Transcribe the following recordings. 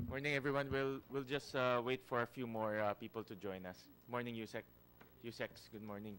Morning, everyone. We'll just wait for a few more people to join us. Morning, Yusek. Yusex, good morning.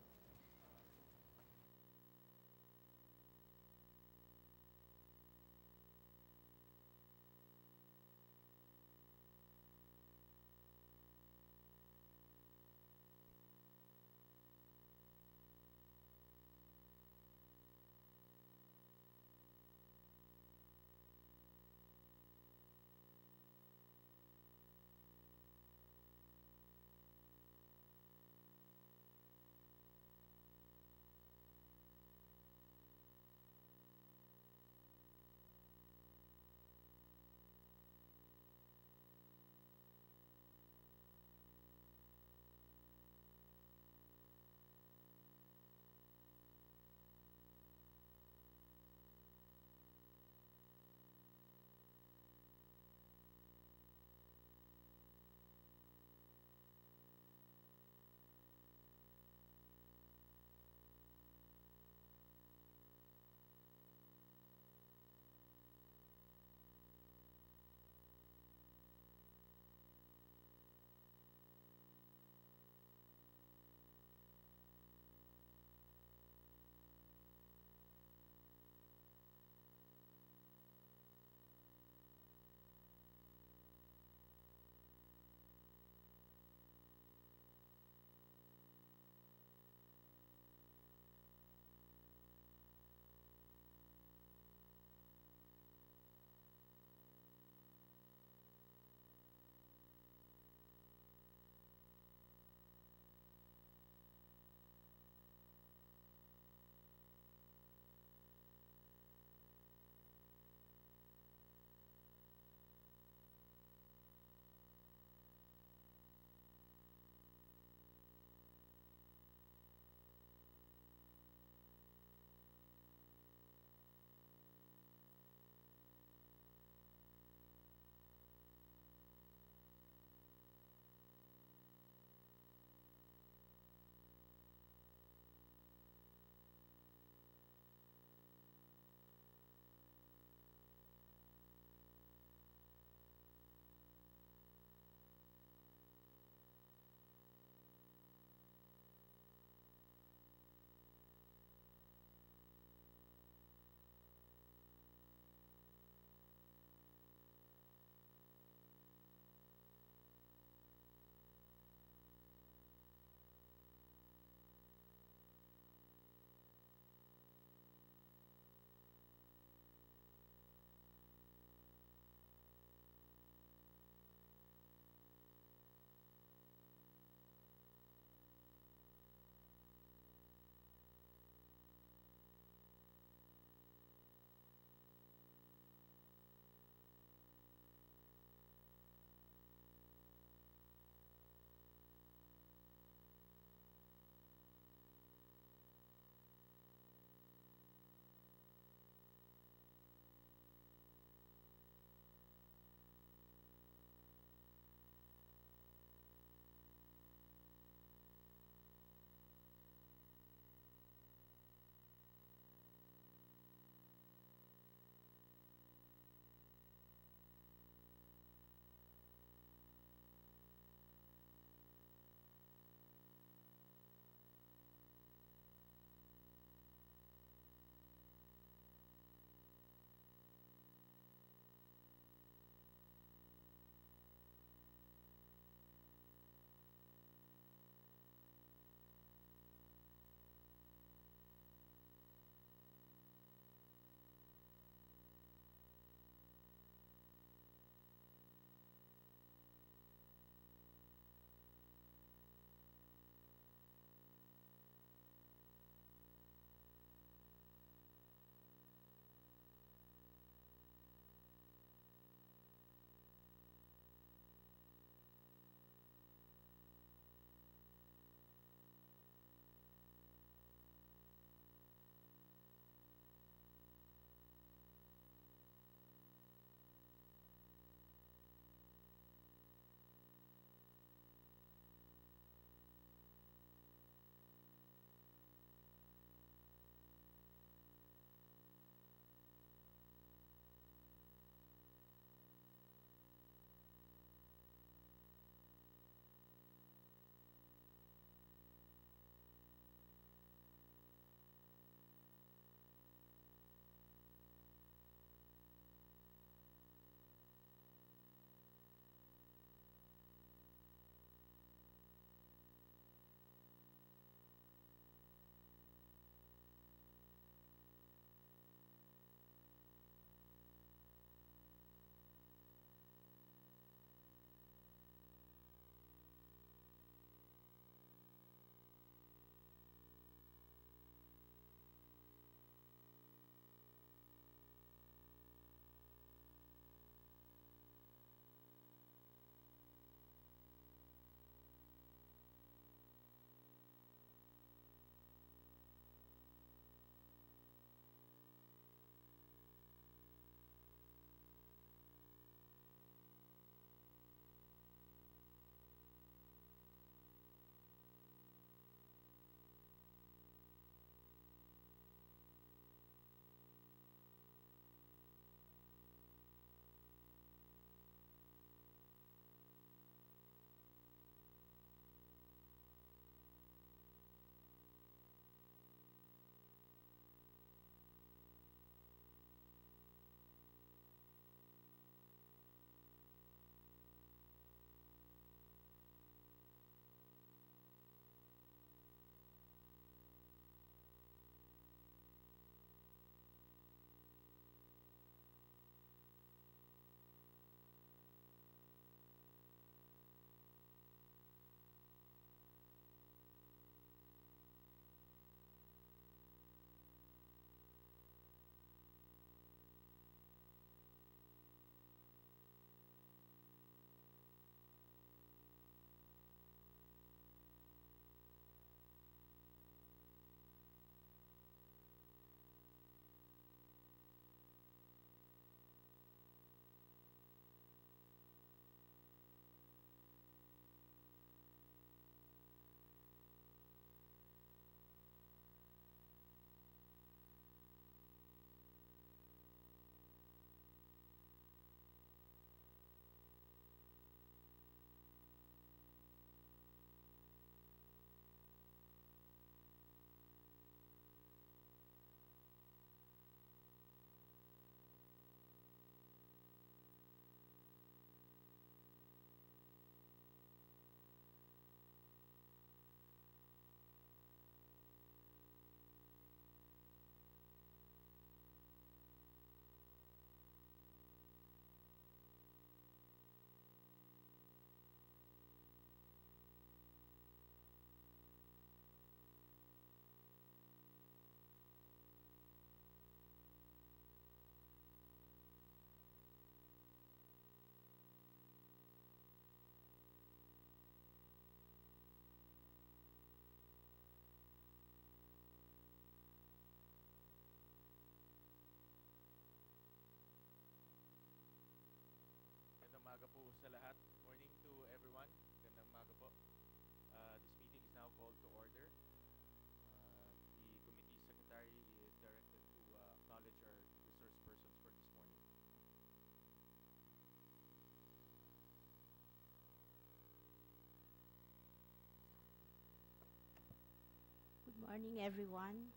Morning, everyone.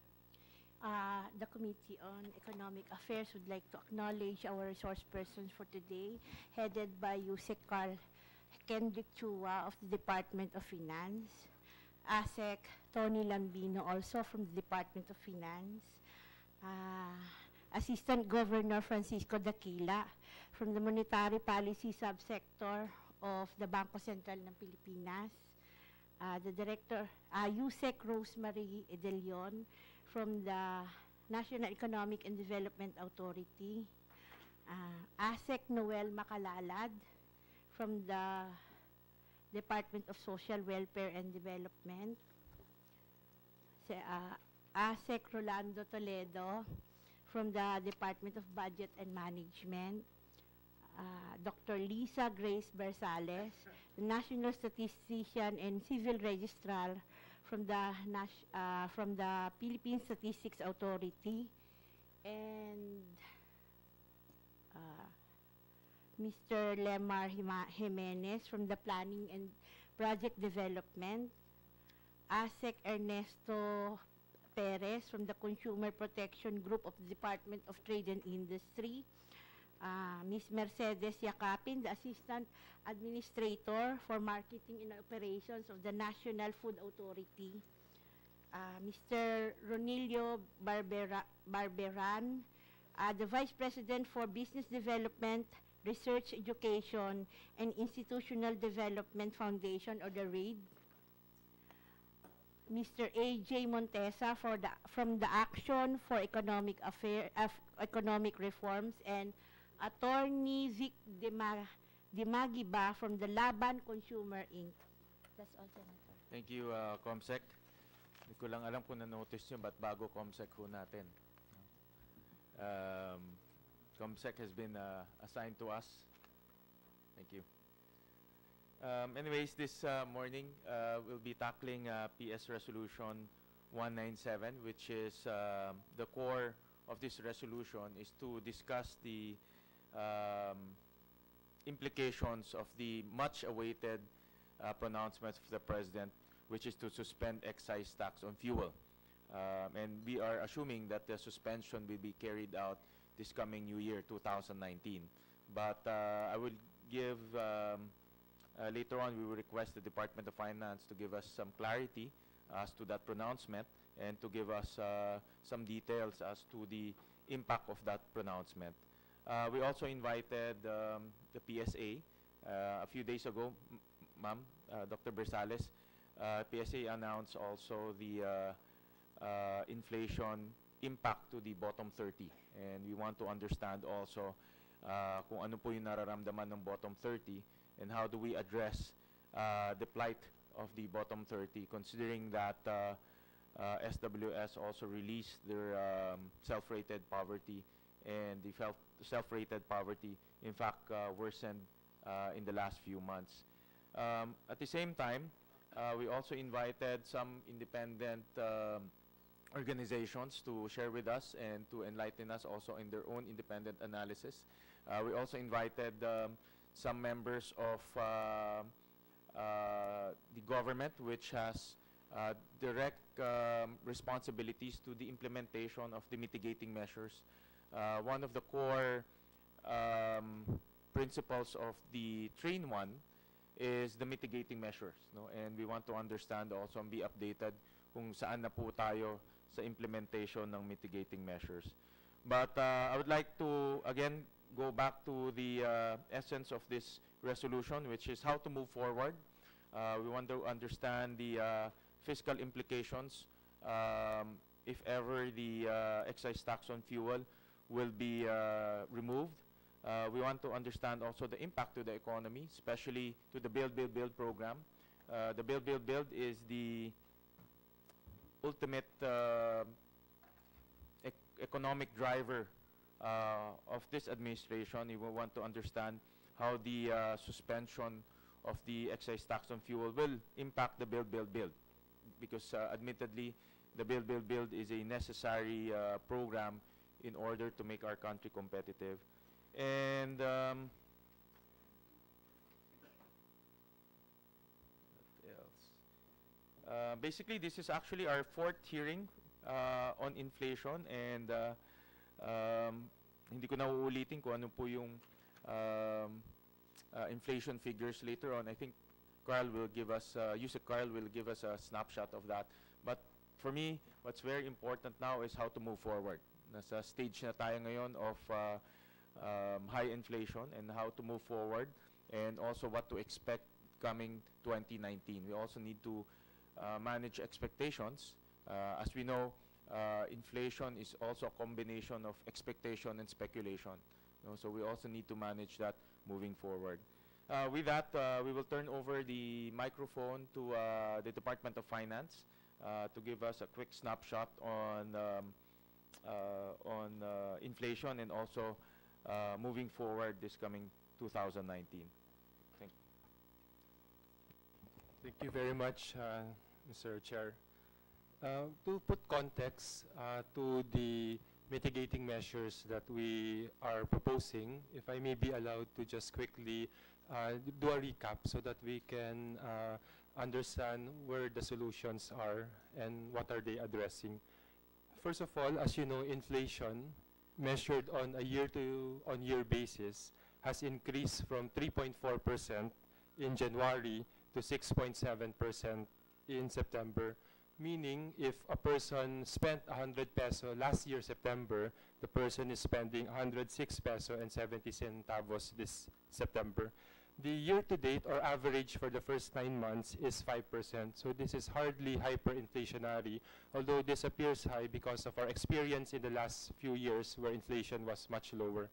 The Committee on Economic Affairs would like to acknowledge our resource persons for today, headed by Yusek Carl Kendrick Chua of the Department of Finance, ASEC Tony Lambino also from the Department of Finance, Assistant Governor Francisco Daquila from the Monetary Policy Subsector of the Bangko Sentral ng Pilipinas, the Director, Yusek Rosemary Edelion from the National Economic and Development Authority, ASEC Noel Macalalad from the Department of Social Welfare and Development, ASEC Rolando Toledo from the Department of Budget and Management, Dr. Lisa Grace Bersales, the National Statistician and Civil Registrar from the Philippine Statistics Authority, and Mr. Lemar Jimenez from the Planning and Project Development, ASEC Ernesto Perez from the Consumer Protection Group of the Department of Trade and Industry, Ms. Mercedes Yakapin, the Assistant Administrator for Marketing and Operations of the National Food Authority, Mr. Ronilio Barberan, the Vice President for Business Development, Research, Education, and Institutional Development Foundation, or the RAID, Mr. A.J. Montesa from the Action for Economic Reforms, and Attorney Vic Dimagiba from the Laban Consumer Inc. That's all, Senator. Thank you, Comsec. Hindi ko lang alam kung na-notice nyo, ba't bago Comsec ho natin. Comsec has been assigned to us. Thank you. Anyways, this morning we'll be tackling PS Resolution 197, which is the core of this resolution is to discuss the implications of the much-awaited pronouncement of the President, which is to suspend excise tax on fuel. And we are assuming that the suspension will be carried out this coming new year, 2019. But I will give, later on, we will request the Department of Finance to give us some clarity as to that pronouncement and to give us some details as to the impact of that pronouncement. We also invited the PSA a few days ago, ma'am, Dr. Bersales. PSA announced also the inflation impact to the bottom 30, and we want to understand also kung ano po yung nararamdaman ng bottom 30 and how do we address the plight of the bottom 30, considering that SWS also released their self-rated poverty, and the self-rated poverty in fact worsened in the last few months. At the same time, we also invited some independent organizations to share with us and to enlighten us also in their own independent analysis. We also invited some members of the government, which has direct responsibilities to the implementation of the mitigating measures. One of the core principles of the Train 1 is the mitigating measures, no? And we want to understand also and be updated kung saan na po tayo sa implementation ng mitigating measures. But I would like to again go back to the essence of this resolution, which is how to move forward. We want to understand the fiscal implications if ever the excise tax on fuel will be removed. We want to understand also the impact to the economy, especially to the Build, Build, Build program. The Build, Build, Build is the ultimate economic driver of this administration. We want to understand how the suspension of the excise tax on fuel will impact the Build, Build, Build. Because admittedly, the Build, Build, Build is a necessary program in order to make our country competitive. And what else? Basically, this is actually our fourth hearing on inflation, and hindi ko na uulitin kung ano po yung inflation figures later on. I think Carl will give us, Yusek Carl will give us a snapshot of that. But for me, what's very important now is how to move forward. Nasa stage na tayo ngayon of high inflation, and how to move forward, and also what to expect coming 2019. We also need to manage expectations. As we know, inflation is also a combination of expectation and speculation. So we also need to manage that moving forward. With that, we will turn over the microphone to the Department of Finance to give us a quick snapshot on inflation, and also moving forward this coming 2019. Thank you very much, Mr. Chair. To put context to the mitigating measures that we are proposing, if I may be allowed to just quickly do a recap so that we can understand where the solutions are and what are they addressing. First of all, as you know, inflation measured on a year-to-year basis has increased from 3.4% in January to 6.7% in September, meaning if a person spent 100 peso last year September, the person is spending 106 peso and 70 centavos this September. The year-to-date or average for the first 9 months is 5%, so this is hardly hyperinflationary, although this appears high because of our experience in the last few years where inflation was much lower.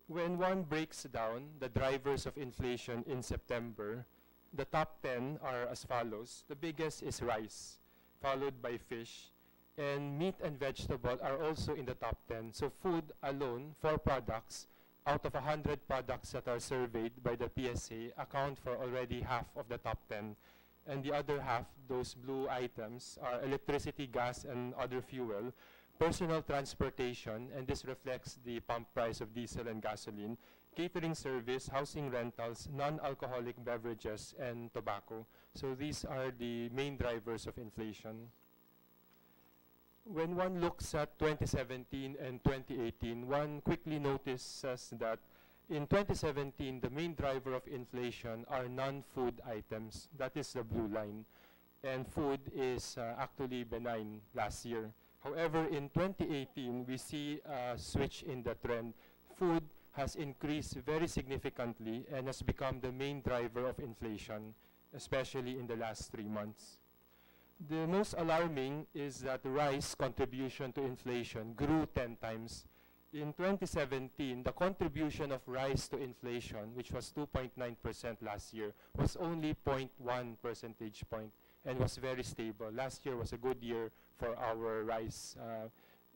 When one breaks down the drivers of inflation in September, the top 10 are as follows. The biggest is rice, followed by fish, and meat and vegetable are also in the top 10. So food alone, 4 products out of 100 products that are surveyed by the PSA account for already half of the top 10. And the other half, those blue items, are electricity, gas, and other fuel, personal transportation, and this reflects the pump price of diesel and gasoline, catering service, housing rentals, non-alcoholic beverages, and tobacco. So these are the main drivers of inflation. When one looks at 2017 and 2018, one quickly notices that in 2017, the main driver of inflation are non-food items. That is the blue line. And food is actually benign last year. However, in 2018, we see a switch in the trend. Food has increased very significantly and has become the main driver of inflation, especially in the last 3 months. The most alarming is that rice contribution to inflation grew 10 times. In 2017, the contribution of rice to inflation, which was 2.9% last year, was only 0.1 percentage point and was very stable. Last year was a good year for our rice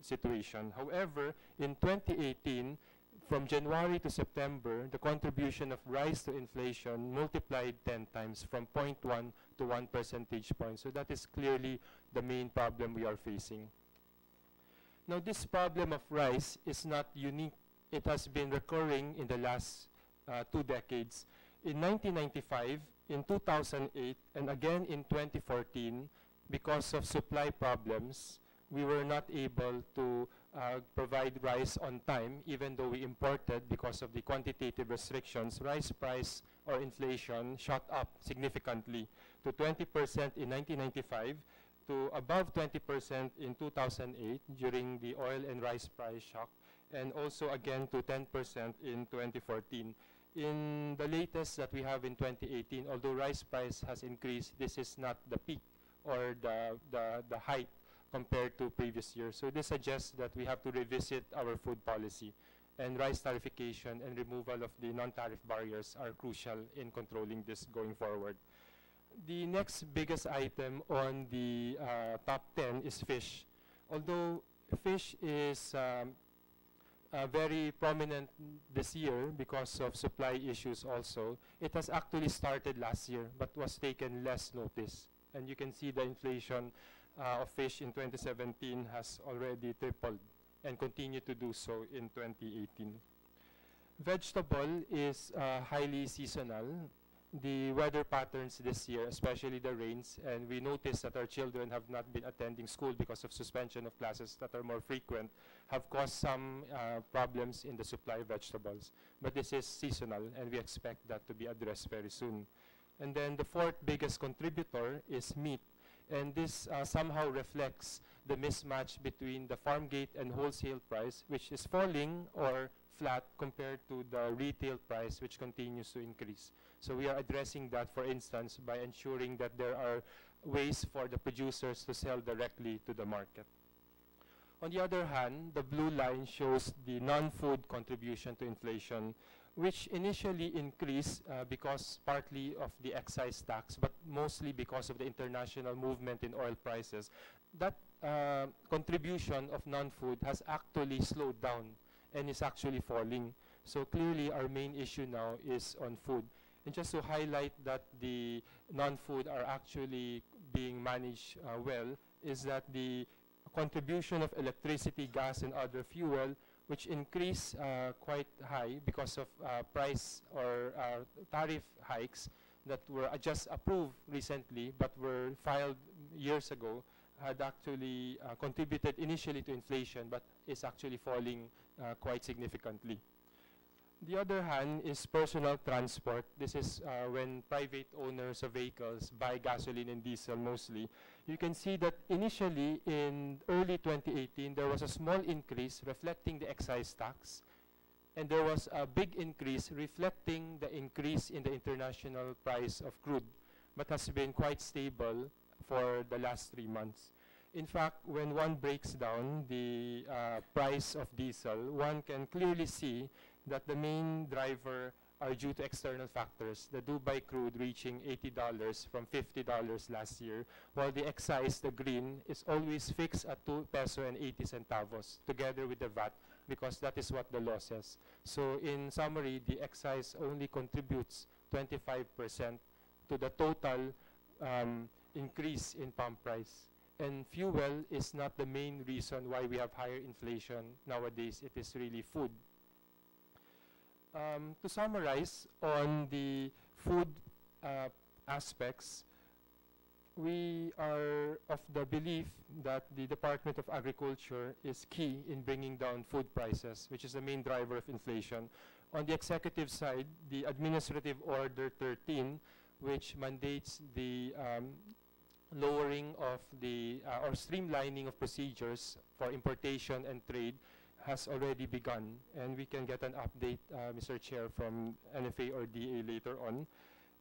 situation. However, in 2018, from January to September, the contribution of rice to inflation multiplied 10 times from 0.1 to 1 percentage point. So that is clearly the main problem we are facing. Now, this problem of rice is not unique. It has been recurring in the last 2 decades. In 1995, in 2008, and again in 2014, because of supply problems, we were not able to provide rice on time, even though we imported because of the quantitative restrictions. Rice price or inflation shot up significantly to 20% in 1995, to above 20% in 2008 during the oil and rice price shock, and also again to 10% in 2014. In the latest that we have in 2018, although rice price has increased, this is not the peak or the height compared to previous years. So this suggests that we have to revisit our food policy, and rice tariffication and removal of the non-tariff barriers are crucial in controlling this going forward. The next biggest item on the top 10 is fish. Although fish is very prominent this year because of supply issues also, it has actually started last year but was taken less notice. And you can see the inflation of fish in 2017 has already tripled and continue to do so in 2018. Vegetable is highly seasonal. the weather patterns this year, especially the rains, and we noticed that our children have not been attending school because of suspension of classes that are more frequent, have caused some problems in the supply of vegetables. But this is seasonal, and we expect that to be addressed very soon. And then the fourth biggest contributor is meat. And this somehow reflects the mismatch between the farm gate and wholesale price, which is falling or flat compared to the retail price, which continues to increase. So we are addressing that, for instance, by ensuring that there are ways for the producers to sell directly to the market. On the other hand, the blue line shows the non-food contribution to inflation, which initially increased because partly of the excise tax, but mostly because of the international movement in oil prices. That contribution of non-food has actually slowed down and is actually falling. So clearly our main issue now is on food. And just to highlight that the non-food are actually being managed well, is that the contribution of electricity, gas, and other fuel, which increased quite high because of price or tariff hikes that were just approved recently but were filed years ago, had actually contributed initially to inflation but is actually falling quite significantly. The other hand is personal transport. This is when private owners of vehicles buy gasoline and diesel mostly. You can see that initially in early 2018, there was a small increase reflecting the excise tax. And there was a big increase reflecting the increase in the international price of crude, but has been quite stable for the last 3 months. In fact, when one breaks down the price of diesel, one can clearly see that the main driver are due to external factors. The Dubai crude reaching $80 from $50 last year, while the excise, the green, is always fixed at 2 peso and 80 centavos, together with the VAT, because that is what the law says. So in summary, the excise only contributes 25% to the total increase in pump price. And fuel is not the main reason why we have higher inflation nowadays. It is really food. To summarize on the food aspects, we are of the belief that the Department of Agriculture is key in bringing down food prices, which is the main driver of inflation. On the executive side, the Administrative Order 13, which mandates the lowering of the or streamlining of procedures for importation and trade, has already begun, and we can get an update, Mr. Chair, from NFA or DA later on.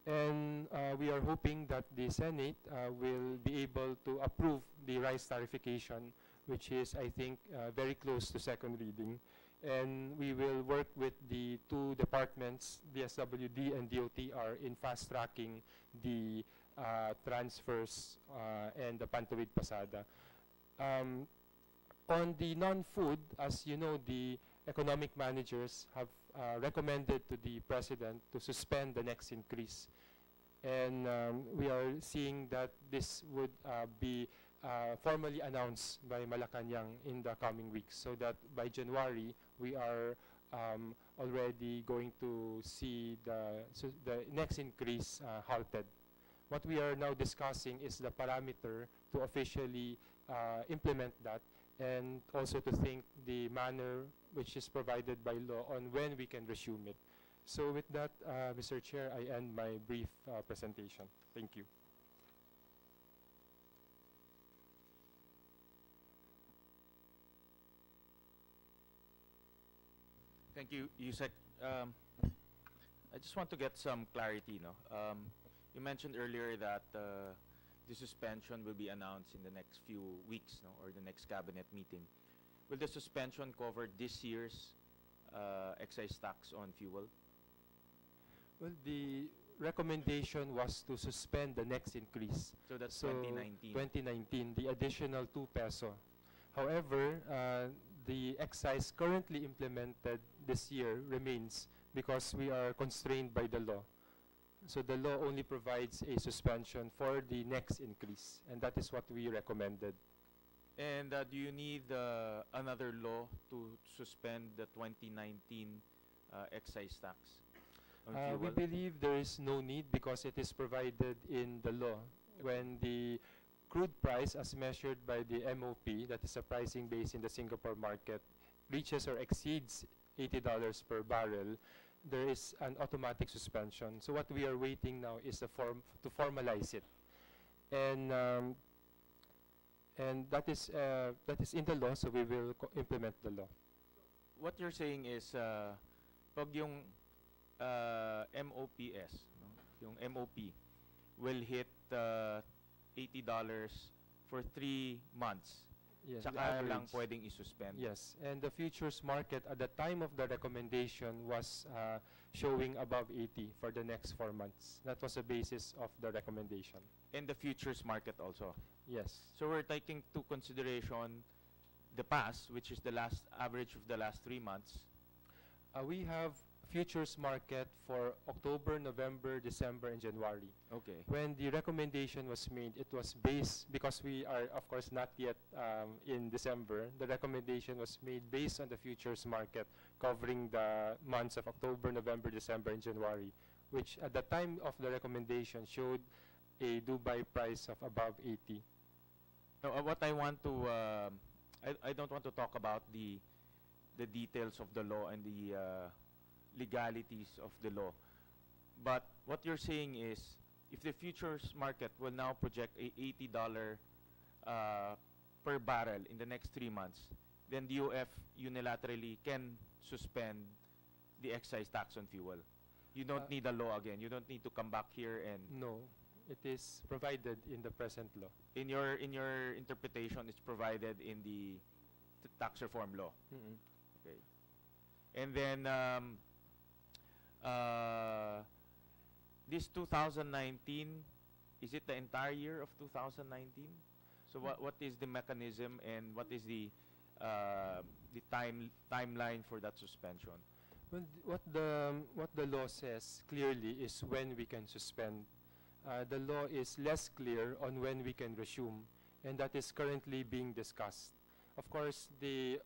And we are hoping that the Senate will be able to approve the rice tariffication, which is, I think, very close to second reading. And we will work with the two departments, DSWD and DOTR, in fast-tracking the transfers and the Pantawid Pasada. On the non-food, as you know, the economic managers have recommended to the President to suspend the next increase. And we are seeing that this would be formally announced by Malacanang in the coming weeks, so that by January, we are already going to see the next increase halted. What we are now discussing is the parameter to officially implement that, and also to think the manner which is provided by law on when we can resume it. So with that, Mr. Chair, I end my brief presentation. Thank you. Thank you, Yusek. I just want to get some clarity. You mentioned earlier that the suspension will be announced in the next few weeks, or the next cabinet meeting. Will the suspension cover this year's excise tax on fuel? Well, the recommendation was to suspend the next increase. So that's 2019. 2019, the additional 2 peso. However, the excise currently implemented this year remains because we are constrained by the law. So the law only provides a suspension for the next increase, and that is what we recommended. And do you need another law to suspend the 2019 excise tax? on We fuel? believe there is no need because it is provided in the law. When the crude price as measured by the MOP, that is a pricing base in the Singapore market, reaches or exceeds $80 per barrel, there is an automatic suspension. So what we are waiting now is to formalize it. And that is in the law, so we will implement the law. What you're saying is, pag yung MOPS, no? Yung MOP, will hit $80 for 3 months. Yes, the Tsaka lang average. pwedeng isuspend. Yes, and the futures market at the time of the recommendation was showing above 80 for the next 4 months. That was the basis of the recommendation. And the futures market also. Yes. So we're taking to consideration the past, which is the last average of the last 3 months. We have futures market for October, November, December, and January. Okay. When the recommendation was made, it was based, because we are, of course, not yet in December, the recommendation was made based on the futures market covering the months of October, November, December, and January, which at the time of the recommendation showed a Dubai price of above 80. Now, what I want to, I don't want to talk about the details of the law and the legalities of the law. But what you're saying is, if the futures market will now project a $80 per barrel in the next 3 months, then the UF unilaterally can suspend the excise tax on fuel. You don't need a law again. You don't need to come back here and No, it is provided in the present law. in your interpretation, it's provided in the tax reform law. Mm-mm. Okay. And then this 2019, is it the entire year of 2019? So what is the mechanism and what is the timeline for that suspension? Well, what the law says clearly is when we can suspend. The law is less clear on when we can resume, and that is currently being discussed. Of course, the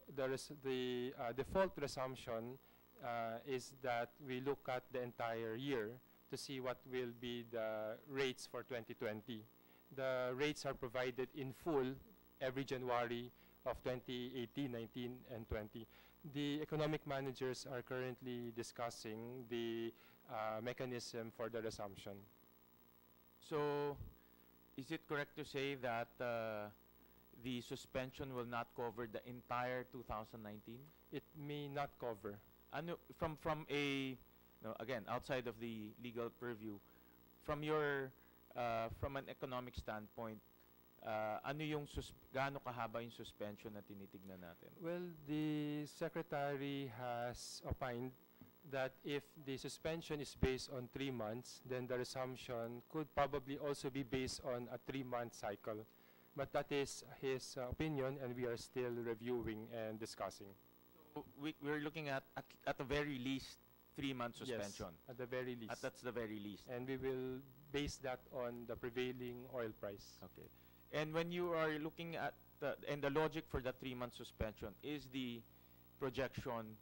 default resumption is that we look at the entire year to see what will be the rates for 2020. The rates are provided in full every January of 2018, 19, and 20. The economic managers are currently discussing the mechanism for the resumption. So, is it correct to say that the suspension will not cover the entire 2019? It may not cover. Ano, from a, no, again, outside of the legal purview, from your, from an economic standpoint, ano yung gaano kahaba yung suspension na tinitignan natin? Well, the secretary has opined that if the suspension is based on 3 months, then the resumption could probably also be based on a 3-month cycle. But that is his opinion, and we are still reviewing and discussing. So we're looking at the very least 3-month suspension. Yes, at the very least. That's the very least. And we will base that on the prevailing oil price. Okay. And when you are looking at and the logic for the 3-month suspension is the projection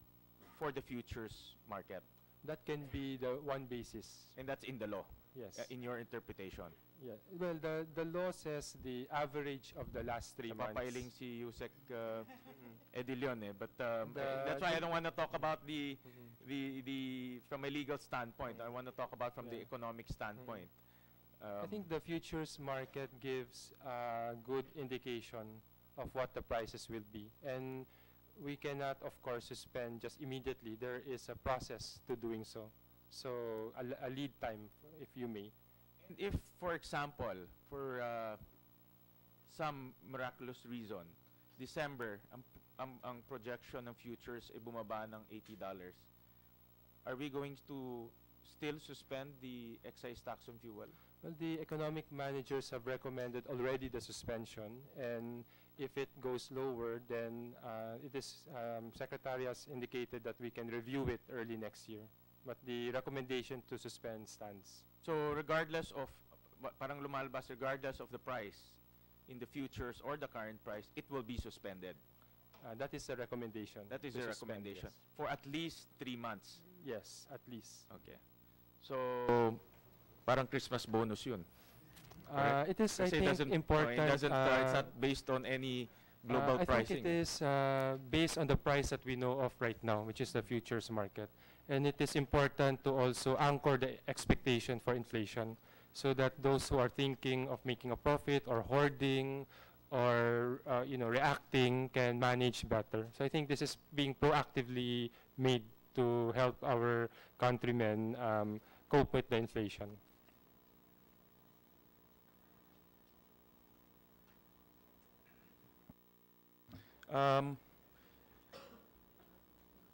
for the futures market. That can be the one basis. And that's in the law, Yes. in your interpretation. Yeah. Well, the law says the average of the last 3 months. Napapiling si Yusek Edilion eh. But that's why I don't want to talk about the from a legal standpoint. I want to talk about from the economic standpoint. I think the futures market gives a good indication of what the prices will be. And we cannot, of course, suspend just immediately. There is a process to doing so. So a lead time, if you may. And if, for example, for some miraculous reason, December, ang projection ng futures ay bumaba ng $80, are we going to still suspend the excise tax on fuel? Well, the economic managers have recommended already the suspension, and if it goes lower, then it is Secretary has indicated that we can review it early next year. But the recommendation to suspend stands. So regardless of, parang lumalabas, regardless of the price in the futures or the current price, it will be suspended. That is the recommendation. That is to the suspend, recommendation yes. for at least 3 months. Yes, at least. Okay. So, parang Christmas bonus yun. Correct? It is, I Kasi it think, doesn't, important. it doesn't, it's not based on any global I pricing. think it is based on the price that we know of right now, which is the futures market. And it is important to also anchor the expectation for inflation so that those who are thinking of making a profit or hoarding or reacting can manage better. So I think this is being proactively made to help our countrymen cope with the inflation.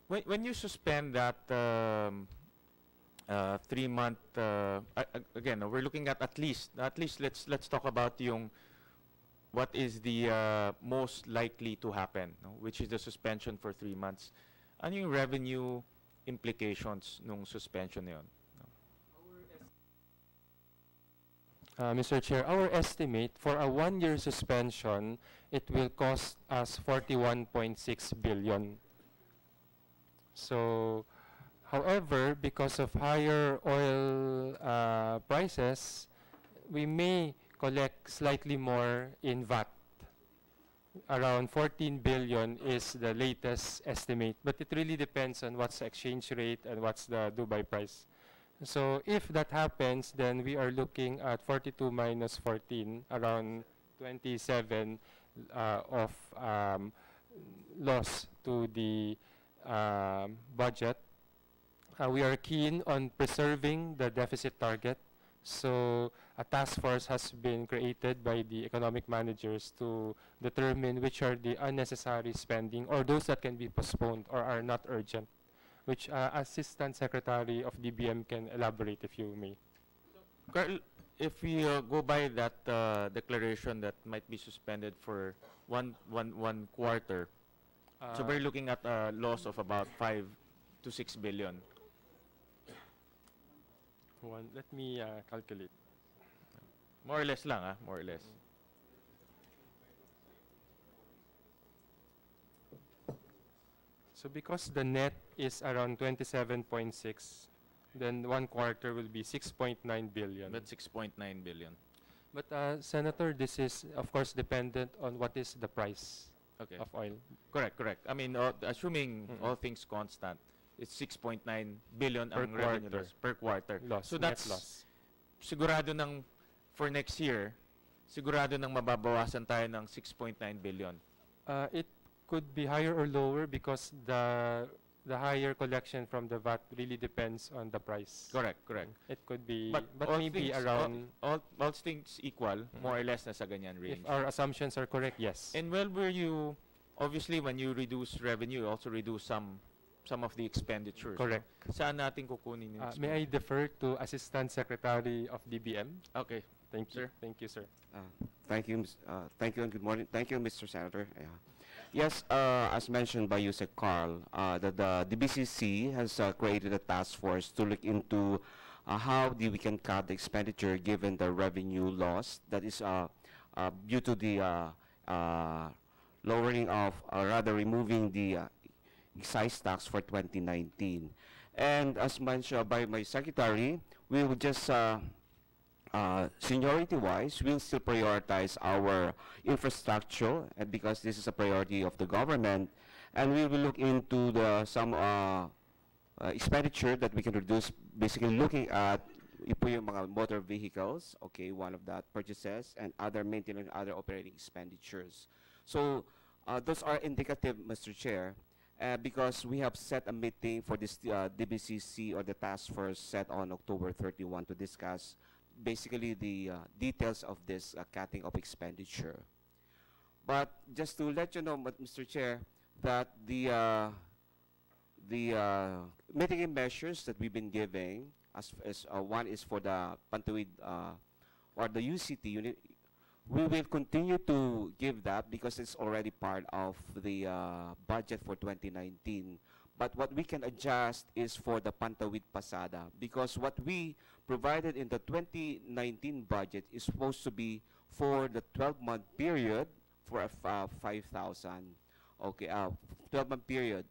When you suspend that 3-month, again, we're looking at least let's talk about what is the most likely to happen, no? Which is the suspension for 3 months. Ano yung revenue implications nung suspension na yun? Mr. Chair, our estimate for a 1-year suspension, it will cost us 41.6 billion. So, however, because of higher oil prices, we may collect slightly more in VAT. Around 14 billion is the latest estimate, but it really depends on what's the exchange rate and what's the Dubai price. So if that happens, then we are looking at 42 minus 14, around 27 of loss to the budget. We are keen on preserving the deficit target. So a task force has been created by the economic managers to determine which are the unnecessary spending or those that can be postponed or are not urgent, which Assistant Secretary of DBM can elaborate if you may. Carl, if we go by that declaration that might be suspended for one quarter, so we're looking at a loss of about 5 to 6 billion. Let me calculate. More or less lang, more or less. So because the net is around 27.6, then 1 quarter will be 6.9 billion. That's 6.9 billion. But Senator, this is of course dependent on what is the price of oil. Correct. I mean, assuming all things constant, it's 6.9 billion Per ang revenue quarter. loss per quarter. Loss, So net that's loss. sigurado ng for next year, sigurado nang mababawasan tayo ng 6.9 billion. It could be higher or lower because the higher collection from the VAT really depends on the price. Correct. It could be, But but maybe around, all things equal, more or less nasa ganyan range. if our assumptions are correct, yes. And obviously when you reduce revenue, you also reduce some of the expenditures. Correct. No? Saan natin kukunin yung May I defer to Assistant Secretary of DBM? Okay. Thank you. Sir. Thank you, sir. Thank you, and good morning. Thank you, Mr. Senator. Yes, as mentioned by you, Sir Carl, the DBCC has created a task force to look into how we can cut the expenditure given the revenue loss that is due to the lowering of, rather removing the excise tax for 2019. And as mentioned by my secretary, we will just seniority-wise, we'll still prioritize our infrastructure because this is a priority of the government, and we will look into some expenditure that we can reduce, basically looking at yung mga motor vehicles, okay, one of that purchases, and other maintenance, other operating expenditures. So those are indicative, Mr. Chair, because we have set a meeting for this DBCC or the task force set on October 31 to discuss basically the details of this cutting of expenditure. But just to let you know, Mr. Chair, that the mitigating measures that we've been giving, as one is for the Pantawid or the UCT unit, we will continue to give that because it's already part of the budget for 2019. But what we can adjust is for the Pantawid Pasada, because what we provided in the 2019 budget is supposed to be for the 12-month period for a 5,000, okay, 12-month period.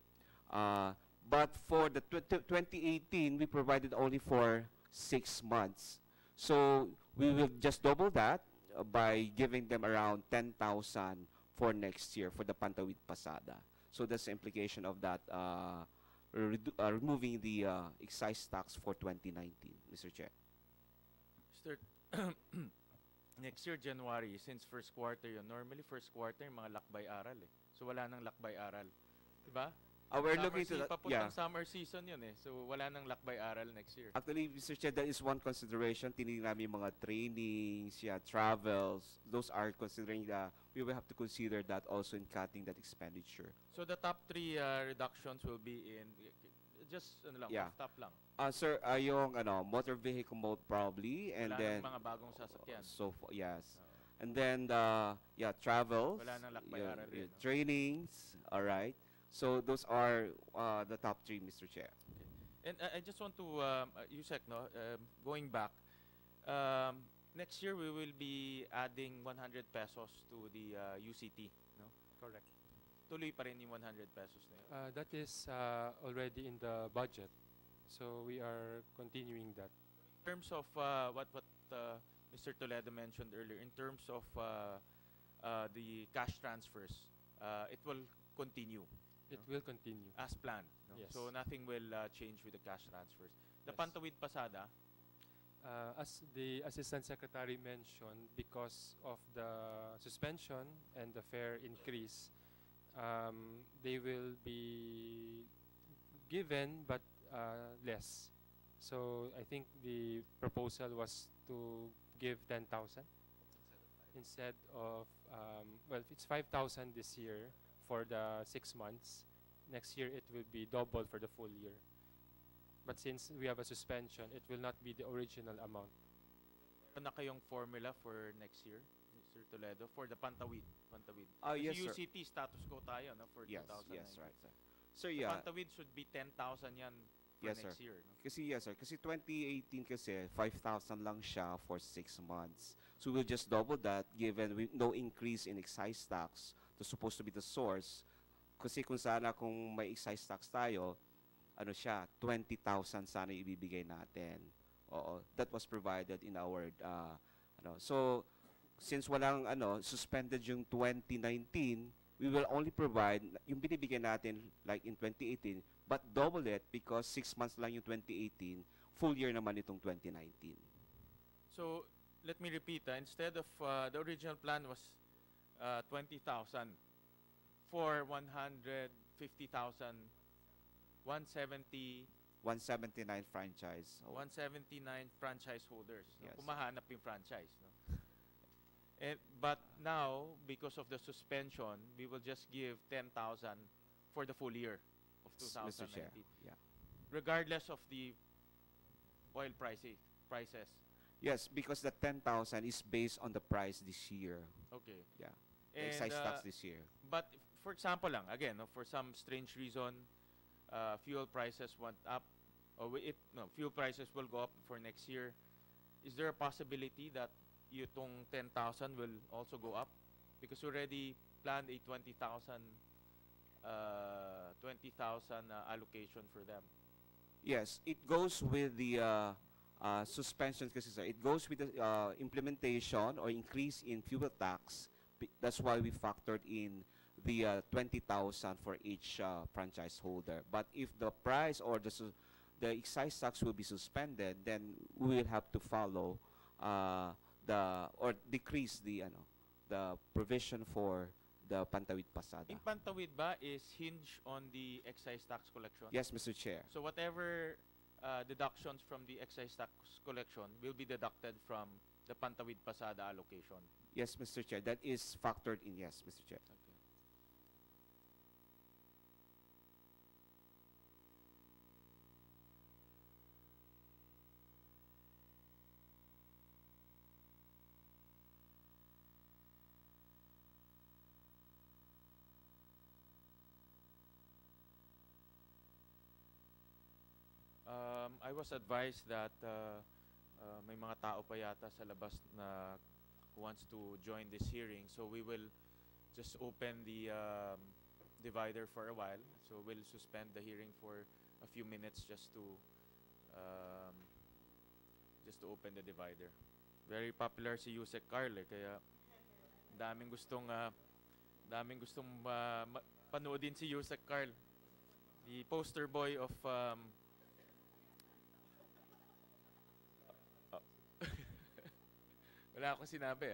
But for the 2018, we provided only for 6 months. So we will just double that by giving them around 10,000 for next year for the Pantawid Pasada. So that's the implication of that removing the excise tax for 2019, Mr. Chair. Mr. Next year, January, since first quarter yun, normally first quarter, yung mga lakbay-aral eh. So wala nang lakbay-aral. Diba? We're Summer looking to that. papuntang summer season yun eh. So wala nang lakbay-aral next year. Actually, Mr. Chair, that is one consideration. Tinignan namin yung mga trainings, travels. Those are considering we will have to consider that also in cutting that expenditure. So the top 3 reductions will be in, just ano lang, Yeah. off top lang. Sir, yung motor vehicle mode probably, and Wala then nang mga bagong sasakyan. yes. Oo. And then travels, Wala nang lakbay-aral rin, no? trainings, all right. So those are the top 3, Mr. Chair. And I just want to, Yusek, no, going back, next year we will be adding 100 pesos to the UCT, no? Correct. Tuloy pa rin yung 100 pesos na yun. That is already in the budget. So we are continuing that. In terms of what Mr. Toledo mentioned earlier, in terms of the cash transfers, it will continue. It will continue. As planned. No? Yes. So nothing will change with the cash transfers. The Yes. Pantawid Pasada, As the Assistant Secretary mentioned, because of the suspension and the fare increase, they will be given but less. So I think the proposal was to give 10,000 instead of, well, it's 5,000 this year for the 6 months. Next year it will be double for the full year. But since we have a suspension, it will not be the original amount. meron na kayong formula for next year, Mr. Toledo, for the Pantawid? Yes, Kasi sir. UCT status quo tayo, no, for Yes, 2019. yes, right, sir. Sir, The yeah. Pantawid should be 10,000 yan for Yes, next sir. year. No? Kasi yes, sir. Kasi 2018 kasi 5,000 lang siya for 6 months. So we'll just double that given no increase in excise tax. That's supposed to be the source. Kasi kung may excise tax tayo, 20,000 sana ibibigay natin. Oo, that was provided in our So since walang suspended yung 2019, we will only provide yung binibigay natin like in 2018, but double it because 6 months lang yung 2018, full year naman itong 2019. So let me repeat, instead of the original plan was 20,000 for 150,000, 179 179 franchise. 179 franchise holders. No? Yes. Pumahanap yung franchise. No? But now, because of the suspension, we will just give 10,000 for the full year of Mr. Chair. 2019. Yeah. Regardless of the oil prices. Yes, because the 10,000 is based on the price this year. Okay. Yeah. The excise tax this year. But for example lang, again, no, for some strange reason, fuel prices went up, or fuel prices will go up for next year. Is there a possibility that itong 10,000 will also go up? Because we already planned a 20,000 allocation for them. Yes, it goes with the suspension kasi sir. It goes with the implementation or increase in fuel tax. That's why we factored in the 20,000 for each franchise holder. But if the price or the excise tax will be suspended, then we will have to follow or decrease the provision for the Pantawid Pasada. In Pantawid ba is hinge on the excise tax collection? Yes, Mr. Chair. So whatever deductions from the excise tax collection will be deducted from the Pantawid Pasada allocation. Yes, Mr. Chair. That is factored in. Yes, Mr. Chair. Okay. I was advised that may mga tao pa yata sa labas na who wants to join this hearing. So we will just open the divider for a while. So we'll suspend the hearing for a few minutes just to is to open the divider. Very popular si Yusek Carl kaya daming gustong panoodin si Yusek Carl. The poster boy of wala akong sinabi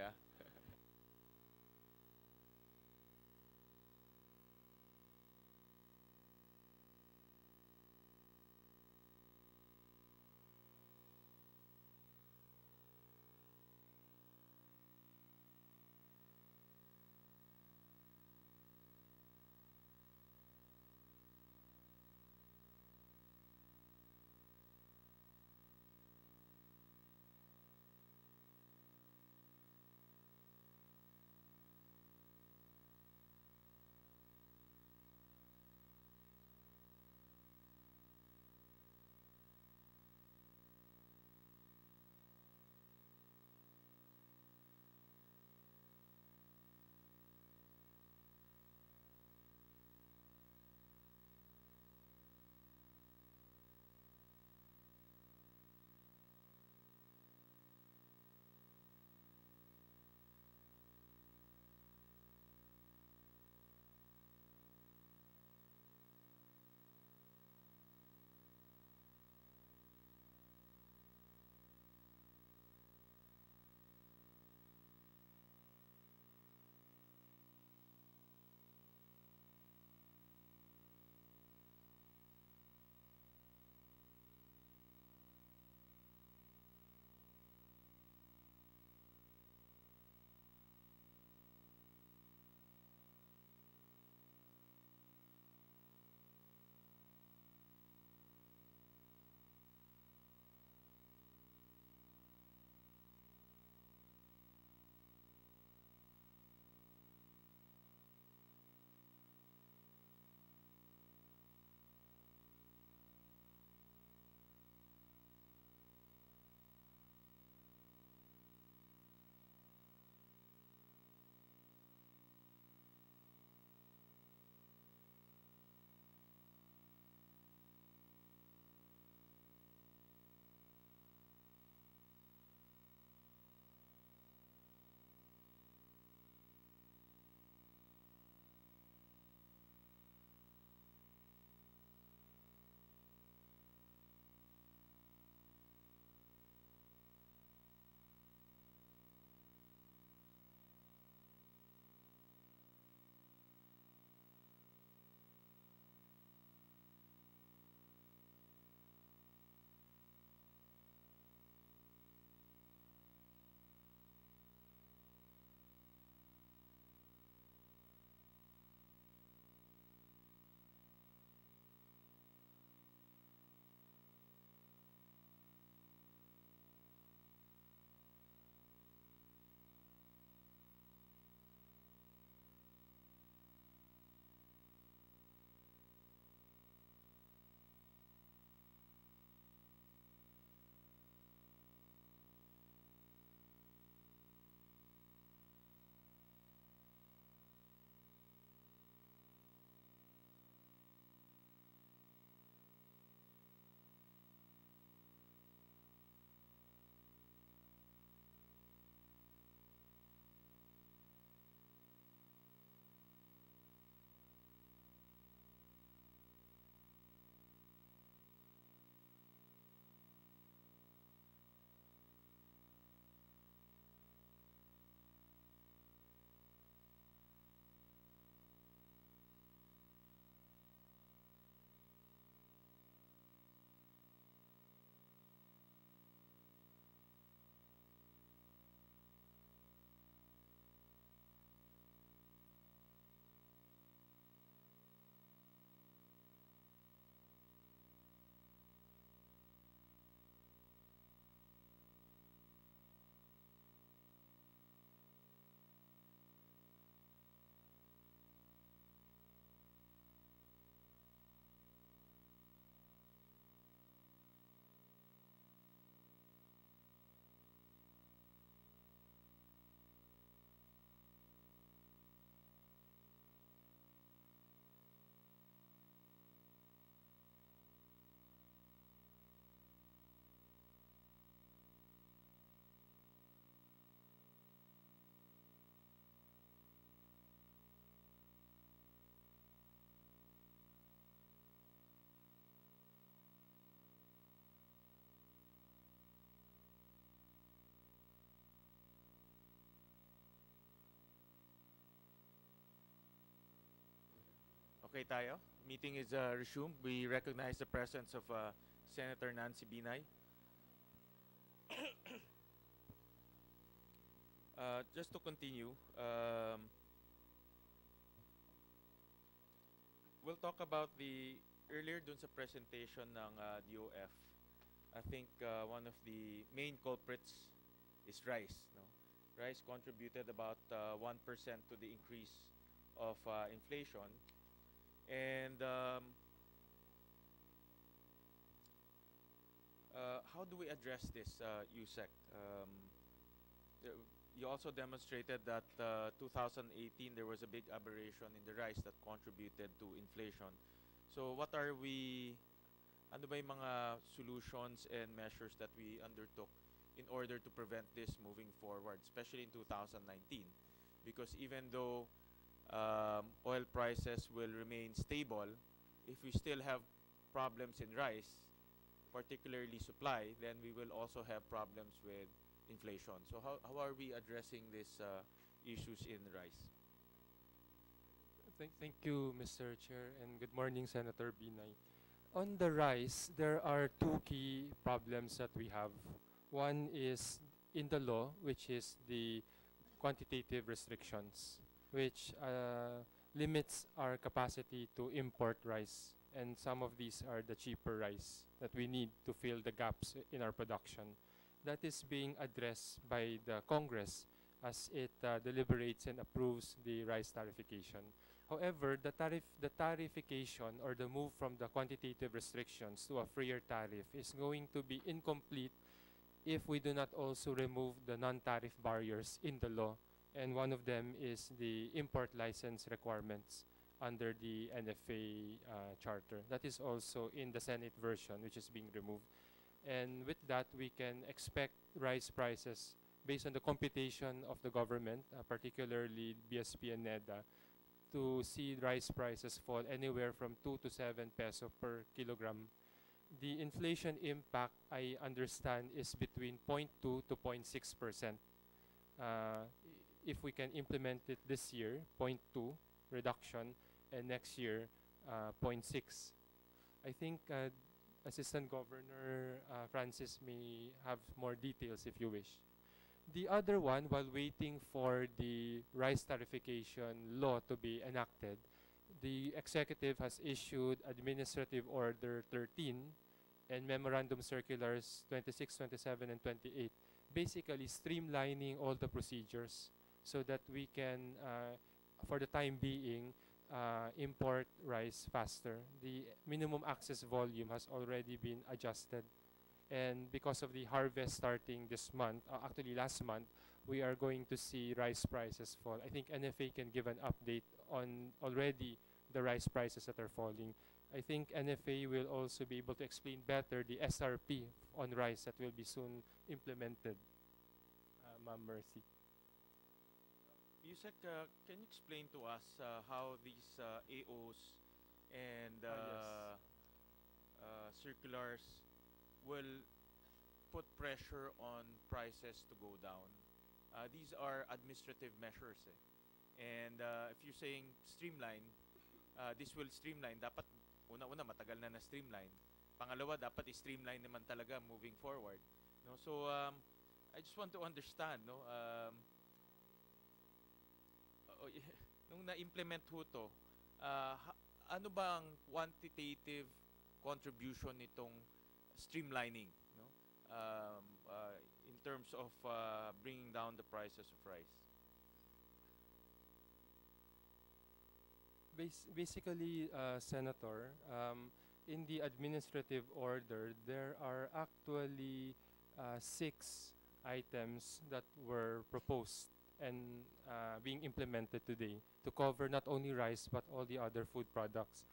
Okay tayo. Meeting is resumed. We recognize the presence of Senator Nancy Binay. Just to continue, we'll talk about the earlier dun sa presentation ng DOF. I think one of the main culprits is rice. No? Rice contributed about 1% to the increase of inflation. And how do we address this, USEC? You also demonstrated that 2018 there was a big aberration in the rice that contributed to inflation. So what are ano ba yung mga solutions and measures that we undertook in order to prevent this moving forward, especially in 2019? Because even though oil prices will remain stable, if we still have problems in rice, particularly supply, then we will also have problems with inflation. So how are we addressing these issues in rice? Thank you, Mr. Chair, and good morning, Senator Binay. On the rice, there are two key problems that we have. One is in the law, which is the quantitative restrictions, which limits our capacity to import rice. And some of these are the cheaper rice that we need to fill the gaps in our production. That is being addressed by the Congress as it deliberates and approves the rice tariffication. However, the tariffication or the move from the quantitative restrictions to a freer tariff is going to be incomplete if we do not also remove the non-tariff barriers in the law. And one of them is the import license requirements under the NFA charter. That is also in the Senate version, which is being removed. And with that, we can expect rice prices based on the computation of the government, particularly BSP and NEDA, to see rice prices fall anywhere from 2 to 7 peso per kilogram. The inflation impact, I understand, is between 0.2 to 0.6%. If we can implement it this year, 0.2 reduction, and next year, 0.6. I think Assistant Governor Francis may have more details if you wish. The other one, while waiting for the rice tariffication law to be enacted, the executive has issued Administrative Order 13 and Memorandum Circulars 26, 27, and 28, basically streamlining all the procedures so that we can, for the time being, import rice faster. The minimum access volume has already been adjusted. And because of the harvest starting this month, actually last month, we are going to see rice prices fall. I think NFA can give an update on already the rice prices that are falling. I think NFA will also be able to explain better the SRP on rice that will be soon implemented. Ma'am Mercy. Yusek, can you explain to us how these AOs and circulars will put pressure on prices to go down? These are administrative measures. And if you're saying streamline, this will streamline. Dapat, una-una, matagal na na-streamline. Pangalawa, dapat i-streamline naman talaga moving forward. No? So, I just want to understand, no? Nung na-implement ho to, ano ba ang quantitative contribution nitong streamlining, no? In terms of bringing down the prices of rice? Basically, Senator, in the administrative order, there are actually 6 items that were proposed and being implemented today to cover not only rice but all the other food products.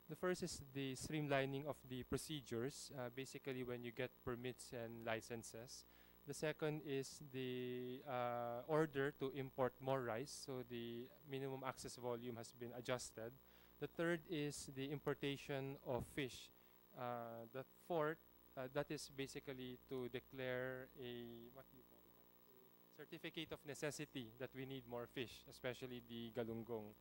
The first is the streamlining of the procedures, basically when you get permits and licenses. The second is the order to import more rice, so the minimum access volume has been adjusted. The third is the importation of fish. The fourth, that is basically to declare a, what do you call that? Certificate of necessity that we need more fish, especially the galunggong.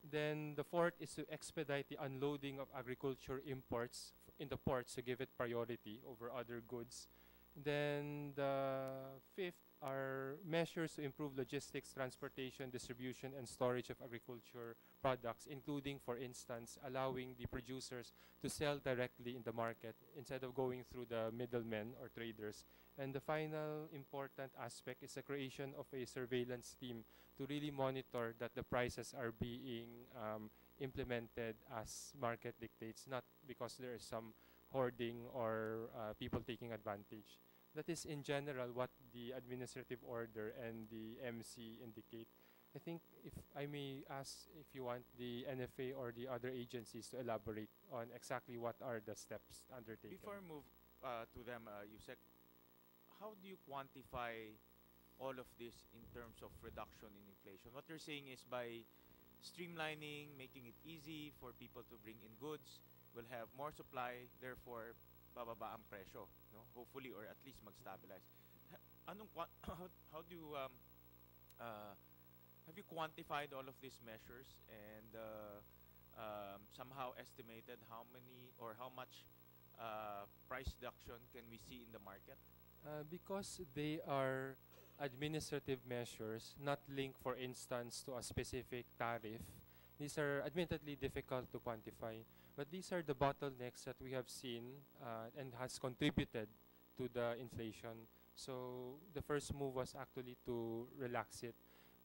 Then the fourth is to expedite the unloading of agriculture imports in the ports to give it priority over other goods. Then the fifth are measures to improve logistics, transportation, distribution, and storage of agriculture products, including, for instance, allowing the producers to sell directly in the market instead of going through the middlemen or traders. And the final important aspect is the creation of a surveillance team to really monitor that the prices are being implemented as market dictates, not because there is some hoarding or people taking advantage. That is in general what the administrative order and the MC indicate. I think if I may ask if you want the NFA or the other agencies to elaborate on exactly what are the steps undertaken. Before we move to them, Yusek, how do you quantify all of this in terms of reduction in inflation? What you're saying is by streamlining, making it easy for people to bring in goods, we'll have more supply, therefore bababa ang presyo, no? Hopefully, or at least mag-stabilize. How do you have you quantified all of these measures and somehow estimated how many or how much price reduction can we see in the market? Because they are administrative measures, not linked, for instance, to a specific tariff, these are admittedly difficult to quantify. But these are the bottlenecks that we have seen and has contributed to the inflation. So the first move was actually to relax it.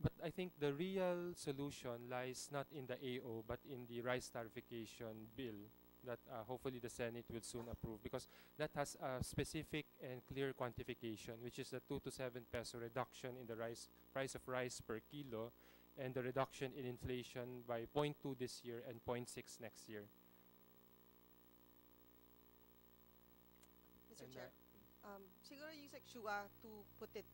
But I think the real solution lies not in the AO, but in the rice tariffication bill that hopefully the Senate will soon approve, because that has a specific and clear quantification, which is the 2 to 7 peso reduction in the price of rice per kilo, and the reduction in inflation by 0.2 this year and 0.6 next year. Mr. Chair, siguro yung Shua, to put it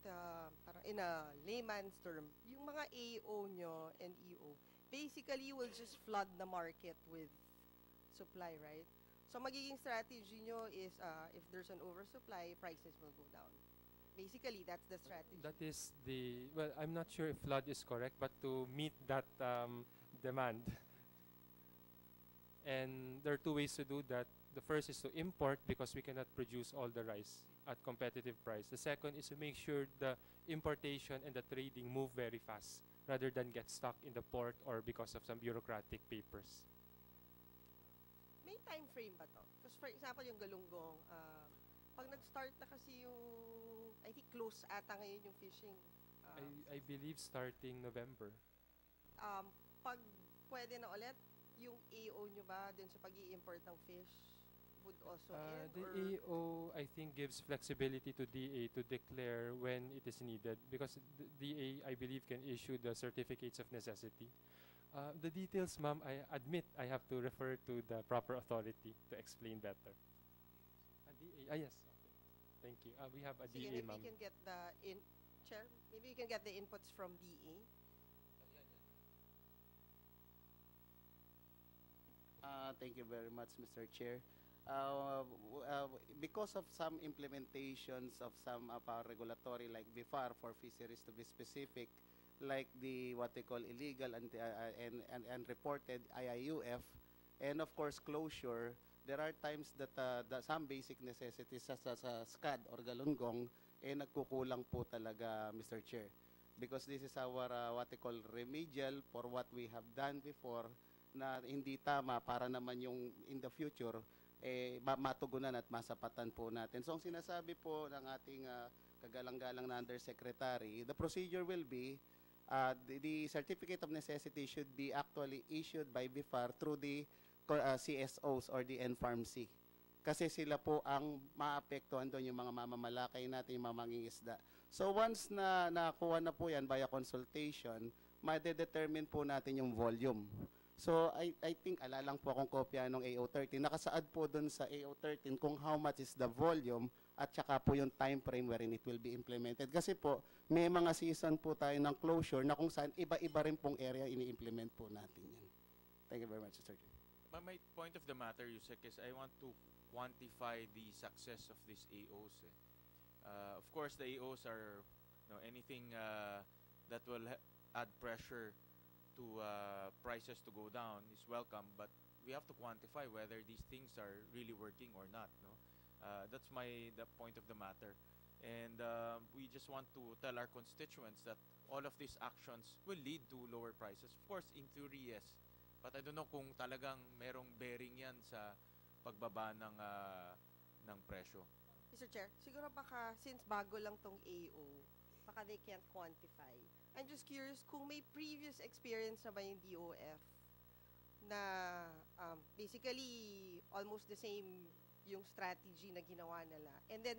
parang in a layman's term, yung mga AO nyo and EO, basically will just flood the market with supply, right? So magiging strategy nyo is if there's an oversupply, prices will go down. Basically, that's the strategy. That is the, well, I'm not sure if flood is correct, but to meet that demand. And there are two ways to do that. The first is to import, because we cannot produce all the rice at competitive price. The second is to make sure the importation and the trading move very fast, rather than get stuck in the port or because of some bureaucratic papers. May time frame ba to? Because for example, yung galunggong, pag nag-start na kasi yung, I think close ata ngayon yung fishing. I believe starting November. Pag pwede na ulit, yung AO nyo ba dun sa pag-i-import ng fish would also end? The AO, I think, gives flexibility to DA to declare when it is needed, because the DA, I believe, can issue the certificates of necessity. The details, ma'am, I admit I have to refer to the proper authority to explain better. DA, yes. Okay. Thank you. We have a Sige, DA, maybe ma'am. you can get the Chair, maybe you can get the inputs from DA. Thank you very much, Mr. Chair. Because of some implementations of some regulatory, like BIFAR for fisheries to be specific, like the what they call illegal and unreported IIUF, and of course closure, there are times that some basic necessities such as SCAD or galunggong nagkukulang po talaga, Mr. Chair. Because this is our what they call remedial for what we have done before na hindi tama para naman yung in the future matugunan at masapatan po natin. So ang sinasabi po ng ating kagalang-galang na Undersecretary, the procedure will be the certificate of necessity should be actually issued by BIFAR through the CSOs or the NFARMC. Kasi sila po ang maapektuhan doon yung mga mamamalakay natin, yung mga mangingisda. So once na nakuha na po yan via consultation, ma-determine po natin yung volume. So I think alalang po akong kopya ng AO13. Nakasaad po doon sa AO13 kung how much is the volume at saka po yung time frame wherein it will be implemented. Kasi po may mga season po tayo ng closure na kung saan iba-iba rin pong area ini-implement po natin yan. Thank you very much, Sir. My point of the matter, Yusek, is I want to quantify the success of these AOs. Of course, the AOs are anything that will add pressure to prices to go down is welcome, but we have to quantify whether these things are really working or not. No, that's the point of the matter, and we just want to tell our constituents that all of these actions will lead to lower prices. Of course, in theory, yes, but I don't know kung talagang merong bearing yan sa pagbaba ng presyo. Mr. Chair, siguro baka since bago lang tong AO, baka they can't quantify. I'm just curious kung may previous experience na ba yung DOF na basically almost the same yung strategy na ginawa nila. And then,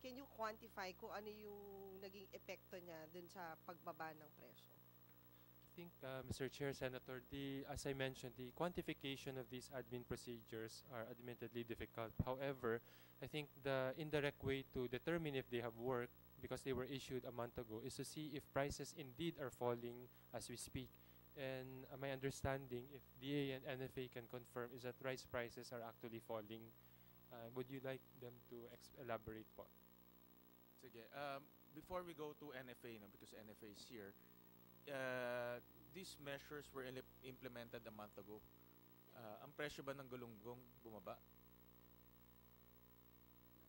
can you quantify kung ano yung naging epekto niya dun sa pagbaba ng presyo? I think, Mr. Chair, Senator, as I mentioned, the quantification of these admin procedures are admittedly difficult. However, I think the indirect way to determine if they have worked, because they were issued a month ago, is to see if prices indeed are falling as we speak. And my understanding, if DA and NFA can confirm, is that rice prices are actually falling. Would you like them to elaborate po? Sige. Before we go to NFA, no, because NFA is here, these measures were implemented a month ago. Ang presyo ba ng galunggong bumaba?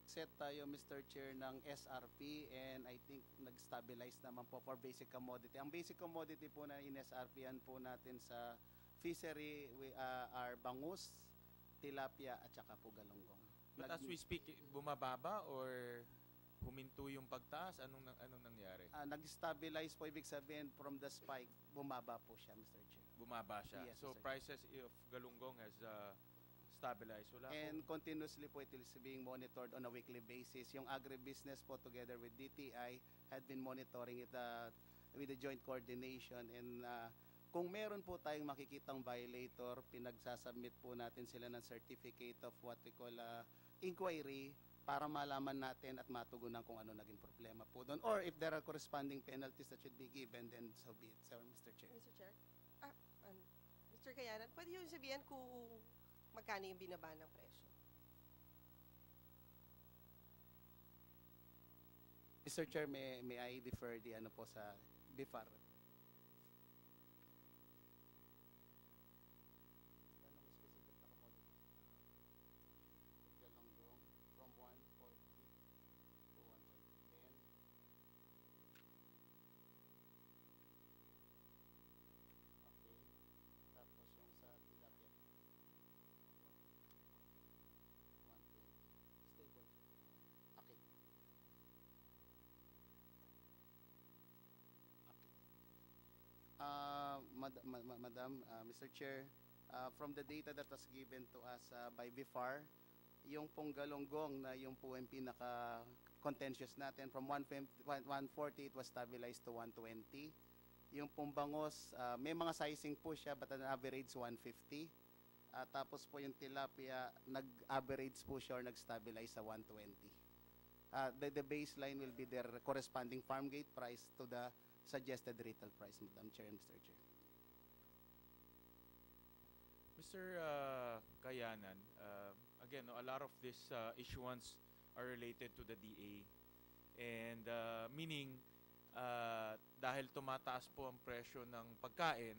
Set tayo, Mr. Chair, ng SRP and I think nag-stabilize naman po for basic commodity. Ang basic commodity po na in-SRP-an po natin sa fishery are bangus, tilapia at saka po galunggong. But as we speak, bumababa or huminto yung pagtaas? Anong nangyari? Nag-stabilize po, ibig sabihin from the spike, bumaba po siya, Mr. Chair. Bumaba siya. Yes, So Mr. prices of galunggong has stabilized. Wala And po. continuously po it is being monitored on a weekly basis. Yung agribusiness po together with DTI had been monitoring it with the joint coordination. And kung meron po tayong makikitang violator, pinagsasubmit po natin sila ng certificate of what we call inquiry para malaman natin at matugunan kung ano naging problema po doon. Or if there are corresponding penalties that should be given, then so be it, sir, Mr. Chair. Mr. Chair? Mr. Kayanan, pwede yung sabihin kung magkano yung binaba ng presyo? Mr. Chair, may I defer the ano po sa BIFAR? From 140 to 110. Okay. Tapos yung sa tilapia. 120. Stable. Okay. Madam, Mr. Chair, from the data that was given to us by BIFAR, yung pong galunggong na yung po yung pinaka-contentious natin, from 140 it was stabilized to 120. Yung pong bangos, may mga sizing po siya but an average 150. Tapos po yung tilapia, nag-average po siya or nag-stabilize sa 120. The baseline will be their corresponding farm gate price to the suggested retail price, Madam Chair and Mr. Chair. Mr. Kayanan, again, no, a lot of this issuance are related to the DA. And meaning, dahil tumataas po ang presyo ng pagkain,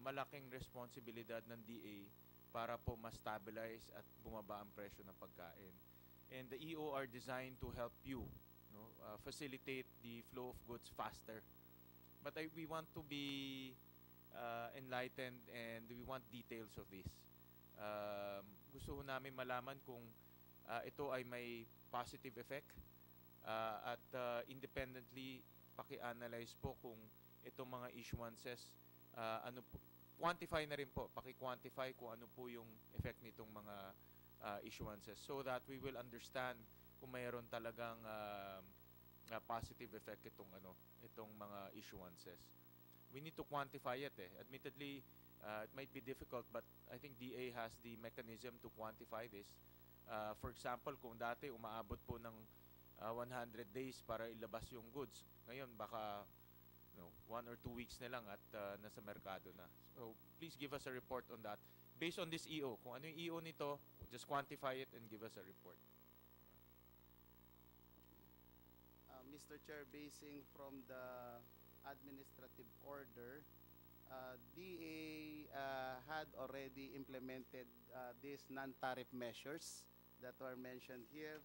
malaking responsibilidad ng DA para po ma-stabilize at bumaba ang presyo ng pagkain. And the EO are designed to help you, no, facilitate the flow of goods faster. But we want to be enlightened and we want details of this. Gusto namin malaman kung ito ay may positive effect at independently paki-analyze po kung itong mga issuances quantify na rin po, paki-quantify kung ano po yung effect nitong mga issuances so that we will understand kung mayroon talagang positive effect itong mga issuances. We need to quantify it. Admittedly, it might be difficult, but I think DA has the mechanism to quantify this. For example, kung dati umaabot po ng 100 days para ilabas yung goods, ngayon baka 1 or 2 weeks na lang at nasa merkado na. So please give us a report on that. Based on this EO, kung ano yung EO nito, just quantify it and give us a report. Mr. Chair, basing from the administrative order, DA had already implemented these non-tariff measures that were mentioned here.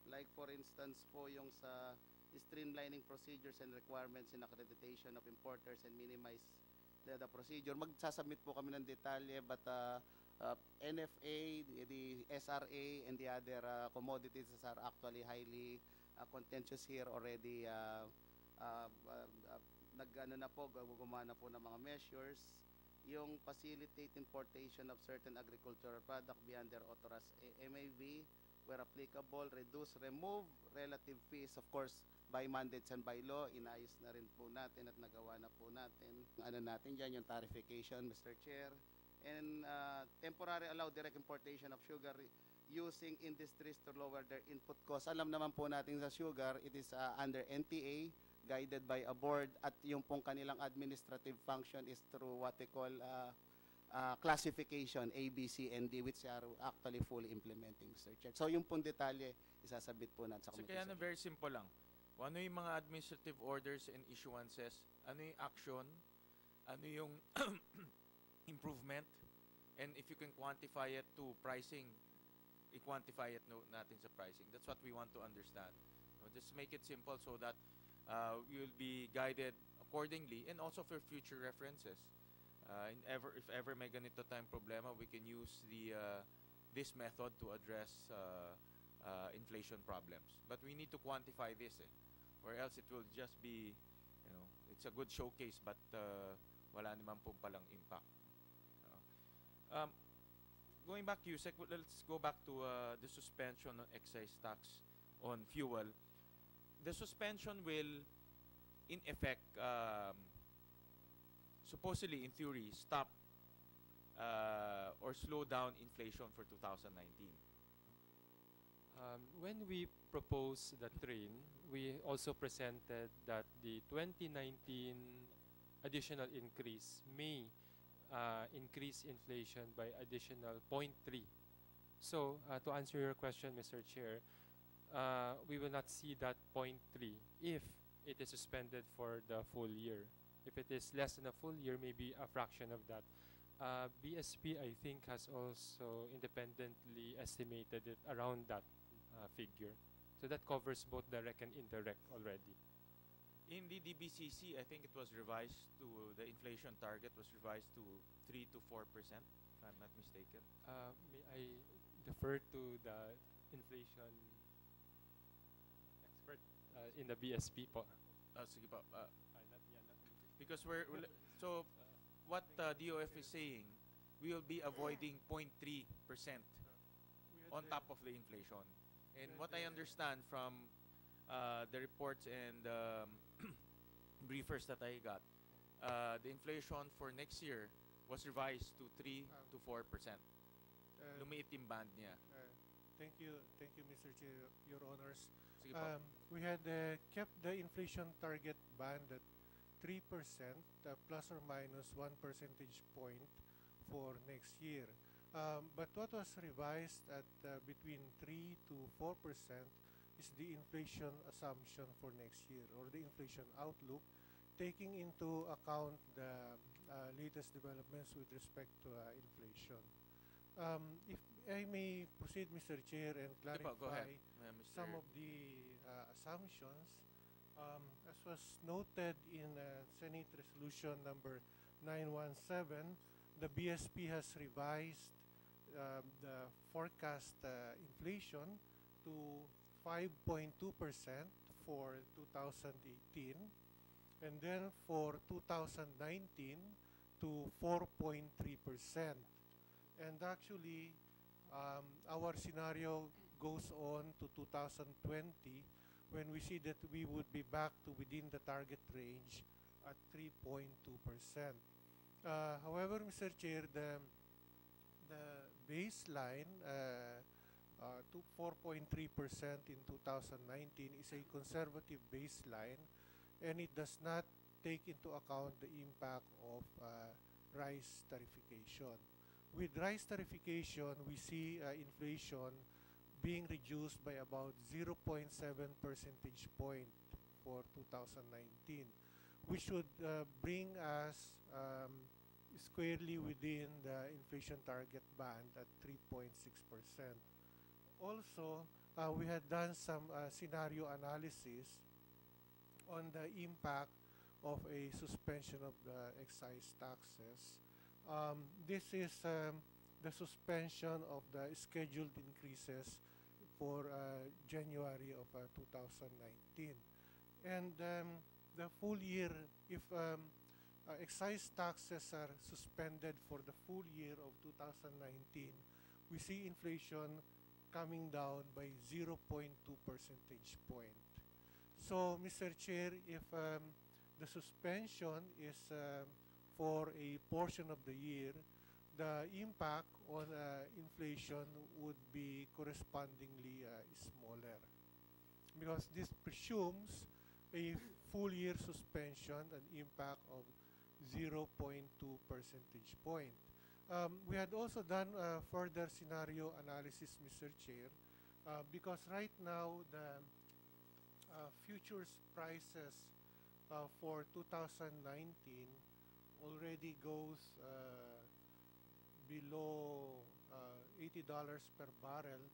Like for instance po yung sa streamlining procedures and requirements in accreditation of importers and minimize the procedure. Magsasubmit po kami ng detalye, but NFA, the SRA, and the other commodities are actually highly contentious here already. Nag-ano na po, gumana po ng mga measures. Yung facilitate importation of certain agricultural product beyond their authorized MAV, where applicable, reduce, remove relative fees, of course, by mandates and by law. Inayos na rin po natin at nagawa na po natin. Ano natin dyan, yung tariffication, Mr. Chair. And temporary allow direct importation of sugar using industries to lower their input costs. Alam naman po natin sa sugar, it is under NTA, guided by a board, at yung pong kanilang administrative function is through what they call classification, A, B, C, and D, which are actually fully implementing, Mr. Chair. So yung pong detalye, isasabit po natin sa So committee. kaya na very simple lang. Kung ano yung mga administrative orders and issuances, ano yung action, ano yung improvement, and if you can quantify it to pricing, i-quantify it natin sa pricing. That's what we want to understand. So just make it simple so that we will be guided accordingly, and also for future references. If ever may ganito tayong problema, we can use this method to address inflation problems. But we need to quantify this, or else it will just be, it's a good showcase, but wala naman po palang impact. Going back, Yusek, let's go back to the suspension of excise tax on fuel. The suspension will, in effect, supposedly, in theory, stop or slow down inflation for 2019. When we proposed the train, we also presented that the 2019 additional increase may increase inflation by additional 0.3. So, to answer your question, Mr. Chair, we will not see that 0.3 if it is suspended for the full year. If it is less than a full year, maybe a fraction of that. BSP, I think, has also independently estimated it around that figure. So that covers both direct and indirect already. In the DBCC, I think it was revised to, the inflation target was revised to 3 to 4%, if I'm not mistaken. May I defer to the inflation expert in the BSP po? Sige po. Because so what DOF is saying, we will be avoiding 0.3% on top of the inflation. And what I understand from the reports and briefers that I got, the inflation for next year was revised to 3 to 4%. Lumiit yung band niya. Thank you, Mr. Chair, Your Honors. Sige po. We had kept the inflation target band at 3%, plus or minus 1 percentage point for next year. But what was revised at between 3 to 4% is the inflation assumption for next year, or the inflation outlook, taking into account the latest developments with respect to inflation. If I may proceed, Mr. Chair, and Go clarify ahead, Mr. some of the assumptions, as was noted in Senate Resolution number 917, the BSP has revised the forecast inflation to 5.2% for 2018, and then for 2019 to 4.3%. And actually, our scenario goes on to 2020, when we see that we would be back to within the target range at 3.2%. However, Mr. Chair, the baseline to 4.3% in 2019 is a conservative baseline, and it does not take into account the impact of rice tariffication. With rice tariffication, we see inflation being reduced by about 0.7 percentage point for 2019. which would bring us squarely within the inflation target band at 3.6%. Also, we had done some scenario analysis on the impact of a suspension of the excise taxes. This is the suspension of the scheduled increases for January of 2019. And the full year, if excise taxes are suspended for the full year of 2019, we see inflation coming down by 0.2 percentage point. So, Mr. Chair, if the suspension is for a portion of the year, the impact on inflation would be correspondingly smaller, because this presumes a full year suspension, an impact of 0.2 percentage point. We had also done further scenario analysis, Mr. Chair, because right now the futures prices for 2019 already goes below $80 per barrel.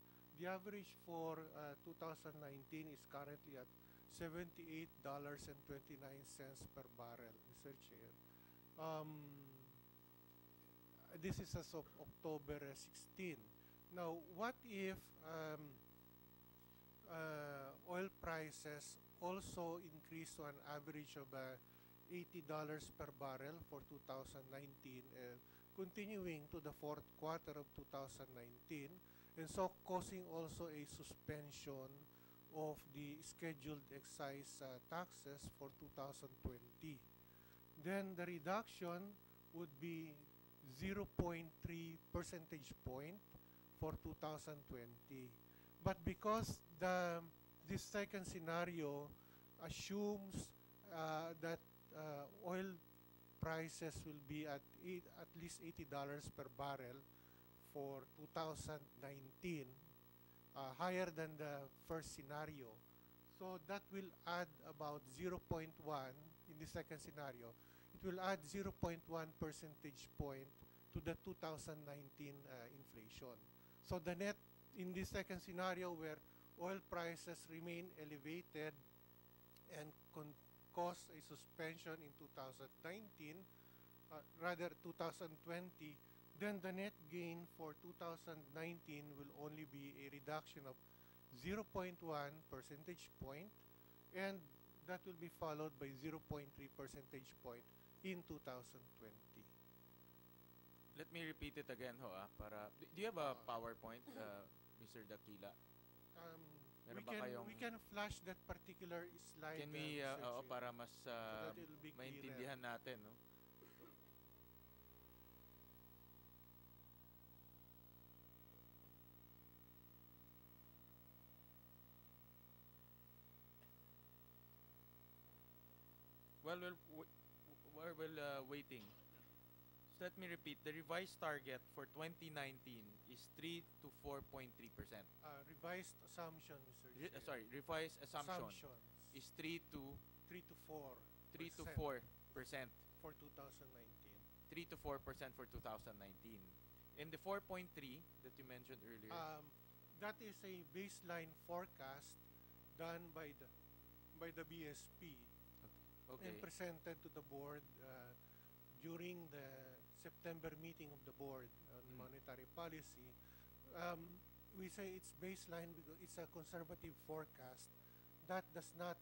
The average for 2019 is currently at $78.29 per barrel, Mr. Chair. This is as of October 16. Now, what if oil prices also increase to an average of $80 per barrel for 2019, continuing to the fourth quarter of 2019, and so causing also a suspension of the scheduled excise taxes for 2020? Then the reduction would be 0.3 percentage point for 2020. But because this second scenario assumes that oil prices will be at least $80 per barrel for 2019, higher than the first scenario. So that will add about 0.1 in the second scenario. It will add 0.1 percentage point to the 2019 inflation. So the net in the second scenario, where oil prices remain elevated and cause a suspension in 2019, rather 2020, then the net gain for 2019 will only be a reduction of 0.1 percentage point, and that will be followed by 0.3 percentage point in 2020. Let me repeat it again, do you have a PowerPoint, Mr. Dakila? We can flash that particular slide. Can we, para mas that it'll be maintindihan natin, no? Well, we're waiting. So let me repeat. The revised target for 2019 is 3 to 4.3%. Revised assumption, Mr. Chair. Sorry, revised assumption is 3 to 4 for 2019. 3 to 4% for 2019. And the 4.3 that you mentioned earlier. That is a baseline forecast done by the BSP. Okay. And presented to the board during the September meeting of the board on monetary policy. We say it's baseline because it's a conservative forecast that does not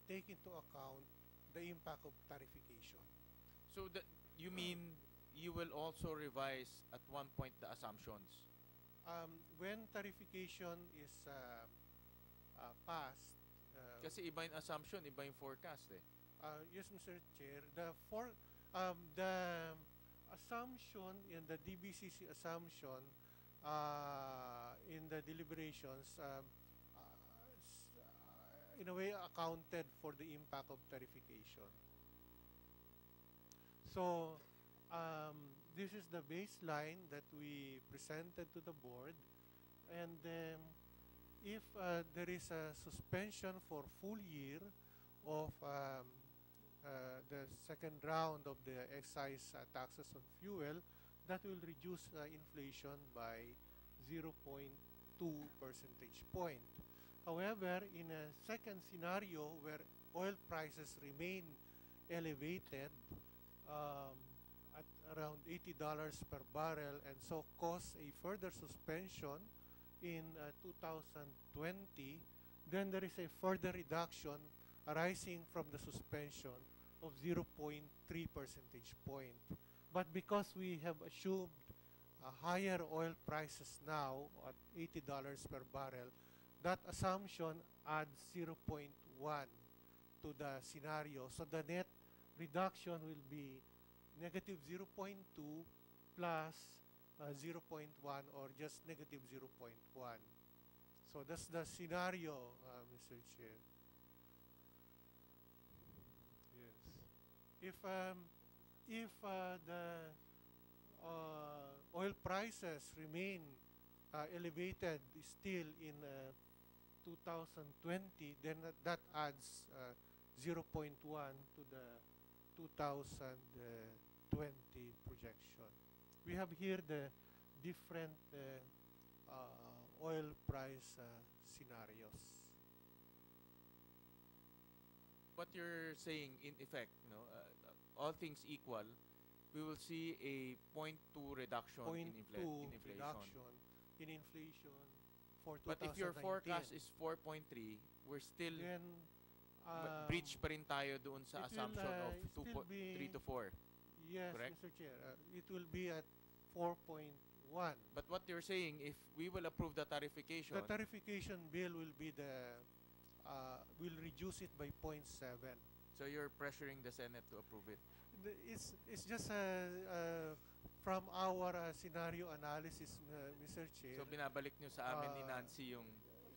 take into account the impact of tariffication. So you mean you will also revise at one point the assumptions? When tariffication is passed, kasi iba yung assumption, iba yung forecast eh. Yes, Mr. Chair. The assumption in the DBCC assumption in the deliberations in a way accounted for the impact of tariffication. So this is the baseline that we presented to the board, and then if there is a suspension for full year of the second round of the excise taxes on fuel, that will reduce inflation by 0.2 percentage point. However, in a second scenario where oil prices remain elevated at around $80 per barrel and so cause a further suspension in 2020, then there is a further reduction arising from the suspension of 0.3 percentage point. But because we have assumed higher oil prices now at $80 per barrel, that assumption adds 0.1 to the scenario. So the net reduction will be negative 0.2 plus 0.1 or just negative 0.1. So that's the scenario, Mr. Chair. Yes. If the oil prices remain elevated still in 2020, then that adds 0.1 to the 2020 projection. We have here the different oil price scenarios. What you're saying, in effect, all things equal, we will see a 0.2 reduction in inflation. Reduction in inflation for 2019. But if your forecast is 4.3, we're still then breach pa rin tayo doon sa assumption of 3 to 4. Yes, correct? Mr. Chair. It will be at 4.1. But what you're saying, if we will approve the tariffication, The tariffication bill will be will reduce it by 0.7. so you're pressuring the Senate to approve it. It's just from our scenario analysis, Mr. Chair. So binabalik nyo sa amin ni Nancy yung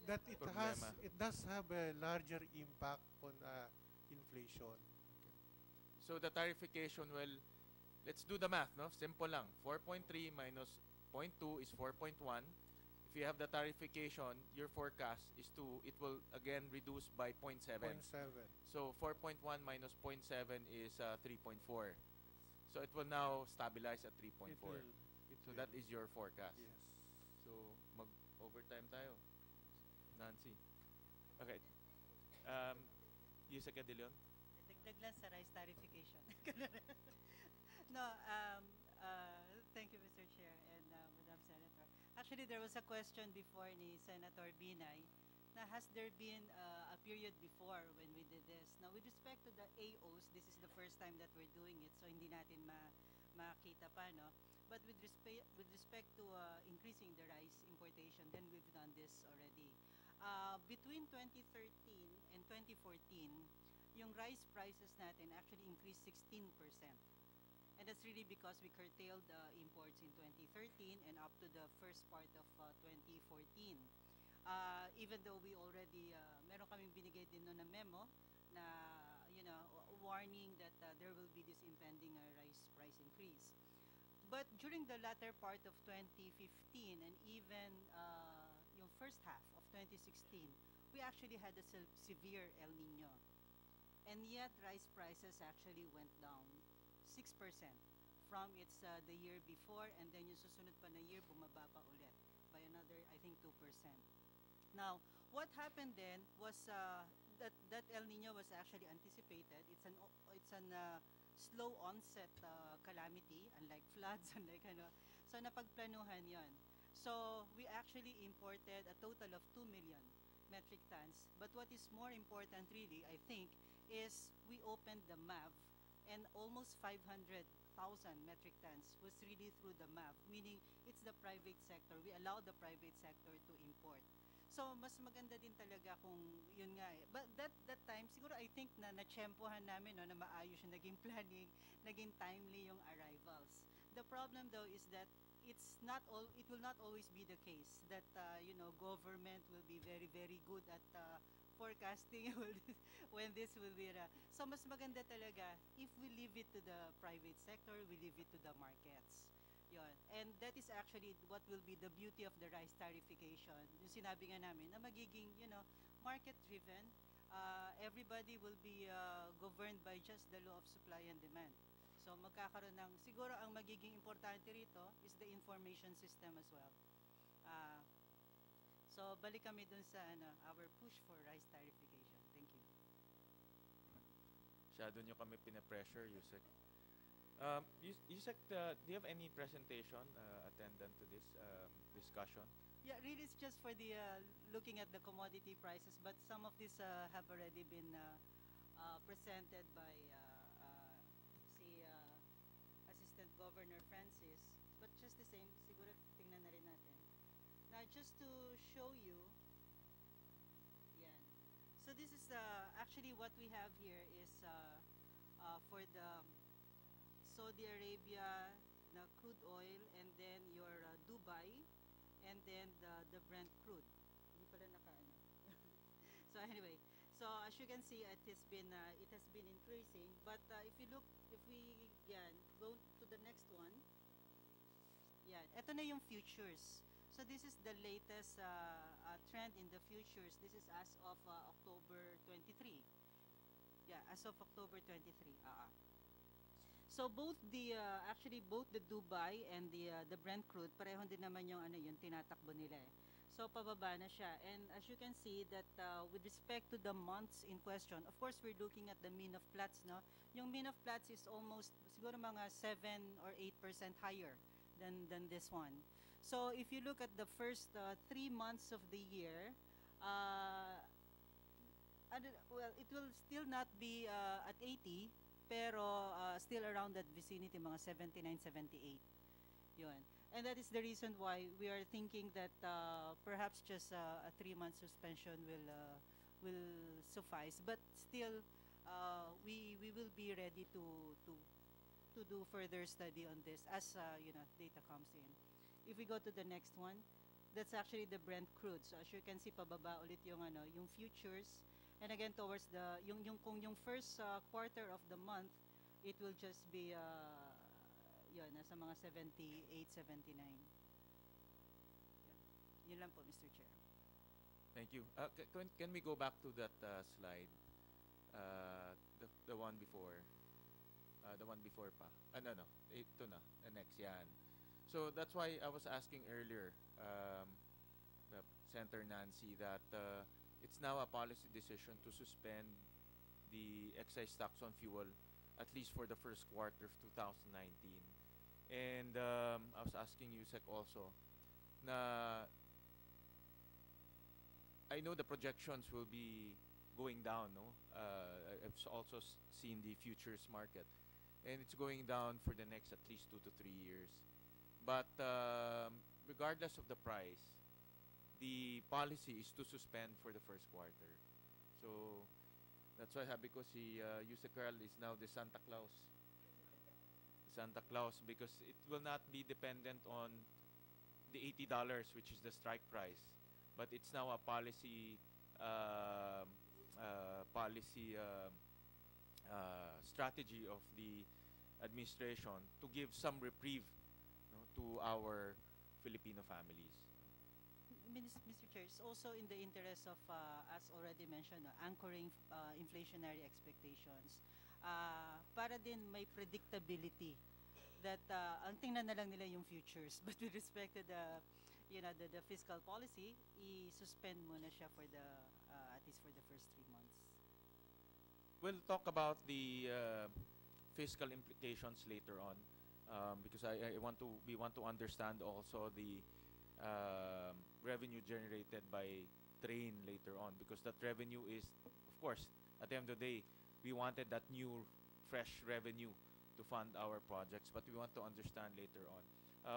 That problema. it does have a larger impact on inflation. So the tariffication, well, let's do the math, no? Simple lang. 4.3 minus 0.2 is 4.1. If you have the tariffication, your forecast is it will again reduce by 0.7. 0.7. So 4.1 minus 0.7 is 3.4. So it will now stabilize at 3.4. So that is your forecast. Yes. So mag-overtime tayo. Nancy. Okay. Yusek Adilion? Dagdag lang sa rice tariffication. No, thank you, Mr. Chair and Madam Senator. Actually, there was a question before ni Senator Binay na has there been a period before when we did this? Now, with respect to the AOs, this is the first time that we're doing it, so hindi natin makita pa, no? But with respect to increasing the rice importation, then we've done this already. Between 2013 and 2014, yung rice prices natin actually increased 16%. And that's really because we curtailed the imports in 2013 and up to the first part of 2014. Even though we already, meron kaming binigay din noon na memo na, warning that there will be this impending rice price increase. But during the latter part of 2015 and even yung first half of 2016, we actually had a severe El Nino. And yet, rice prices actually went down 6% from the year before, and then yung susunod pa na year, bumaba pa ulit by another, I think, 2%. Now, what happened then was that El Nino was actually anticipated. It's an slow onset calamity, unlike floods, unlike so napagplanuhan yon. So we actually imported a total of 2 million metric tons. But what is more important really, I think, is we opened the MAV and almost 500,000 metric tons was really through the MAV, meaning it's the private sector. We allow the private sector to import. So mas maganda din talaga kung yun nga eh. But that time, siguro I think na natsyempohan namin no, na maayos yung naging planning, naging timely yung arrivals. The problem though is that it will not always be the case that government will be very very good at forecasting when this will be so mas maganda talaga if we leave it to the private sector, we leave it to the markets. Yon. And that is actually what will be the beauty of the rice tariffication. Yung sinabi nga namin na magiging market driven. Everybody will be governed by just the law of supply and demand. So magkakaroon ng, siguro ang magiging importante rito is the information system as well. So balik kami dun sa our push for rice tariffication. Thank you. Masyado nyo kami pinapressure, Yusek. Yusek, do you have any presentation attendant to this discussion? Yeah, really it's just for the looking at the commodity prices, but some of these have already been presented by si Assistant Governor Francis. But just the same, siguro tingnan na rin natin. Now, just to show you, yan. So this is actually what we have here is for the Saudi Arabia, the crude oil, and then your Dubai, and then the Brent crude. Hindi pala naka-ano. So anyway, so as you can see, it has been increasing. But if we go to the next one, yan, ito na yung futures. So this is the latest trend in the futures. This is as of October 23. Yeah, as of October 23. So both both the Dubai and the Brent crude, pareho din naman yung yung tinatakbo nila eh. So pababa na siya. And as you can see that with respect to the months in question, of course we're looking at the mean of Platts, no? Yung mean of Platts is almost siguro mga 7 or 8% higher than this one. So if you look at the first 3 months of the year, well, it will still not be at 80, pero still around that vicinity, mga 79, 78. Yun. And that is the reason why we are thinking that perhaps just a 3-month suspension will suffice. But still, we will be ready to do further study on this as data comes in. If we go to the next one, that's actually the Brent crude. So as you can see, pababa ulit yung futures. And again, towards yung first quarter of the month, it will just be nasa mga 78, 79. Yun lang po, Mr. Chair. Thank you. Can we go back to that slide? The one before. The one before pa. No. Ito na. The next. Yan. So that's why I was asking earlier, Senator Nancy, that it's now a policy decision to suspend the excise tax on fuel at least for the first quarter of 2019. And I was asking Yusek also, I know the projections will be going down, no? I've also seen the futures market, and it's going down for the next at least 2 to 3 years. But regardless of the price, the policy is to suspend for the first quarter. So that's why because Yusek Carl is now the Santa Claus. Santa Claus, because it will not be dependent on the $80, which is the strike price, but it's now a policy strategy of the administration to give some reprieve, to our Filipino families. Mr. Chair, it's also in the interest of, as already mentioned, anchoring inflationary expectations. Para din may predictability that ang tingnan na lang nila yung futures, but with respect to the fiscal policy, i-suspend muna siya for at least for the first 3 months. We'll talk about the fiscal implications later on, because we want to understand also the revenue generated by train later on, because that revenue is, of course, at the end of the day, we wanted that new, fresh revenue to fund our projects, but we want to understand later on.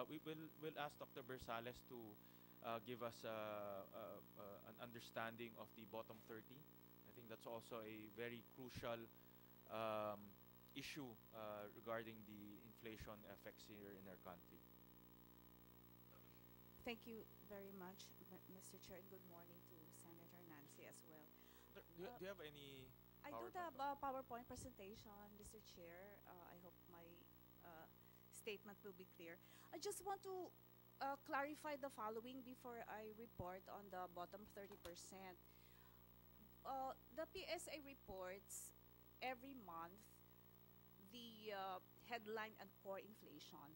We'll ask Dr. Bersales to give us an understanding of the bottom 30. I think that's also a very crucial issue regarding the inflation effects here in our country. Thank you very much, Mr. Chair, and good morning to Senator Nancy as well. Do you have any I do the PowerPoint presentation, Mr. Chair. I hope my statement will be clear. I just want to clarify the following before I report on the bottom 30%. The PSA reports every month the headline and core inflation.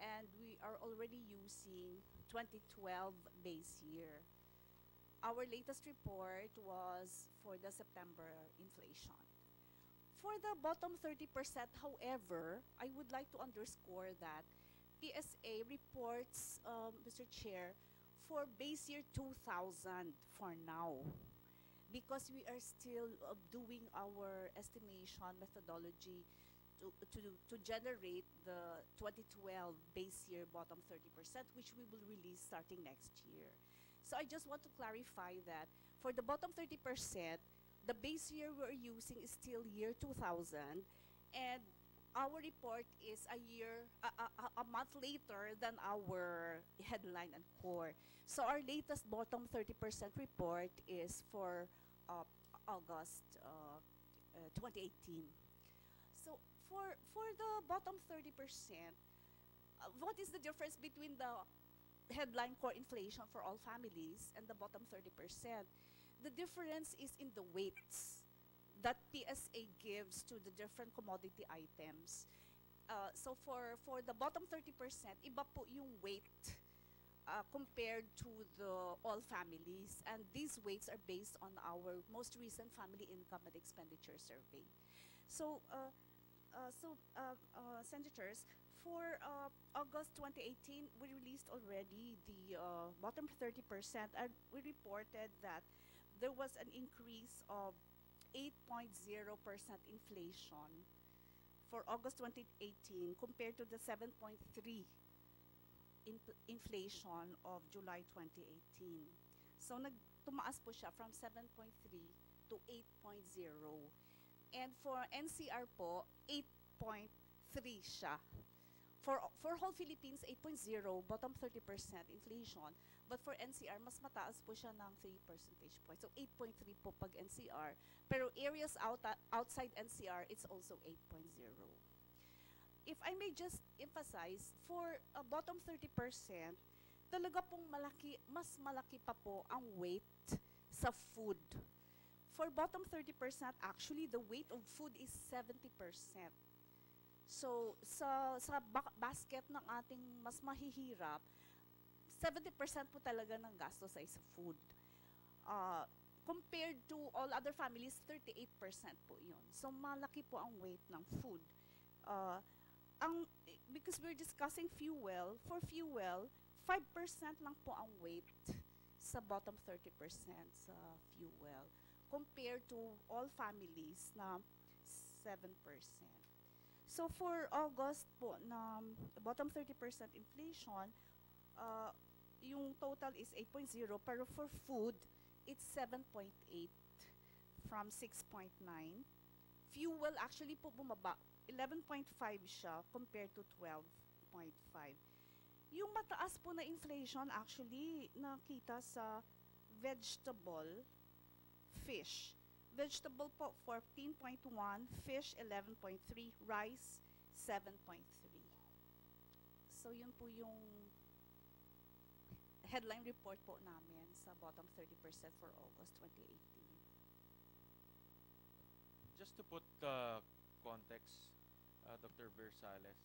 And we are already using 2012 base year. Our latest report was for the September inflation. For the bottom 30%, however, I would like to underscore that PSA reports, Mr. Chair, for base year 2000 for now, because we are still doing our estimation methodology to generate the 2012 base year bottom 30%, which we will release starting next year. So I just want to clarify that for the bottom 30%, the base year we're using is still year 2000, and our report is a month later than our headline and core. So our latest bottom 30% report is for August 2018. So for the bottom 30%, what is the difference between the headline core inflation for all families and the bottom 30%? The difference is in the weights that PSA gives to the different commodity items. So for the bottom 30%, iba po yung weight compared to the all families. And these weights are based on our most recent family income and expenditure survey. So, Senators, for August 2018, we released already the bottom 30%, and we reported that there was an increase of 8.0% inflation for August 2018 compared to the 7.3 inflation of July 2018. So tumaas po siya from 7.3 to 8.0. And for NCR po, 8.3 siya. For whole Philippines, 8.0, bottom 30% inflation. But for NCR, mas mataas po siya ng 3 percentage points. So 8.3 po pag NCR. Pero areas outside NCR, it's also 8.0. If I may just emphasize, for bottom 30%, talaga pong mas malaki pa po ang weight sa food. For bottom 30%, actually, the weight of food is 70%. So, sa basket ng ating mas mahihirap, 70% po talaga ng gastos ay sa food. Compared to all other families, 38% po yun. So, malaki po ang weight ng food. Because we're discussing fuel, for fuel, 5% lang po ang weight sa bottom 30% sa fuel, compared to all families na 7%. So for August po na bottom 30% inflation, yung total is 8.0, pero for food, it's 7.8 from 6.9. Fuel actually po bumaba, 11.5 siya compared to 12.5. Yung mataas po na inflation actually nakita sa vegetable, fish. Vegetable po 14.1, fish 11.3, rice 7.3. So yun po yung headline report po namin sa bottom 30% for August 2018. Just to put context, Dr. Versales,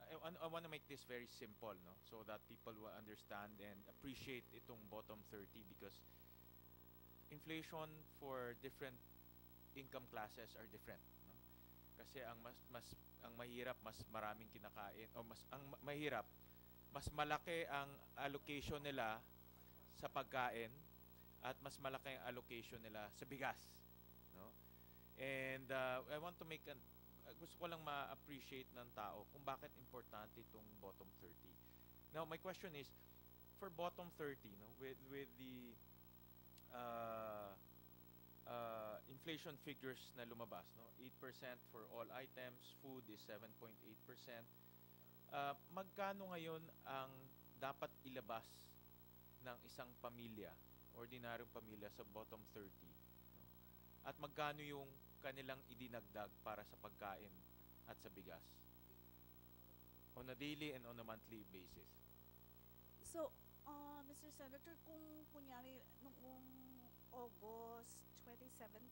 I want to make this very simple, no, so that people will understand and appreciate itong bottom 30, because inflation for different income classes are different, no? Kasi ang mahirap mas maraming kinakain, o ang mahirap mas malaki ang allocation nila sa pagkain at mas malaki ang allocation nila sa bigas, no? And I want to make gusto ko lang ma-appreciate ng tao kung bakit importante itong bottom 30. Now my question is, for bottom 30, no, with the inflation figures na lumabas, no, 8% for all items, food is 7.8%. Magkano ngayon ang dapat ilabas ng isang pamilya, ordinaryong pamilya, sa bottom 30, no? At magkano yung kanilang idinagdag para sa pagkain at sa bigas on a daily and on a monthly basis? So, Mr. Senator, kung kunyari noong August 2017,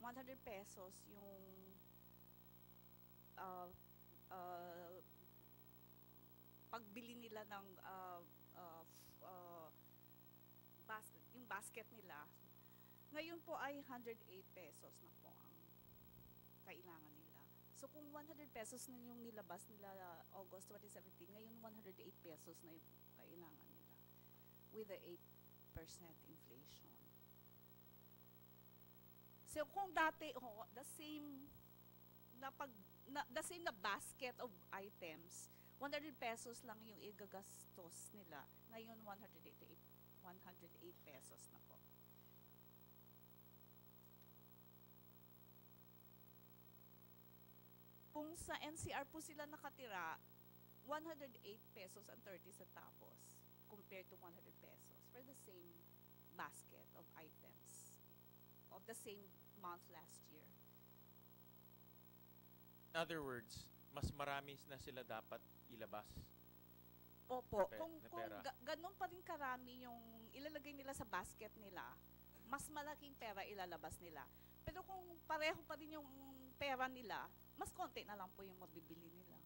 100 pesos yung uh, uh, pagbili nila ng yung basket nila. Ngayon po ay 108 pesos na po ang kailangan nila. So kung 100 pesos na yung nilabas nila August 2017, ngayon 108 pesos na yung kailangan nila with the 8% inflation. So kung dati the same na basket of items, 100 pesos lang yung igagastos nila. Ngayon 108 pesos na po. Kung sa NCR po sila nakatira, 108 pesos and 30 centavos compared to 100 pesos for the same basket of items of the same month last year. In other words, mas marami na sila dapat ilabas. Opo, Pe- kung na pera. ganun pa rin karami yung ilalagay nila sa basket nila, mas malaking pera ilalabas nila. Pero kung pareho pa rin yung pera nila, mas konti na lang po yung mabibili nila.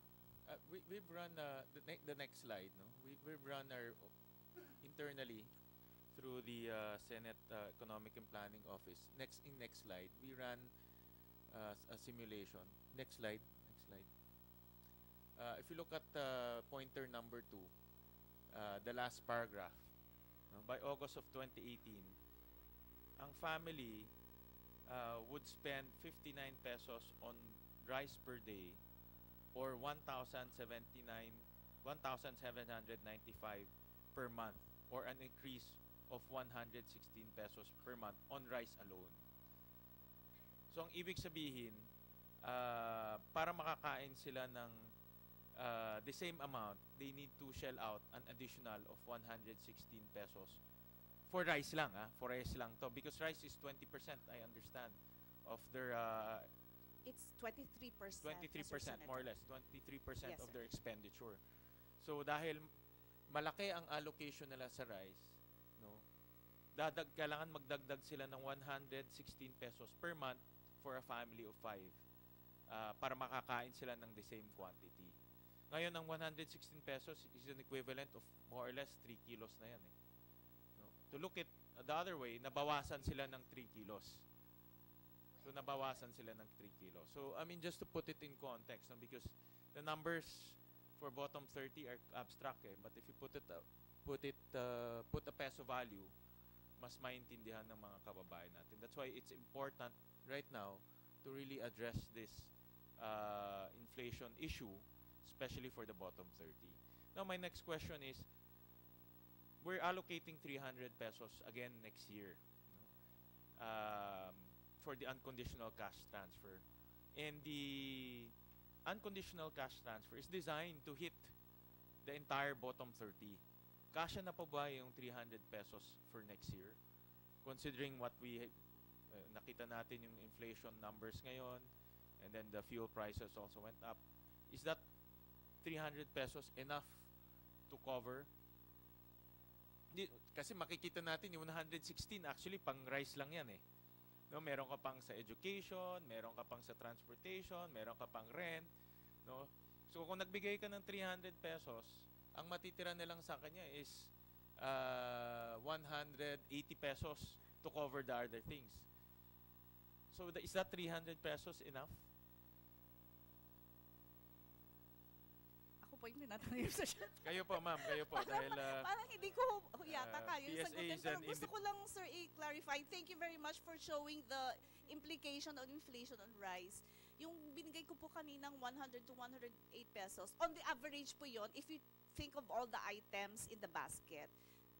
We've run the next slide, no? We've run our internally through the Senate Economic and Planning Office. Next slide, we ran a simulation. Next slide. If you look at pointer number 2, the last paragraph, no, by August of 2018, ang family would spend 59 pesos on rice per day, or 1,795 per month, or an increase of 116 pesos per month on rice alone. So ang ibig sabihin, para makakain sila ng the same amount, they need to shell out an additional of 116 pesos for rice lang, for rice lang to, because rice is 20%, I understand, of their It's 23%. 23%, more or less, 23% Yes, of sir. their expenditure. So dahil malaki ang allocation nila sa rice, no, kailangan magdagdag sila ng 116 pesos per month for a family of 5 para makakain sila ng the same quantity. Ngayon, ang 116 pesos is an equivalent of more or less 3 kilos na yan. No? To look at the other way, nabawasan sila ng 3 kilos. So, nabawasan sila ng 3 kilos. So, I mean, just to put it in context, no? Because the numbers for bottom 30 are abstract, but if you put a peso value, mas maintindihan ng mga kababayan natin. That's why it's important right now to really address this inflation issue, especially for the bottom 30. Now, my next question is, we're allocating 300 pesos again next year, for the unconditional cash transfer. And the unconditional cash transfer is designed to hit the entire bottom 30. Kasya na pa ba yung 300 pesos for next year? Considering what we nakita natin yung inflation numbers ngayon, and then the fuel prices also went up. Is that 300 pesos enough to cover? Kasi makikita natin yung 116, actually pang rice lang yan eh. No, meron ka pang sa education, meron ka pang sa transportation, meron ka pang rent, no? So kung nagbigay ka ng 300 pesos, ang matitira na lang sa kanya is 180 pesos to cover the other things. So is that 300 pesos enough? Ako po yung tinatanong sa siya. Kayo po, ma'am, kayo po. Dahil, parang hindi ko yata kayo yung PSA sagutin. is Pero an gusto ko lang, sir, i-clarify. Thank you very much for showing the implication of inflation on rice. Yung binigay ko po kaninang 100 to 108 pesos, on the average po yon if you think of all the items in the basket.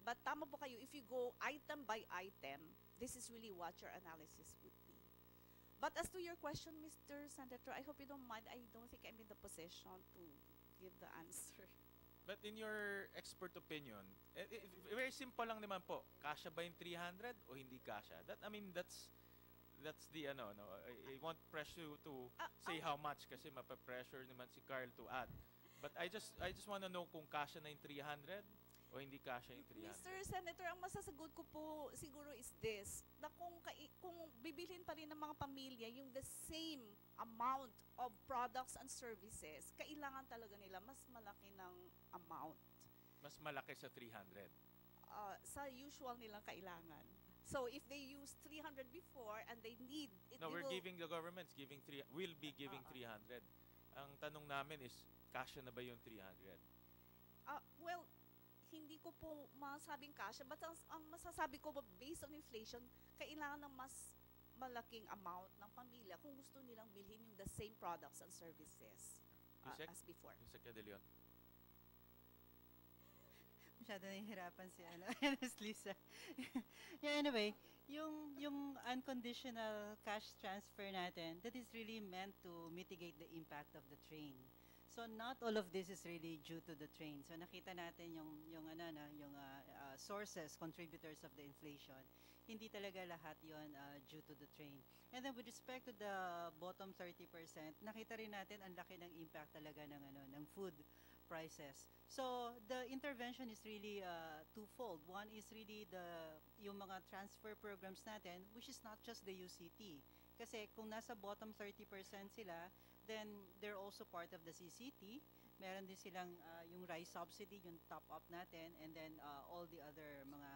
But tama po kayo, if you go item by item, this is really what your analysis would be. But as to your question, Mr. Senator, I hope you don't mind. I don't think I'm in the position to give the answer. but in your expert opinion, very simple lang naman po. Kasya ba yung 300 o hindi kasya? That's the I won't pressure you to say how much kasi mapapressure naman si Carl to add. But I just want to know kung kasya na yung 300 O hindi kasya yung 300? Mr. Senator, ang masasagot ko po siguro is this, na kung bibilhin pa rin ng mga pamilya yung the same amount of products and services, kailangan talaga nila mas malaki ng amount Mas malaki sa 300. sa usual nilang kailangan. So if they use 300 before and they need, No, they we're will, giving, the government's giving will be giving 300. Ang tanong namin is, kasya na ba yung 300? well, hindi ko po masabing kasya, but ang masasabi ko based on inflation, kailangan ng mas malaking amount ng pamilya kung gusto nilang bilhin yung the same products and services Yusek? as before. Yusek De Leon? Masyado nahihirapan si Ms. Lisa. Yeah, anyway, yung unconditional cash transfer natin, that is really meant to mitigate the impact of the train. So not all of this is really due to the train. So nakita natin yung sources, contributors of the inflation. Hindi talaga lahat yon due to the train. And then with respect to the bottom 30%, nakita rin natin ang laki ng impact talaga ng food prices. So the intervention is really twofold. One is really yung mga transfer programs natin, which is not just the UCT. Kasi kung nasa bottom 30% sila, then they're also part of the CCT. Meron din silang yung rice subsidy, yung top-up natin, and then all the other mga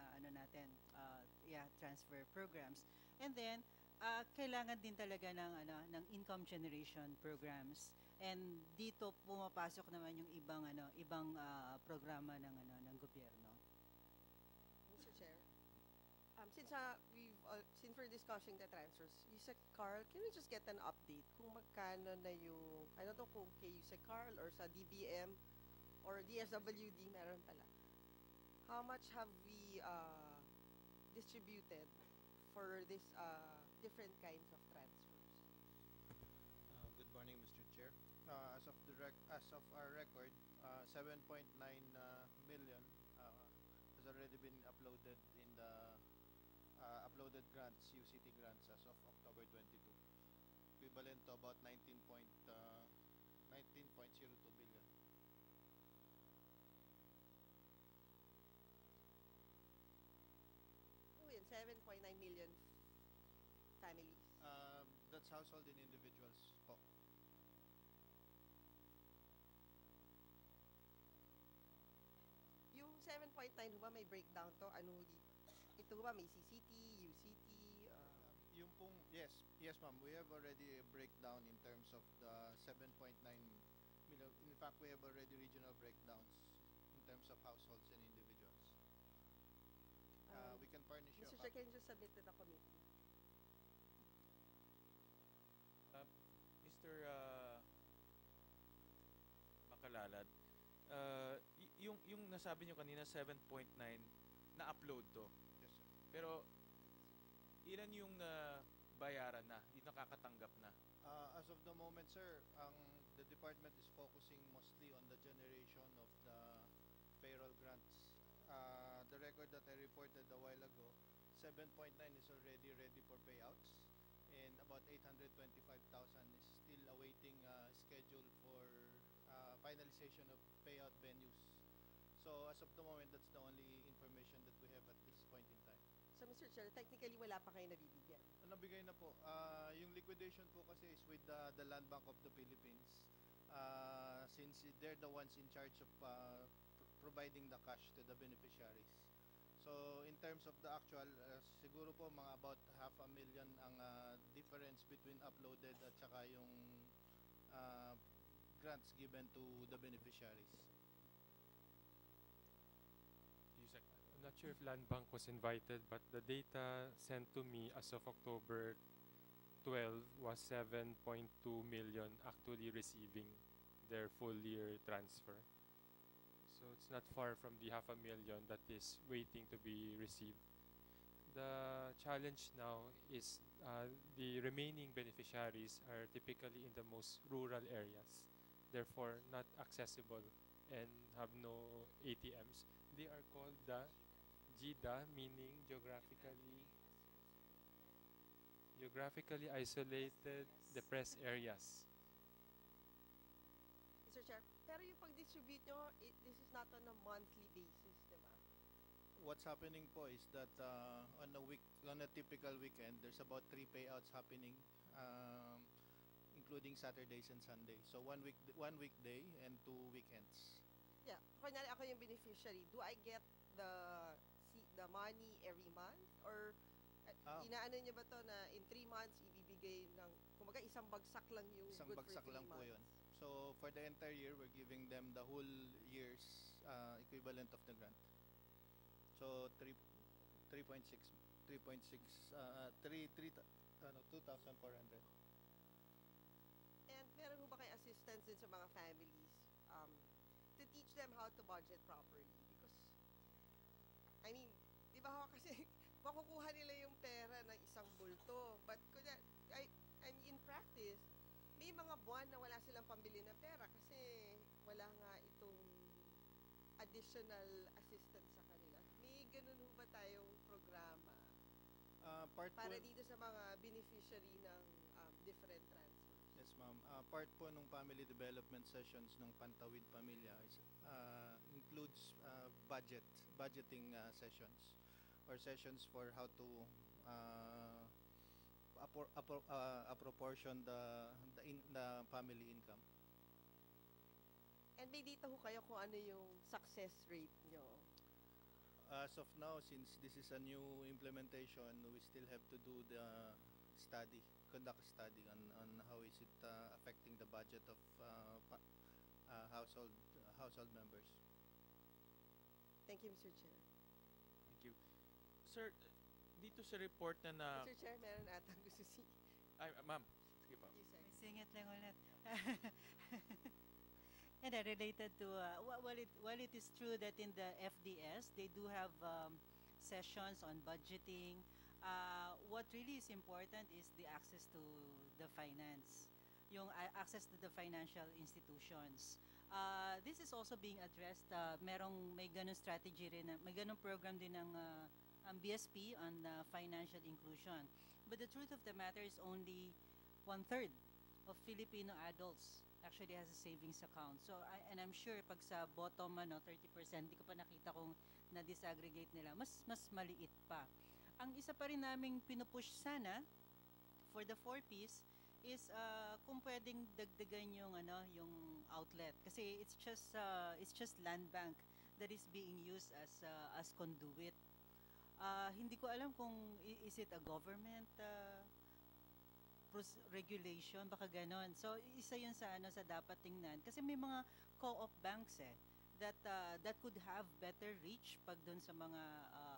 transfer programs. And then kailangan din talaga ng income generation programs. And dito pumapasok naman yung ibang programa ng gobyerno. Mr. Chair, since we're discussing the transfers, Yusek Carl, can we just get an update kung magkano na yung, I don't know kung kay Yusek Carl or sa DBM or DSWD meron pala. How much have we distributed for this different kinds of transfers? Good morning, Mr. Chair. As of our record, 7.9 million has already been uploaded in the uploaded grants, UCT grants as of October 22, equivalent to about 19.02 billion. Oh, yun, 7.9 million families. That's household and individuals po. Yung 7.9 ba may breakdown to? Ano dito? Ito ba may CCT, UCT? Yung pong, yes ma'am, we have already a breakdown in terms of the 7.9 million. In fact, we have already regional breakdowns in terms of households and individuals. We can furnish you Mr. a Chair, copy. can you just submit to the committee? Mr. Makalalad, yung nasabi nyo kanina, 7.9, na-upload to. Yes, sir. Pero, ilan yung bayaran na, yung nakakatanggap na? As of the moment, sir, the department is focusing mostly on the generation of the payroll grants. The record that I reported a while ago, 7.9 is already ready for payouts, and about 825,000 is still awaiting schedule for finalization of payout venues. So as of the moment, that's the only information that we have at this point in time. So, Mr. Chair, technically wala pa kayo nabibigyan. Nabigay na po. Yung liquidation po kasi is with the Land Bank of the Philippines. Since they're the ones in charge of providing the cash to the beneficiaries. So in terms of the actual, siguro po mga about 500,000 ang difference between uploaded at saka yung grants given to the beneficiaries. Yusek. I'm not sure if Land Bank was invited, but the data sent to me as of October 12 was 7.2 million actually receiving their full year transfer. So it's not far from the 500,000 that is waiting to be received. The challenge now is the remaining beneficiaries are typically in the most rural areas, therefore not accessible and have no ATMs. They are called the GIDA, meaning geographically isolated depressed areas. Mr. Chair, pero yung pag-distribute nyo, this is not on a monthly basis, di ba? what's happening po is that on a typical weekend, there's about 3 payouts happening, including Saturdays and Sundays. So one weekday and 2 weekends. Yeah, kunyari ako yung beneficiary, do I get the the money every month? Or inaano niyo ba to na in 3 months ibibigay ng, kumaga isang bagsak lang yung Isang good bagsak for 3 lang po months? yun. So for the entire year, we're giving them the whole year's equivalent of the grant. So 2,400. And meron ho ba kayo assistance din sa mga families to teach them how to budget properly? Because, I mean, di ba ho kasi makukuha nila yung pera ng isang bulto. But I mean, in practice, may mga buwan na wala silang pambili ng pera kasi wala nga itong additional assistance sa kanila. May ganun ho ba tayong programa para dito sa mga beneficiary ng different transfers? Yes, ma'am. Part po ng family development sessions ng Pantawid Pamilya is, includes budgeting sessions or sessions for how to apportion the family income. And may data ho kayo kung ano yung success rate nyo? As of now, since this is a new implementation, we still have to do the conduct a study on how is it affecting the budget of household members. Thank you, Mr. Chair. Thank you. Sir, dito sa report na Mr. Chair, meron atang gusto si Ay, ma'am. Sige pa. Yusek. May singit lang ulit. And related to, while it is true that in the FDS, they do have sessions on budgeting, what really is important is the access to the finance, yung access to the financial institutions. This is also being addressed, may ganun strategy rin, may ganun program din ng ang BSP on financial inclusion. But the truth of the matter is only 1/3 of Filipino adults actually has a savings account. So, I'm sure pag sa bottom 30%, di ko pa nakita kung na-disaggregate nila, mas maliit pa. Ang isa pa rin naming pinupush sana for the 4Ps is kung pwedeng dagdagan yung outlet, kasi it's just land bank that is being used as conduit. Hindi ko alam kung is it a government regulation, baka ganon. So isa yun sa sa dapat tingnan, kasi may mga co-op banks that could have better reach pag dun sa mga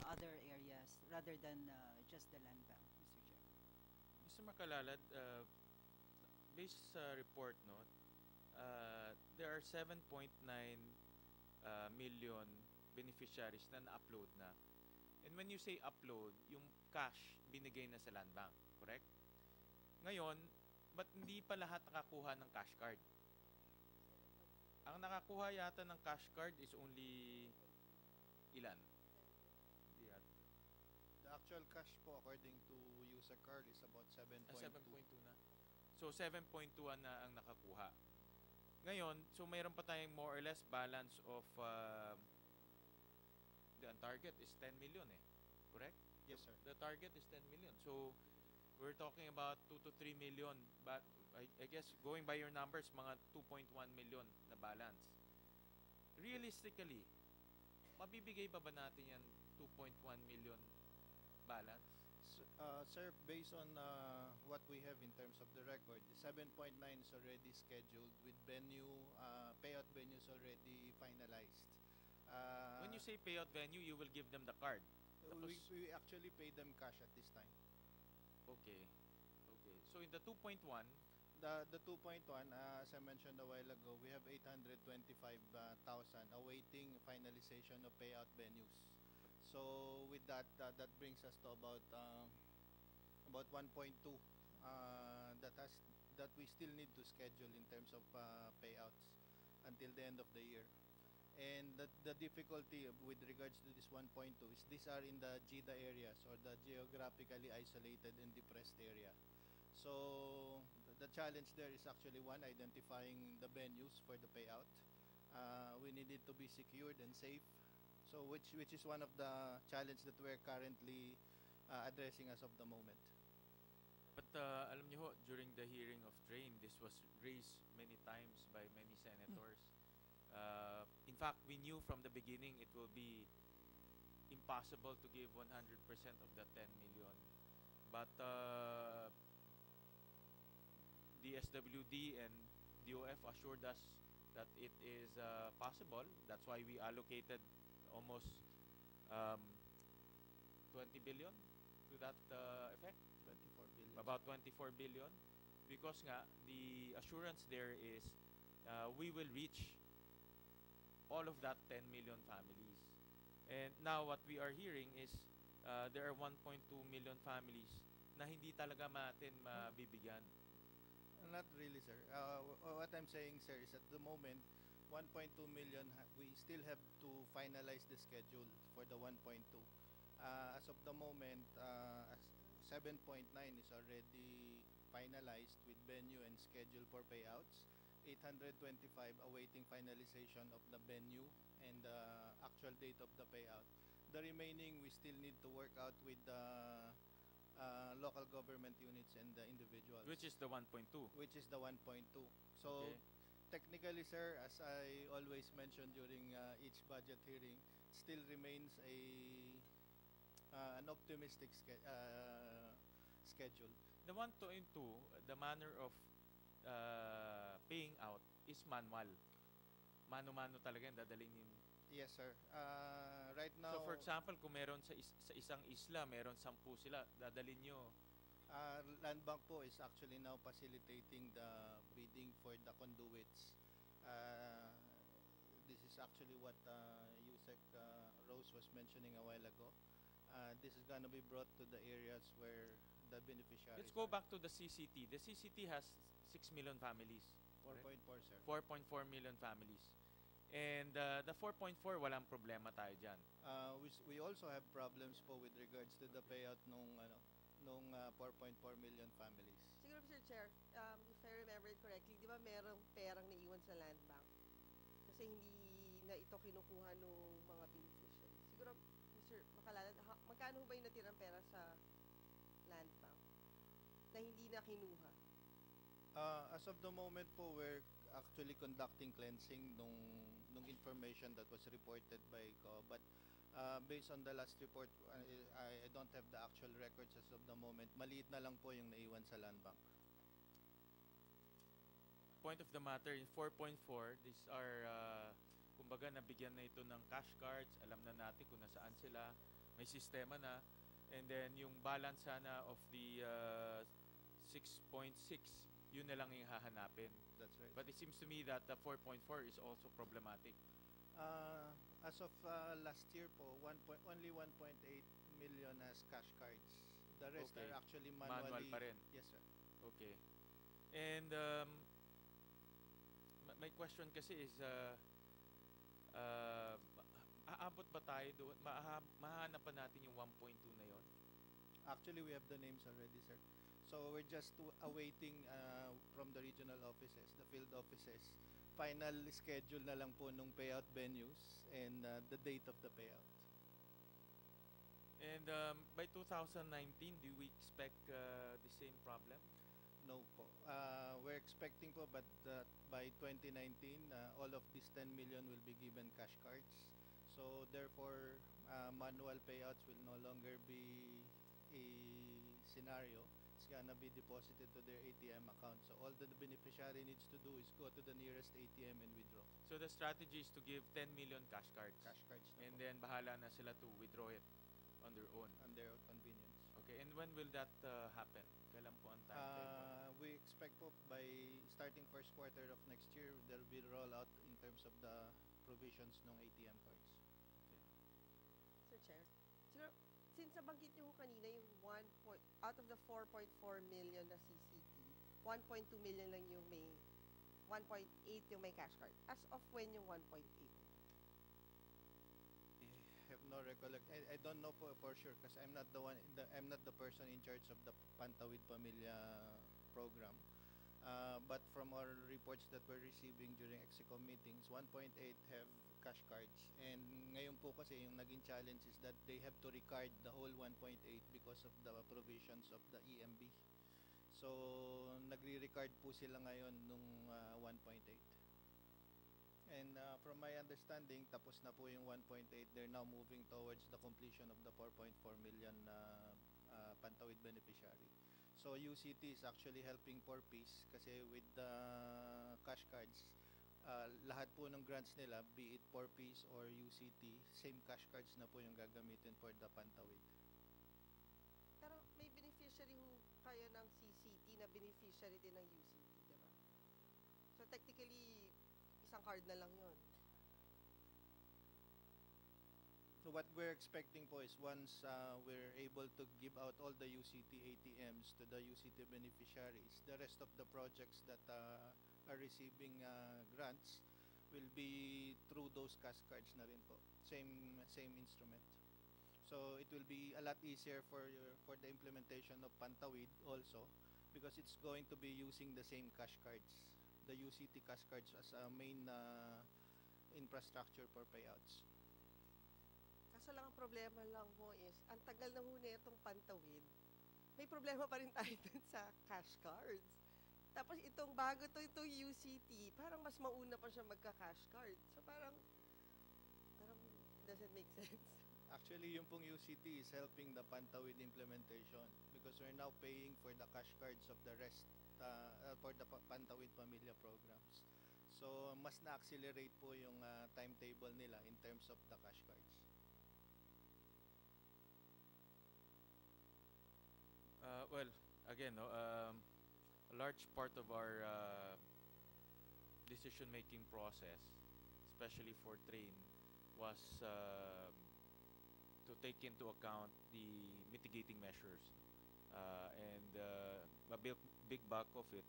other areas rather than just the land bank, Mr. Chair. Mr. Makalalad, based sa report, no, there are 7.9 million beneficiaries na na-upload na. And when you say upload, yung cash binigay na sa land bank, correct? Ngayon, ba't hindi pa lahat nakakuha ng cash card? Ang nakakuha yata ng cash card is only ilan? The actual cash po according to user card is about 7.2. 7.2 na. So 7.2 na ang nakakuha. Ngayon, so mayroon pa tayong more or less balance of the target is 10 million correct? Yes, sir. The target is 10 million. So we're talking about 2 to 3 million, but I guess going by your numbers, mga 2.1 million na balance. Realistically, mabibigay pa ba natin yan 2.1 million balance? Sir, based on what we have in terms of the record, the 7.9 is already scheduled with payout venues already finalized. When you say payout venue, you will give them the card. We actually pay them cash at this time. Okay. So in the 2.1, the 2.1, as I mentioned a while ago, we have 825,000 awaiting finalization of payout venues. So with that brings us to about 1.2 that we still need to schedule in terms of payouts until the end of the year. And the difficulty with regards to this 1.2 is these are in the GIDA areas, or the geographically isolated and depressed area. So the challenge there is actually identifying the venues for the payout. We need it to be secured and safe. So which is one of the challenge that we're currently addressing as of the moment. But alam niyo ho, during the hearing of train, this was raised many times by many senators. In fact, we knew from the beginning it will be impossible to give 100% of the 10 million. But the SWD and DOF assured us that it is possible. That's why we allocated almost 20 billion to that effect. 24 billion. About 24 billion. Because nga, the assurance there is we will reach all of that 10 million families. And now what we are hearing is there are 1.2 million families na hindi talaga natin mabibigyan. Not really, sir. What I'm saying, sir, is at the moment, 1.2 million, we still have to finalize the schedule for the 1.2. As of the moment, 7.9 is already finalized with venue and schedule for payouts. 825 awaiting finalization of the venue and the actual date of the payout. The remaining, we still need to work out with the local government units and the individuals. Which is the 1.2. Which is the 1.2. So, Okay. technically, sir, as I always mention during each budget hearing, it still remains an optimistic schedule. The 1.2, the manner of paying out is manual. Mano-mano talaga yung dadalhin yung... Yes, sir. Right now... So, for example, kung meron sa isang isla, meron 10 sila, dadalhin nyo. Land Bank po is actually now facilitating the bidding for the conduits. This is actually what Yusek Rose was mentioning a while ago. This is going to be brought to the areas where the beneficiaries Let's go are. back to the CCT. The CCT has 6 million families. 4.4, sir. 4.4 million families. And the 4.4, walang problema tayo dyan. We also have problems po with regards to the payout nung 4.4 million families. Siguro, Mr. Chair, if I remember it correctly, di ba merong perang naiwan sa land bank? Kasi hindi na ito kinukuha nung mga beneficiaries. Siguro, Mr. Makalala, magkano ba yung natirang pera sa land bank na hindi na kinuha? As of the moment po, we're actually conducting cleansing nung information that was reported by CO. But based on the last report, I don't have the actual records as of the moment. Maliit na lang po yung naiwan sa land bank. Point of the matter, in 4.4, these are, kumbaga, nabigyan na ito ng cash cards. Alam na natin kung nasaan sila. May sistema na. And then, yung balance sana of the 6.6, yun na lang yung hahanapin. That's right. But it seems to me that the 4.4 is also problematic. As of last year po, only 1.8 million as cash cards. The rest Okay. are actually Manual manually. pa rin. Yes, sir. Okay. And my question kasi is, aabot ba tayo doon? Mahanap pa natin yung 1.2 na yon? Actually, we have the names already, sir. So we're just awaiting from the regional offices, the field offices, final schedule na lang po nung payout venues and the date of the payout. And by 2019, do we expect the same problem? No po. We're expecting po, but by 2019, all of these 10 million will be given cash cards. So therefore, manual payouts will no longer be a scenario. It's gonna be deposited to their ATM account. So all the beneficiary needs to do is go to the nearest ATM and withdraw. So the strategy is to give 10 million cash cards. Cash cards na And po, then bahala na sila to withdraw it on their own. on their convenience. Okay, and when will that happen? Kailan po ang time frame? We expect po by starting first quarter of next year, there will be rollout in terms of the provisions ng ATM cards. Mr. Chair, siguro, since nabanggit niyo kanina yung out of the 4.4 million na CCT, 1.2 million lang yung may, 1.8 yung may cash card. As of when yung 1.8? I have no recollection. I don't know po for sure because I'm not I'm not the person in charge of the Pantawid Pamilya program. But from our reports that we're receiving during EXICOM meetings, 1.8 have cash cards. And ngayon po kasi yung naging challenge is that they have to recard the whole 1.8 because of the provisions of the EMB. So nagre-recard po sila ngayon nung 1.8. And from my understanding, tapos na po yung 1.8. They're now moving towards the completion of the 4.4 million Pantawid beneficiary. So UCT is actually helping 4Ps kasi with the cash cards, lahat po ng grants nila, be it 4Ps or UCT, same cash cards na po yung gagamitin for the Pantawid. Pero may beneficiary who kaya ng CCT na beneficiary din ng UCT, di ba? So technically, isang card na lang yun. So what we're expecting po is once we're able to give out all the UCT ATMs to the UCT beneficiaries, the rest of the projects that are receiving grants will be through those cash cards na rin po. Same instrument. So it will be a lot easier for the implementation of Pantawid also because it's going to be using the same cash cards, the UCT cash cards as a main infrastructure for payouts. Kaso lang ang problema lang ho is, ang tagal na ho na itong Pantawid, may problema pa rin tayo dun sa cash cards. Tapos itong bago itong UCT, parang mas mauna pa siya magka-cash card. So parang doesn't make sense. Actually, yung pong UCT is helping the Pantawid implementation because we're now paying for the cash cards of the rest for the Pantawid Pamilya programs. So, mas na-accelerate po yung timetable nila in terms of the cash cards. Well, again, no, a large part of our decision-making process, especially for train, was to take into account the mitigating measures. And a big bulk of it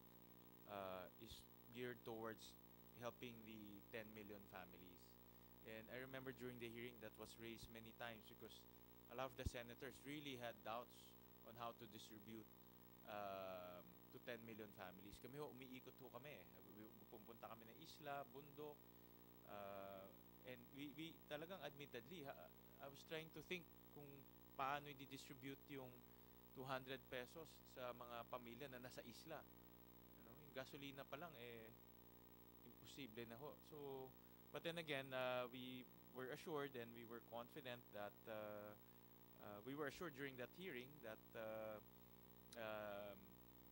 is geared towards helping the 10 million families. And I remember during the hearing that was raised many times because a lot of the senators really had doubts on how to distribute to 10 million families. Kami ho, umiikot ho kami. Pupunta kami ng isla, bundok. And we talagang admittedly, I was trying to think kung paano i-distribute yung 200 pesos sa mga pamilya na nasa isla. Ano, yung gasolina pa lang, imposible na ho. So, but then again, we were assured and we were confident that we were assured during that hearing that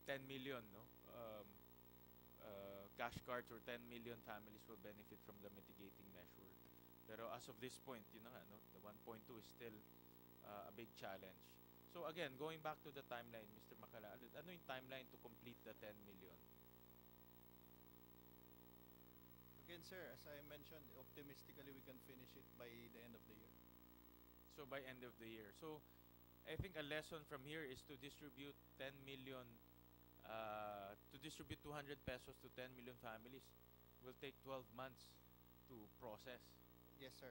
10 million cash cards or 10 million families will benefit from the mitigating measure. Pero as of this point, yun na nga, no, the 1.2 is still a big challenge. So again, going back to the timeline, Mr. Makala, ano yung timeline to complete the 10 million? Again, sir, as I mentioned, optimistically we can finish it by the end of the year. So by end of the year. So I think a lesson from here is to distribute 10 million, to distribute 200 pesos to 10 million families will take 12 months to process. Yes, sir.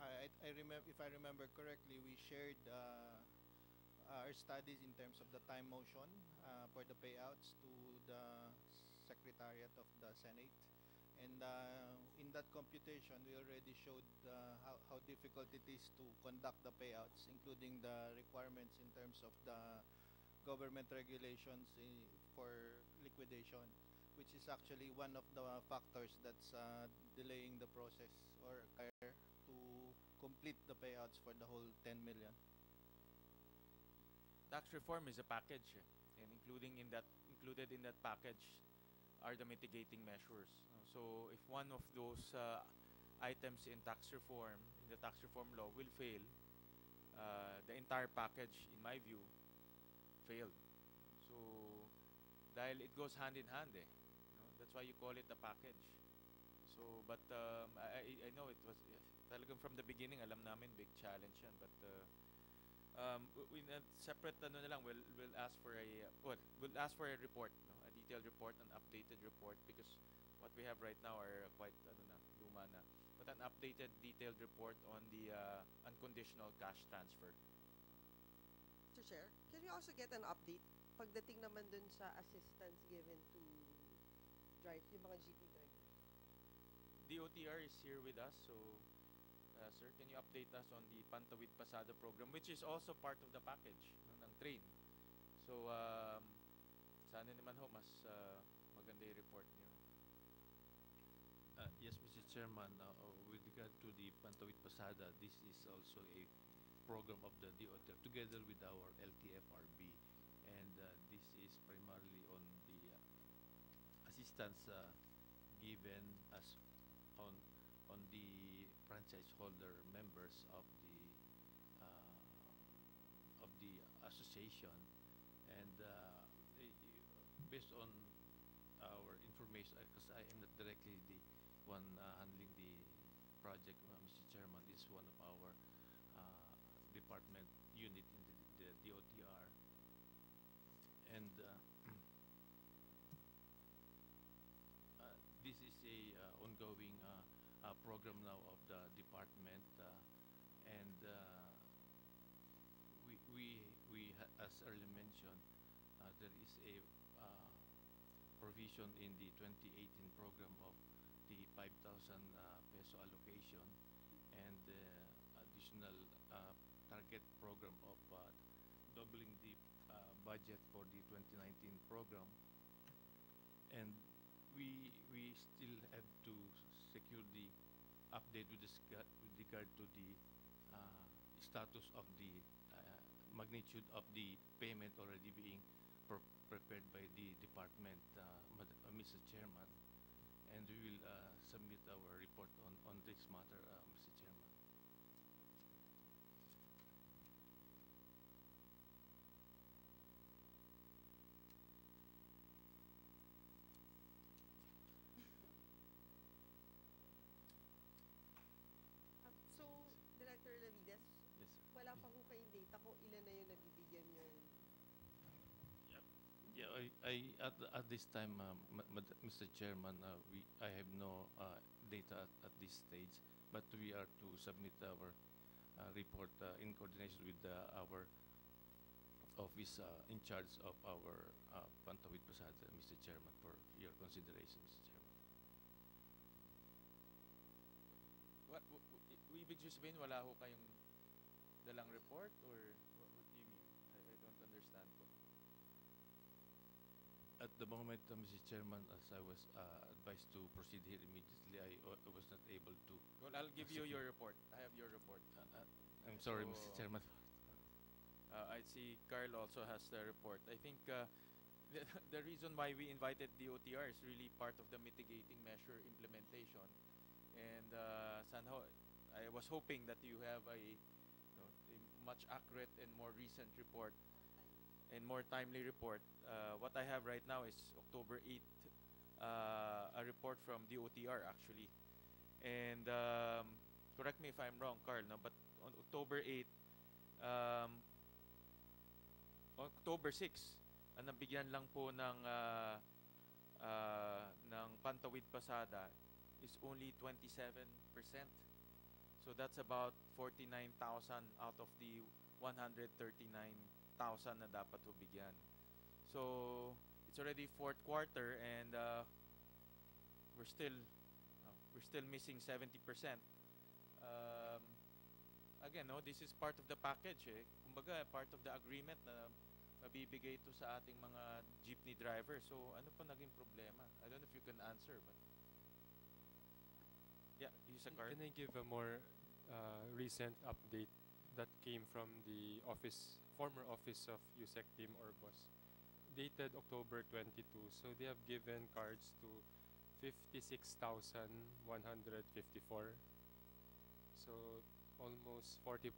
I remember, if I remember correctly, we shared our studies in terms of the time motion for the payouts to the Secretariat of the Senate. And in that computation, we already showed how difficult it is to conduct the payouts, including the requirements in terms of the government regulations for liquidation, which is actually one of the factors that's delaying the process or to complete the payouts for the whole 10 million. Tax reform is a package, and included in that package are the mitigating measures. So if one of those items in tax reform, in the tax reform law, will fail, the entire package, in my view, failed. So dahil it goes hand in hand, that's why you call it a package. So but I know it was talagang from the beginning, alam namin big challenge yan, but in a separate ano na lang, we'll ask for a report, a detailed report, an updated report, because what we have right now are quite luma na, but an updated detailed report on the unconditional cash transfer. Mr. Chair, can we also get an update pagdating naman dun sa assistance given to yung mga GP drivers? DOTR is here with us, so sir, can you update us on the Pantawid Pasada program, which is also part of the package ng train? So, sana naman ho, mas maganda yung report niyo. Yes, Mr. Chairman, with regard to the Pantawid Pasada, this is also a program of the DOTR together with our LTFRB, and this is primarily on the assistance given as on the franchise holder members of the association, and based on our information, because I am not directly the one handling the project, Mr. Chairman, is one of our department unit in the DOTR, and this is a ongoing program now of the department, and as earlier mentioned, there is a provision in the 2018 program of the 5,000 peso allocation, and the additional target program of doubling the budget for the 2019 program, and we still have to secure the update with regard to the status of the magnitude of the payment already being prepared by the department, Mr. Chairman, and we will submit our report on this matter, Mr. Chairman. So, Director Lavides, Yes, sir. wala pa ho kayong data kung ilan na yung nabibigyan yung... Yeah, at this time, Mr. Chairman, I have no data at this stage, but we are to submit our report in coordination with our office in charge of our Pantawid Pasada, Mr. Chairman, for your consideration, Mr. Chairman. Ibig sabihin, wala ho kayong dalang report, or what do you mean? I don't understand po. At the moment, Mr. Chairman, as I was advised to proceed here immediately, I was not able to. Well, I'll give you your report. I have your report. I'm sorry, So, Mr. Chairman. I see Carl also has the report. I think the reason why we invited DOTR is really part of the mitigating measure implementation. And I was hoping that you have a much accurate and more recent report and more timely report. What I have right now is October 8th, a report from DOTR actually. And correct me if I'm wrong, Carl, no? But on October 8th, October 6, ang nabigyan lang po ng Pantawid Pasada is only 27%. So that's about 49,000 out of the 139,000 na dapat ho bigyan. So it's already fourth quarter, and we're still missing 70%. Again, no, this is part of the package, eh. Kumbaga, part of the agreement na mabibigay ito sa ating mga jeepney drivers. So ano pa naging problema? I don't know if you can answer, but yeah, use a card. Can I give a more recent update that came from the former office of USEC Team Orbos, dated October 22. So they have given cards to 56,154. So almost 40%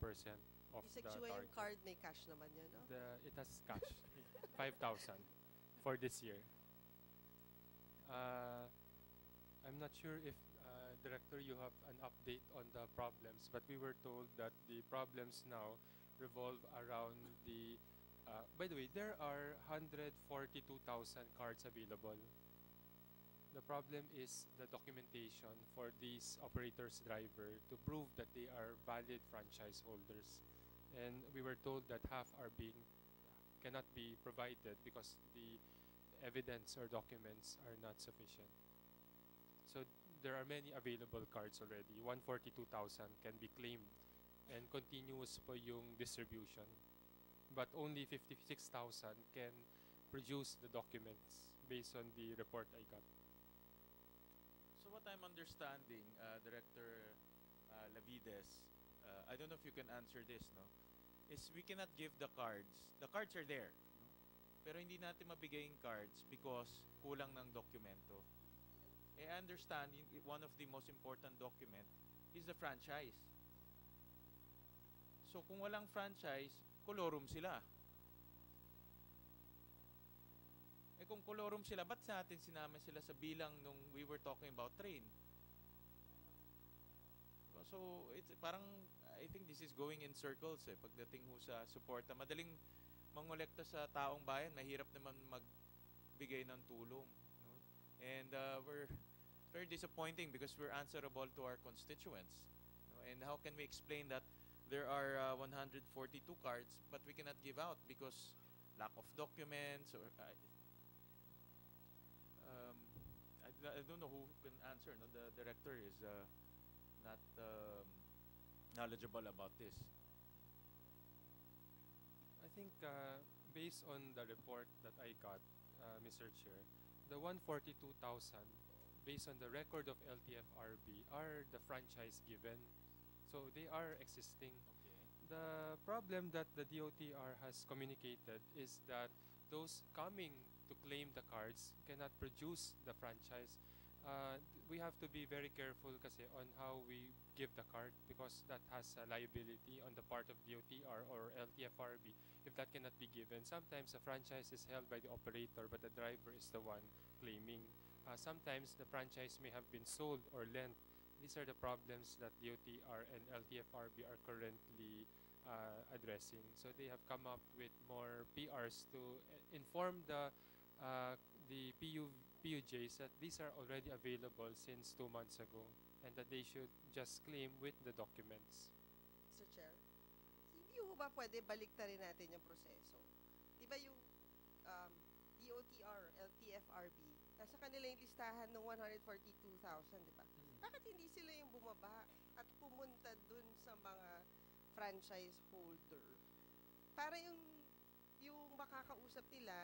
of the Yung target. card, may cash naman yan, no? It has cash, 5,000 for this year. I'm not sure if Director, you have an update on the problems, but we were told that the problems now revolve around the. By the way, there are 142,000 cards available. The problem is the documentation for these operators' driver to prove that they are valid franchise holders, and we were told that half cannot be provided because the evidence or documents are not sufficient. So there are many available cards already. 142,000 can be claimed and continuous po yung distribution. But only 56,000 can produce the documents based on the report I got. So what I'm understanding, Director Lavides, I don't know if you can answer this, no? Is we cannot give the cards. The cards are there, no? Pero hindi natin mabigay yung cards because kulang ng dokumento. I understand one of the most important document is the franchise. So kung walang franchise, kolorum sila. Eh kung kolorum sila, ba't natin sinama sila sa bilang nung we were talking about train? So it's parang, I think this is going in circles pagdating ho sa suporta. Madaling mangolekta sa taong bayan, mahirap naman magbigay ng tulong. No? And we're very disappointing because we're answerable to our constituents. No? And how can we explain that there are 142 cards but we cannot give out because lack of documents or I don't know who can answer. No? The director is not knowledgeable about this. I think based on the report that I got, Mr. Chair, the 142,000, based on the record of LTFRB, are the franchise given. So they are existing. Okay. The problem that the DOTR has communicated is that those coming to claim the cards cannot produce the franchise. We have to be very careful kasi on how we give the card because that has a liability on the part of DOTR or LTFRB if that cannot be given. Sometimes the franchise is held by the operator but the driver is the one claiming. Sometimes the franchise may have been sold or lent. These are the problems that DOTR and LTFRB are currently addressing. So they have come up with more PRs to inform the PUJs that these are already available since 2 months ago and that they should just claim with the documents. Mr. Chair, hindi ho ba pwede baliktarin natin yung proseso? Di ba yung DOTR, LTFRB, nasa kanila yung listahan ng 142,000, di ba? Bakit hindi sila yung bumaba at pumunta dun sa mga franchise holder? Para yung makakausap nila,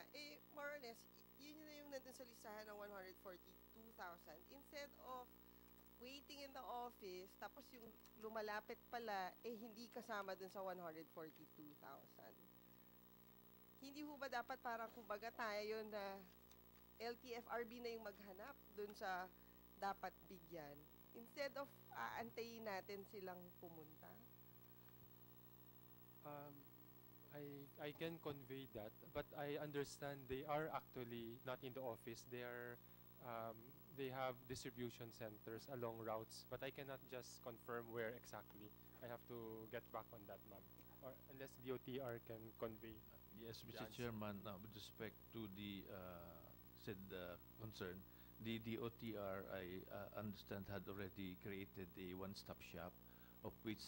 more or less, yun na yung nandun sa listahan ng 142,000. Instead of waiting in the office, tapos yung lumalapit pala, hindi kasama dun sa 142,000. Hindi ho ba dapat parang kumbaga tayo na LTFRB na yung maghanap dun sa dapat bigyan? Instead of aantayin natin silang pumunta? I can convey that, but I understand they are actually not in the office. They are they have distribution centers along routes, but I cannot just confirm where exactly. I have to get back on that, ma'am. Or unless DOTR can convey. Yes, the Mr. answer. Chairman, with respect to the said concern, the DOTR, I understand, had already created a one-stop shop of which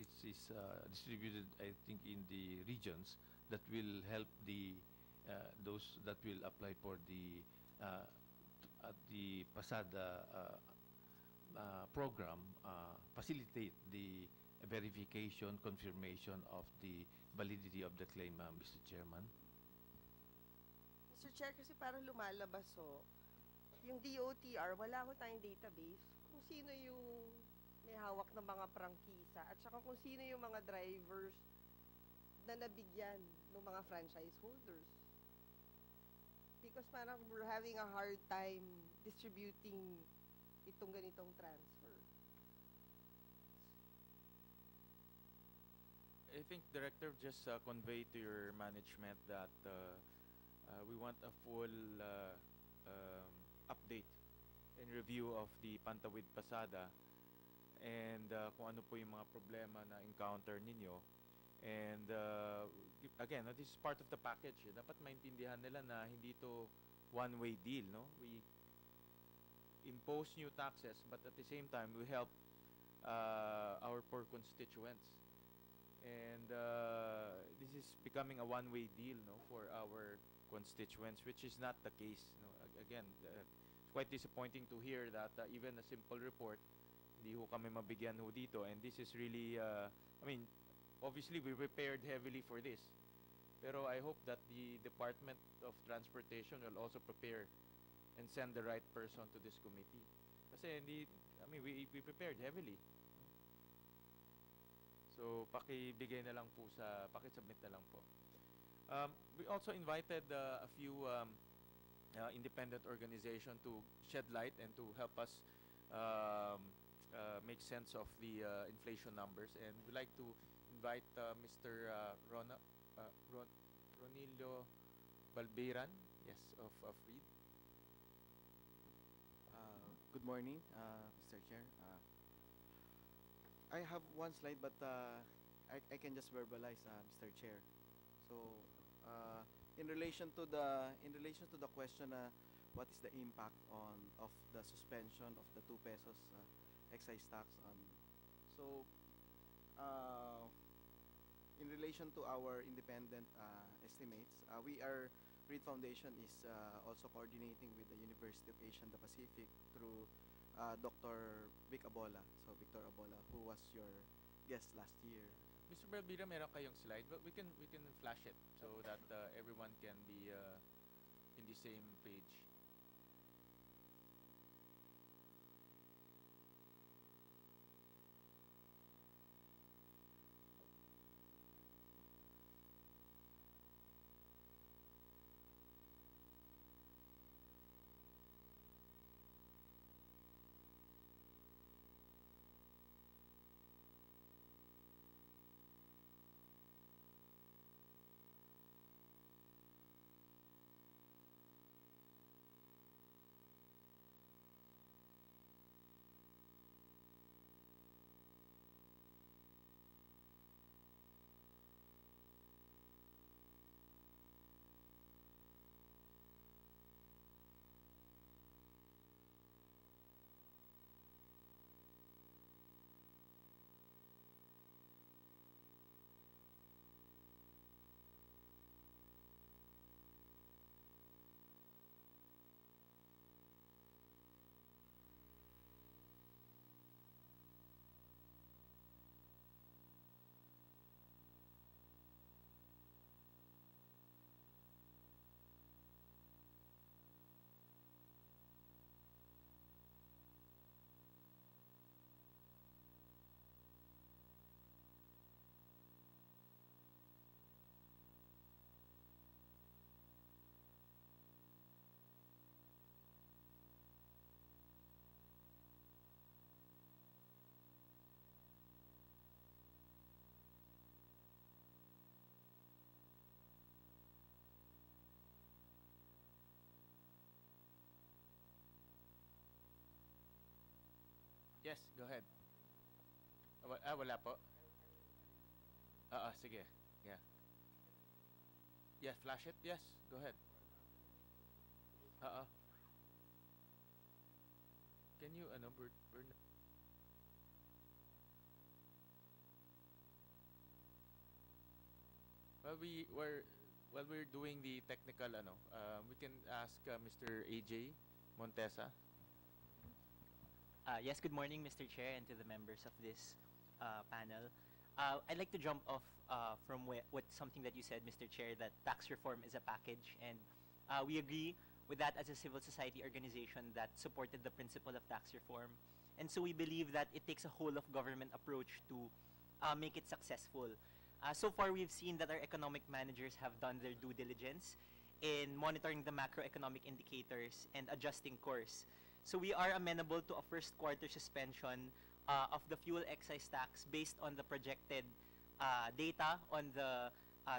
it is distributed, I think, in the regions that will help those that will apply for the Pasada program, facilitate the verification, confirmation of the validity of the claim, Mr. Chairman. Mr. Chair, kasi parang lumalabas yung DOTR, wala ko tayong database kung sino yung may hawak ng mga prangkisa at saka kung sino yung mga drivers na nabigyan ng mga franchise holders. Because parang we're having a hard time distributing itong ganitong transfer. I think, Director, just convey to your management that we want a full update and review of the Pantawid Pasada and kung ano po yung mga problema na encounter ninyo. And again, this is part of the package. Dapat maintindihan nila na hindi to one-way deal, no? We impose new taxes, but at the same time, we help our poor constituents. And this is becoming a one-way deal, no, for our constituents, which is not the case. No? Again, quite disappointing to hear that even a simple report, hindi ho kami mabigyan ho dito. And this is really, I mean, obviously we prepared heavily for this. Pero I hope that the Department of Transportation will also prepare and send the right person to this committee. Kasi hindi, I mean, we prepared heavily. So, pakibigay na lang po pakisubmit na lang po. We also invited a few independent organizations to shed light and to help us make sense of the inflation numbers. And we'd like to invite Mr. Ronilio Balberan, yes, of REIT. Good morning, Mr. Chair. I have one slide, but I can just verbalize, Mr. Chair. So, in relation to the question, what is the impact of the suspension of the 2 pesos excise tax? So, in relation to our independent estimates, REIT Foundation is also coordinating with the University of Asia and the Pacific through Dr. Victor Abola, who was your guest last year. Mr. Balbira, meron kayong slide, but we can flash it so that everyone can be in the same page. Yes, go ahead. Wala po. Sige. Yeah. Yeah, flash it. Yes, go ahead. Can you, burn? While we're doing the technical, we can ask Mr. AJ Montesa. Yes, good morning, Mr. Chair, and to the members of this panel. I'd like to jump off from what something that you said, Mr. Chair, that tax reform is a package, and we agree with that as a civil society organization that supported the principle of tax reform. And so we believe that it takes a whole of government approach to make it successful. So far, we've seen that our economic managers have done their due diligence in monitoring the macroeconomic indicators and adjusting course. So we are amenable to a first quarter suspension of the fuel excise tax based on the projected data on the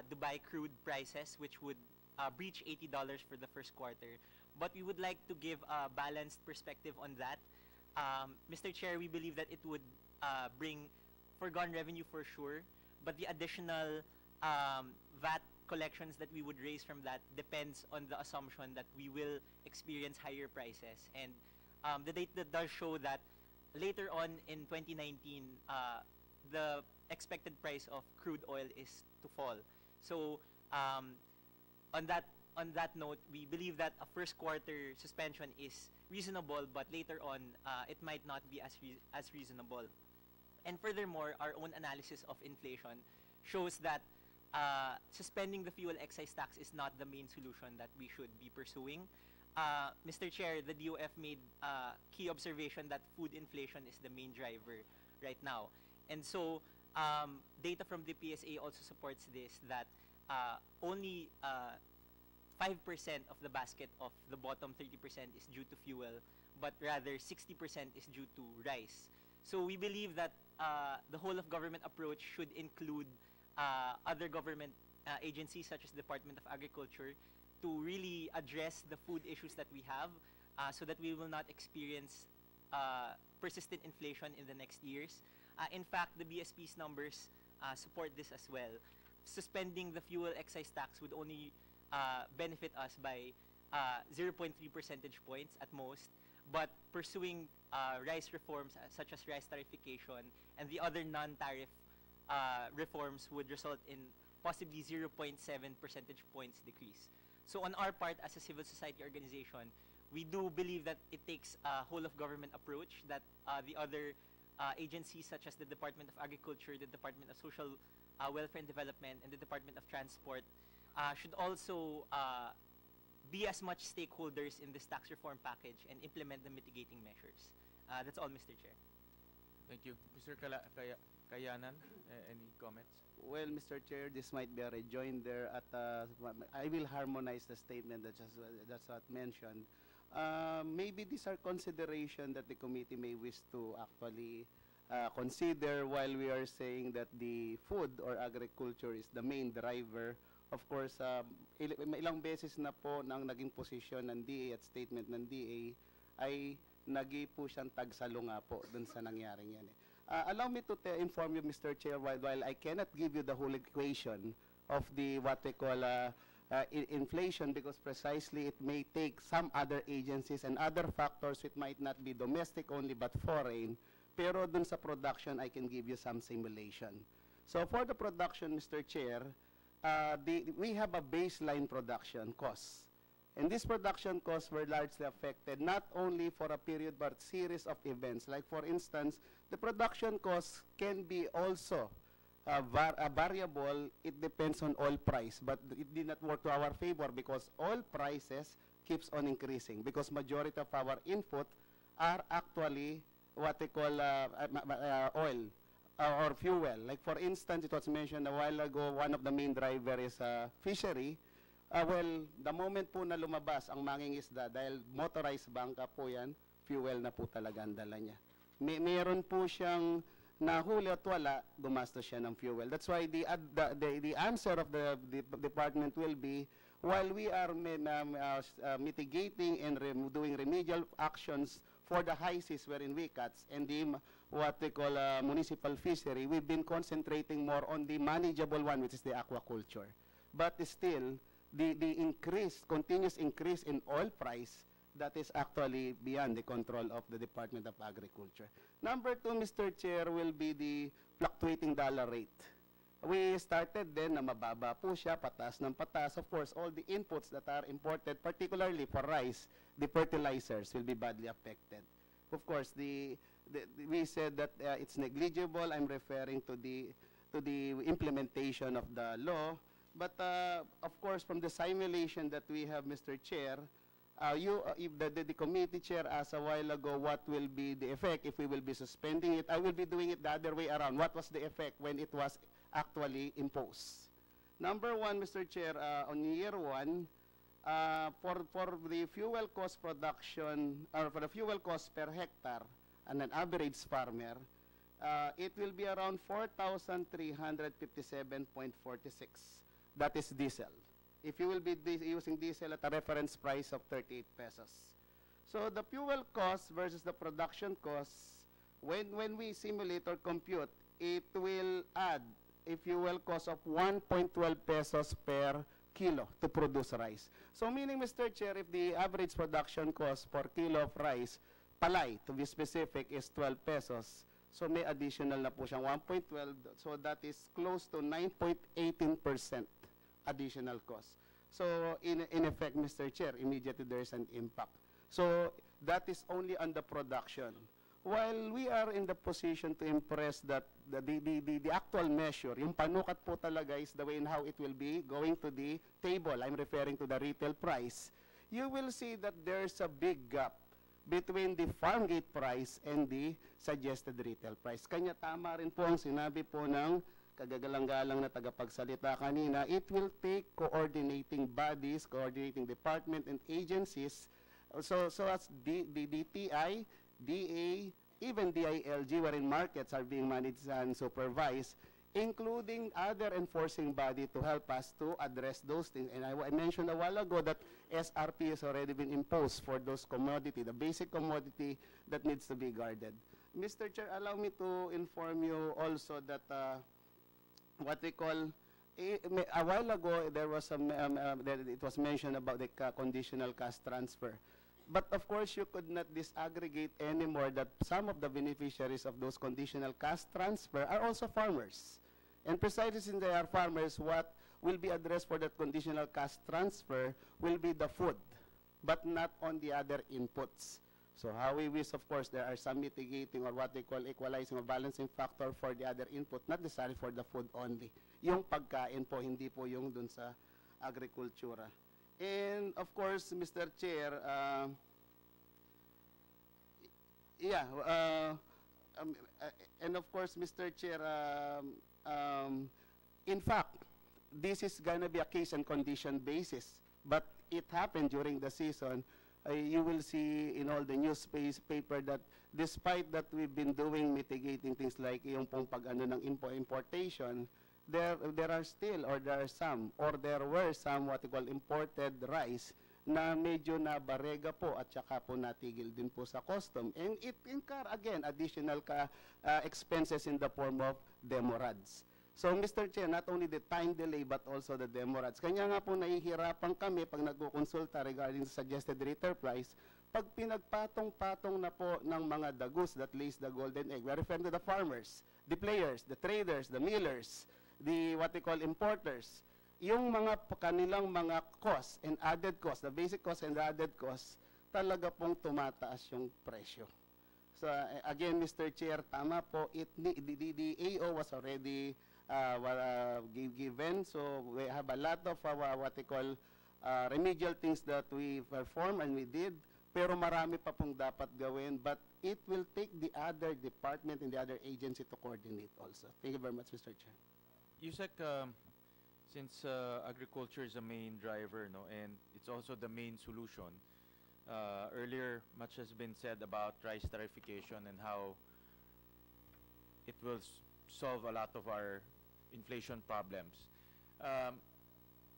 Dubai crude prices, which would breach $80 for the first quarter. But we would like to give a balanced perspective on that. Mr. Chair, we believe that it would bring foregone revenue for sure, but the additional VAT collections that we would raise from that depends on the assumption that we will experience higher prices. And the data does show that later on in 2019, the expected price of crude oil is to fall. So on that on that note, we believe that a first quarter suspension is reasonable, but later on, it might not be as reasonable. And furthermore, our own analysis of inflation shows that suspending the fuel excise tax is not the main solution that we should be pursuing. Mr. Chair, the DOF made key observation that food inflation is the main driver right now. And so, data from the PSA also supports this, that only 5% of the basket of the bottom 30% is due to fuel, but rather 60% is due to rice. So we believe that the whole of government approach should include other government agencies such as Department of Agriculture to really address the food issues that we have, so that we will not experience persistent inflation in the next years. In fact, the BSP's numbers support this as well. Suspending the fuel excise tax would only benefit us by 0.3 percentage points at most, but pursuing rice reforms such as rice tariffication and the other non-tariff reforms would result in possibly 0.7 percentage points decrease. So on our part as a civil society organization, we do believe that it takes a whole of government approach, that the other agencies such as the Department of Agriculture, the Department of Social Welfare and Development, and the Department of Transport should also be as much stakeholders in this tax reform package and implement the mitigating measures. That's all, Mr. Chair. Thank you. Mr. Kayanan, any comments? Well, Mr. Chair, this might be a rejoinder at I will harmonize the statement that's what mentioned. Maybe these are consideration that the committee may wish to actually consider while we are saying that the food or agriculture is the main driver. Of course, ilang beses na po nang naging posisyon ng DA at statement ng DA ay nagi po siyang tagsalo nga po dun sa nangyaring yan. Allow me to inform you, Mr. Chair, while I cannot give you the whole equation of the what we call inflation, because precisely it may take some other agencies and other factors which might not be domestic only but foreign, pero dun sa production I can give you some simulation. So for the production, Mr. Chair, we have a baseline production cost. And these production costs were largely affected not only for a period but series of events. Like for instance, the production costs can be also a variable. It depends on oil price, but it did not work to our favor because oil prices keeps on increasing because majority of our input are actually what they call oil or fuel. Like for instance, it was mentioned a while ago, one of the main driver is fishery. Well, the moment po na lumabas ang mangingisda, dahil motorized bangka po yan, fuel na po talaga ang dala niya. Meron po siyang nahuli at wala, gumastos siya ng fuel. That's why the answer of the department will be, while we are mitigating and doing remedial actions for the high seas wherein we catch and the what they call municipal fishery, we've been concentrating more on the manageable one, which is the aquaculture. But still, the continuous increase in oil price, that is actually beyond the control of the Department of Agriculture. Number two, Mr. Chair, will be the fluctuating dollar rate. We started then na mababa po siya, patas ng patas. Of course, all the inputs that are imported, particularly for rice, the fertilizers will be badly affected. Of course, we said that it's negligible. I'm referring to the implementation of the law. But of course, from the simulation that we have, Mr. Chair, if the committee chair asked a while ago what will be the effect if we will be suspending it, I will be doing it the other way around. What was the effect when it was actually imposed? Number one, Mr. Chair, on year one, for the fuel cost production, or for the fuel cost per hectare, and an average farmer, it will be around 4,357.46. That is diesel. If you will be using diesel at a reference price of 38 pesos. So the fuel cost versus the production costs, when we simulate or compute, it will add a fuel cost of 1.12 pesos per kilo to produce rice. So meaning, Mr. Chair, if the average production cost per kilo of rice, palay, to be specific, is 12 pesos, so may additional na po siyang 1.12, so that is close to 9.18% additional cost. So in effect, Mr. Chair, immediately there is an impact. So that is only on the production. While we are in the position to impress that the actual measure, yung panukat po talaga is the way in how it will be going to the table. I'm referring to the retail price. You will see that there's a big gap between the farm gate price and the suggested retail price. Kanya tama rin po ang sinabi po ng kagagalang-galang na tagapagsalita kanina. It will take coordinating bodies, coordinating department and agencies, so as the DTI, DA, even DILG, wherein markets are being managed and supervised, including other enforcing body to help us to address those things. And I mentioned a while ago that SRP has already been imposed for those commodity, the basic commodity that needs to be guarded. Mr. Chair, allow me to inform you also that what we call, a while ago, there was it was mentioned about the conditional cash transfer. But of course, you could not disaggregate anymore that some of the beneficiaries of those conditional cash transfer are also farmers. And precisely since they are farmers, what will be addressed for that conditional cash transfer will be the food, but not on the other inputs. So how we wish, of course, there are some mitigating or what they call equalizing or balancing factor for the other input, not necessarily for the food only. Yung pagkain po, hindi po yung dun sa agrikultura. And of course, Mr. Chair, and of course, Mr. Chair, in fact, this is going to be a case and condition basis, but it happened during the season. You will see in all the newspaper that despite that we've been doing mitigating things like yung pong pag-ano ng importation, there are still, or there are some, or there were some what we call imported rice na medyo na barega po at saka po natigil din po sa custom. And it incur, again, additional expenses in the form of demorads. So, Mr. Chair, not only the time delay but also the demorads. Kanya nga po nahihirapan kami pag nagkukonsulta regarding the suggested retail price, pag pinagpatong-patong na po ng mga dagus that lays the golden egg, we're referring to the farmers, the players, the traders, the millers, the what we call importers, yung mga kanilang mga costs and added costs, the basic costs and the added costs, talaga pong tumataas yung presyo. So again, Mr. Chair, tama po, the AO was already given, so we have a lot of what we call remedial things that we performed and we did, pero marami pa pong dapat gawin, but it will take the other department and the other agency to coordinate also. Thank you very much, Mr. Chair. Yusek, since agriculture is a main driver, no, and it's also the main solution, earlier much has been said about rice tariffication and how it will solve a lot of our inflation problems.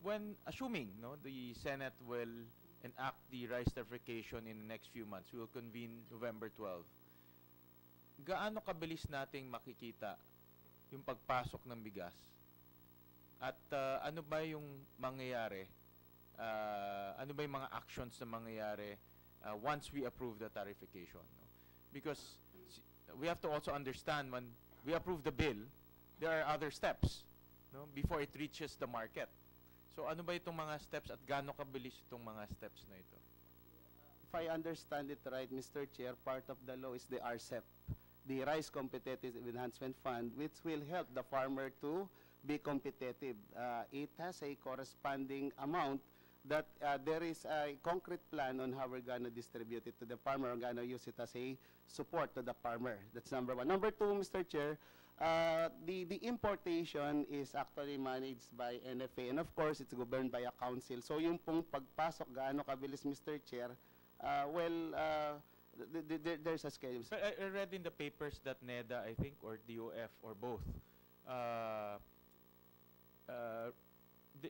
When assuming, no, the Senate will enact the rice tariffication in the next few months, we will convene November 12. Gaano kabilis nating makikita yung pagpasok ng bigas? At ano ba yung mangyayari? Ano ba yung mga actions na mangyayari once we approve the tariffication? No? Because we have to also understand when we approve the bill, there are other steps, no, before it reaches the market. So ano ba itong mga steps at gaano kabilis itong mga steps na ito? If I understand it right, Mr. Chair, part of the law is the RCEP, the Rice Competitive Enhancement Fund, which will help the farmer to be competitive. It has a corresponding amount that there is a concrete plan on how we're going to distribute it to the farmer. We're going to use it as a support to the farmer. That's number one. Number two, Mr. Chair, the importation is actually managed by NFA, and of course, it's governed by a council. So yung pong pagpasok, gaano kabilis, Mr. Chair, there's a schedule. But I read in the papers that NEDA, I think, or DOF, or both,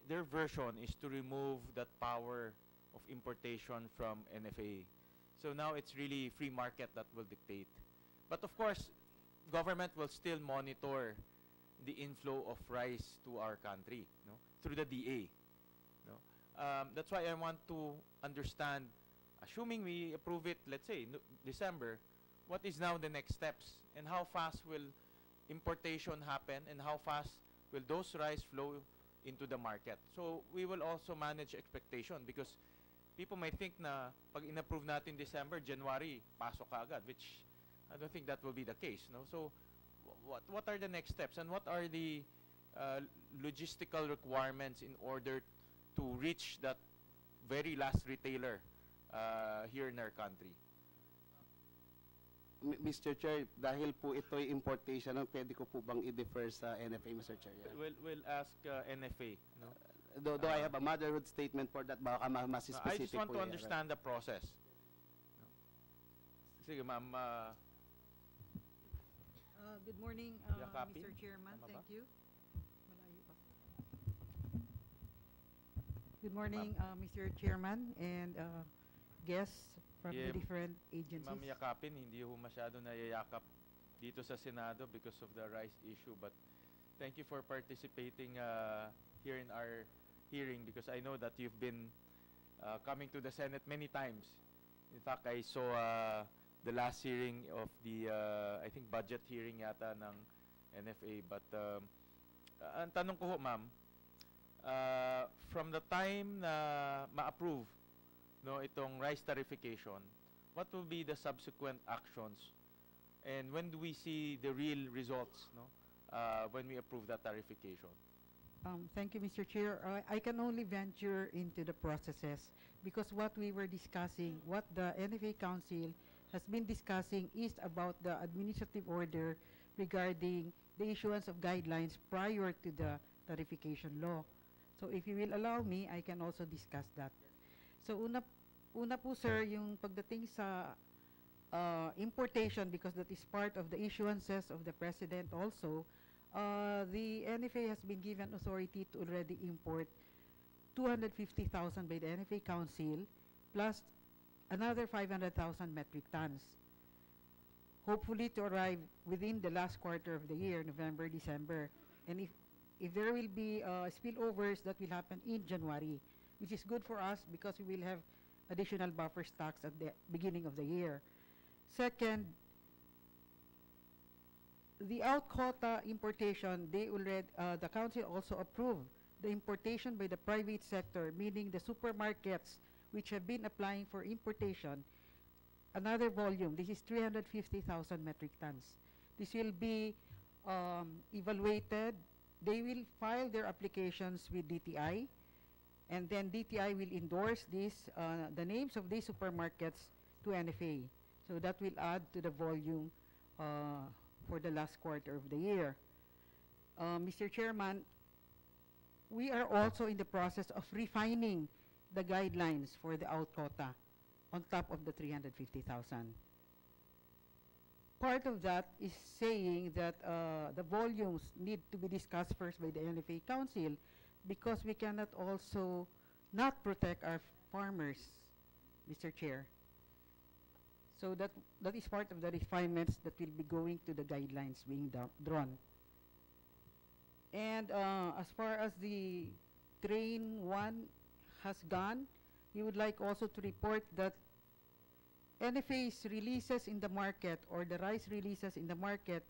their version is to remove that power of importation from NFA. So now it's really free market that will dictate. But of course, government will still monitor the inflow of rice to our country, no, through the DA. No? That's why I want to understand, assuming we approve it, let's say, December, what is now the next steps? And how fast will importation happen? And how fast will those rice flow into the market. So we will also manage expectation because people might think na pag in-approve natin December, January, pasok ka agad, which I don't think that will be the case. No? So what are the next steps and what are the logistical requirements in order to reach that very last retailer here in our country? Mr. Chair, dahil po ito'y importation, pwede ko po bang i-defer sa NFA, Mr. Chair? We'll ask NFA. No? Do I have a motherhood statement for that? Baka mas specific I just want po to yan. understand the process. Sige, ma'am. Good morning, Yakapin? Mr. Chairman. Tama ba? Thank you. Malayo pa. Good morning, Mr. Chairman and guests from the different agencies. Ma'am Yakapin, hindi ho masyado nayayakap dito sa Senado because of the rice issue. But thank you for participating here in our hearing because I know that you've been coming to the Senate many times. In fact, I saw the last hearing of the, I think, budget hearing yata ng NFA. But ang tanong ko ho, ma'am, from the time na ma-approve no, itong rice tariffication, what will be the subsequent actions? And when do we see the real results no, when we approve that tariffication? Thank you, Mr. Chair. I can only venture into the processes because what we were discussing, what the NFA Council has been discussing is about the administrative order regarding the issuance of guidelines prior to the tariffication law. So if you will allow me, I can also discuss that. So una po sir, yung pagdating sa importation, because that is part of the issuances of the President also, the NFA has been given authority to already import 250,000 by the NFA Council plus another 500,000 metric tons. Hopefully to arrive within the last quarter of the year, November, December. And if there will be spillovers, that will happen in January, which is good for us because we will have additional buffer stocks at the beginning of the year. Second, the out quota importation, they already, the council also approved the importation by the private sector, meaning the supermarkets which have been applying for importation, another volume. This is 350,000 metric tons. This will be evaluated. They will file their applications with DTI, and then DTI will endorse this, the names of these supermarkets to NFA. So that will add to the volume for the last quarter of the year. Mr. Chairman, we are also in the process of refining the guidelines for the out quota on top of the 350,000. Part of that is saying that the volumes need to be discussed first by the NFA Council because we cannot also not protect our farmers, Mr. Chair. So that is part of the refinements that will be going to the guidelines being drawn. And as far as the train 1 has gone, we would like also to report that NFA's releases in the market or the rice releases in the market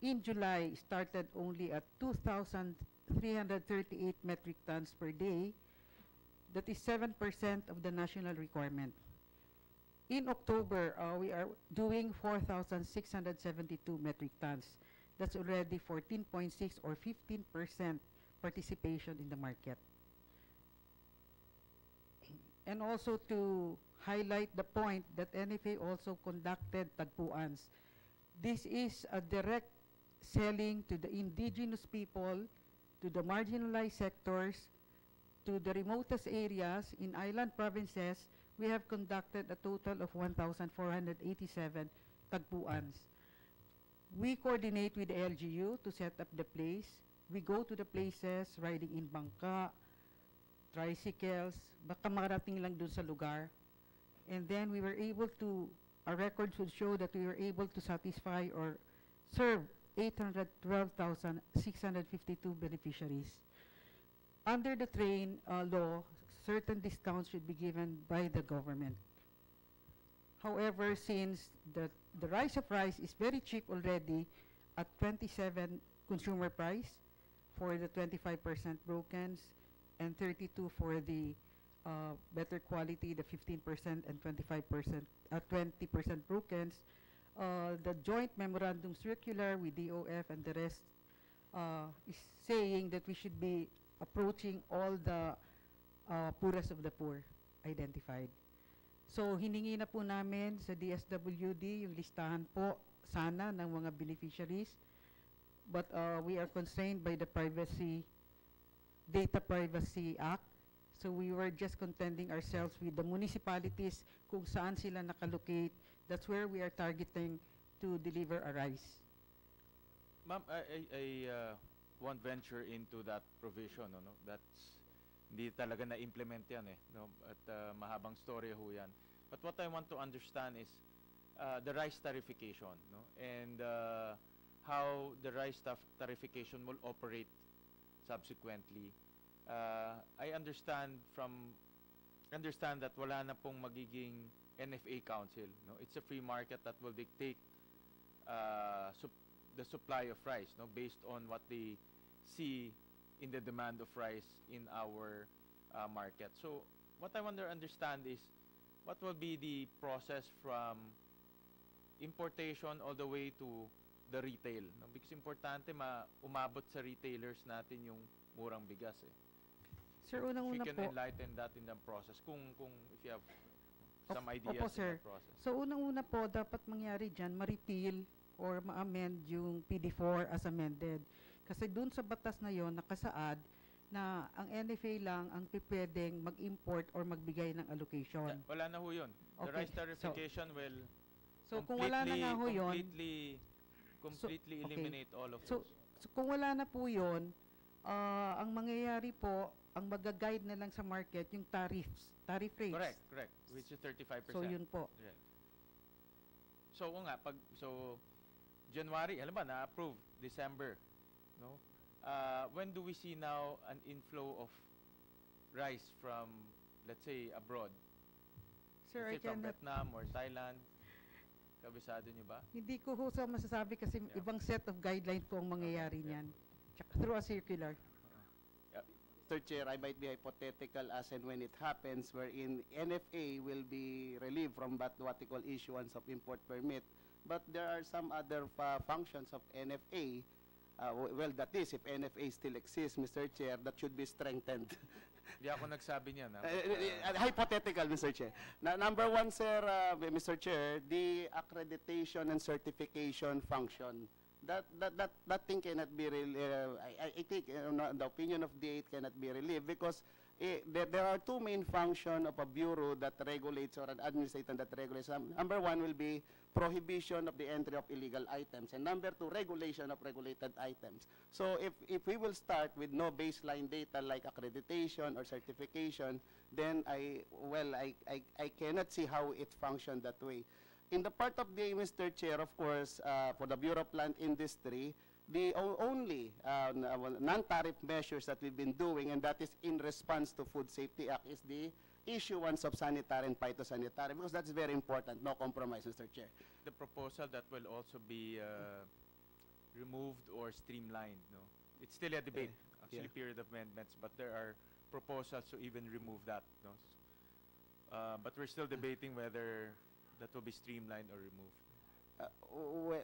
in July started only at 2,338 metric tons per day. That is 7% of the national requirement. In October, we are doing 4,672 metric tons. That's already 14.6 or 15% participation in the market. And also to highlight the point that NFA also conducted tagpuans. This is a direct selling to the indigenous people, to the marginalized sectors, to the remotest areas in island provinces. We have conducted a total of 1,487 tagpuans. We coordinate with the LGU to set up the place. We go to the places riding in bangka, tricycles, baka marating lang dun sa lugar. And then we were able to, our records would show that we were able to satisfy or serve 812,652 beneficiaries. Under the train law, certain discounts should be given by the government. However, since the rise of rice is very cheap already at 27 consumer price, for the 25% brokens and 32 for the better quality, the 15% and 25%, 20% brokens. The joint memorandum circular with DOF and the rest is saying that we should be approaching all the poorest of the poor identified. So, hiningi na po namin sa DSWD yung listahan po sana ng mga beneficiaries. But we are constrained by the Data Privacy Act. So, we were just contending ourselves with the municipalities kung saan sila nakalocate. That's where we are targeting to deliver a rice. Ma'am, I won't venture into that provision, no? That's hindi talaga na-implement yan no? At mahabang story ho yan. But what I want to understand is the rice tariffication, no? And how the rice tariffication will operate subsequently. I understand that wala na pong magiging NFA council, no? It's a free market that will dictate the supply of rice, no? Based on what they see in the demand of rice in our market. So what I want to understand is what will be the process from importation all the way to the retail, no? Because importante umabot sa retailers natin yung murang bigas Sir, If unang-una you can po. enlighten that in the process, kung if you have some ideas Opo, in sir. that process. So, unang-una po, dapat mangyari dyan, ma-repeal or ma-amend yung PD4 as amended. Kasi dun sa batas na yon nakasaad na ang NFA lang ang pwedeng mag-import or magbigay ng allocation. Wala na ho yun. The Okay, rice tariffication will So, kung wala na nga ho yun, completely okay. eliminate all of So, those. kung wala na po yun, ang mangyayari po, ang mag-guide na lang sa market, yung tarif rates. Correct. Which is 35%. So, yun po. Right. So, January, alam ba, na-approve, December, no? When do we see now an inflow of rice from, let's say, abroad? Sir, Let's say I from cannot, Vietnam or Thailand. Kabisado nyo ba? hindi ko ho sa masasabi kasi ibang set of guidelines po ang mangyayari niyan. Tsaka through a circular. Mr. Chair, I might be hypothetical as and when it happens wherein NFA will be relieved from what they call issuance of import permit. But there are some other functions of NFA. Well, that is, if NFA still exists, Mr. Chair, that should be strengthened. Hindi ako nagsabi niyan. Hypothetical, Mr. Chair. Number one, sir, Mr. Chair, the accreditation and certification function. That thing cannot be I think the opinion of the 8 cannot be relieved because there are two main functions of a bureau that regulates or an administrator that regulates. Number one will be prohibition of the entry of illegal items, and number two, regulation of regulated items. So if we will start with no baseline data like accreditation or certification, then I cannot see how it functions that way. In the part of the Mr. Chair, of course, for the Bureau of Plant Industry, the only non-tariff measures that we've been doing, and that is in response to Food Safety Act, is the issuance of sanitary and phytosanitary, because that's very important. No compromise, Mr. Chair. The proposal that will also be removed or streamlined, no? It's still a debate, actually, period of amendments, but there are proposals to even remove that, no? But we're still debating whether that will be streamlined or removed.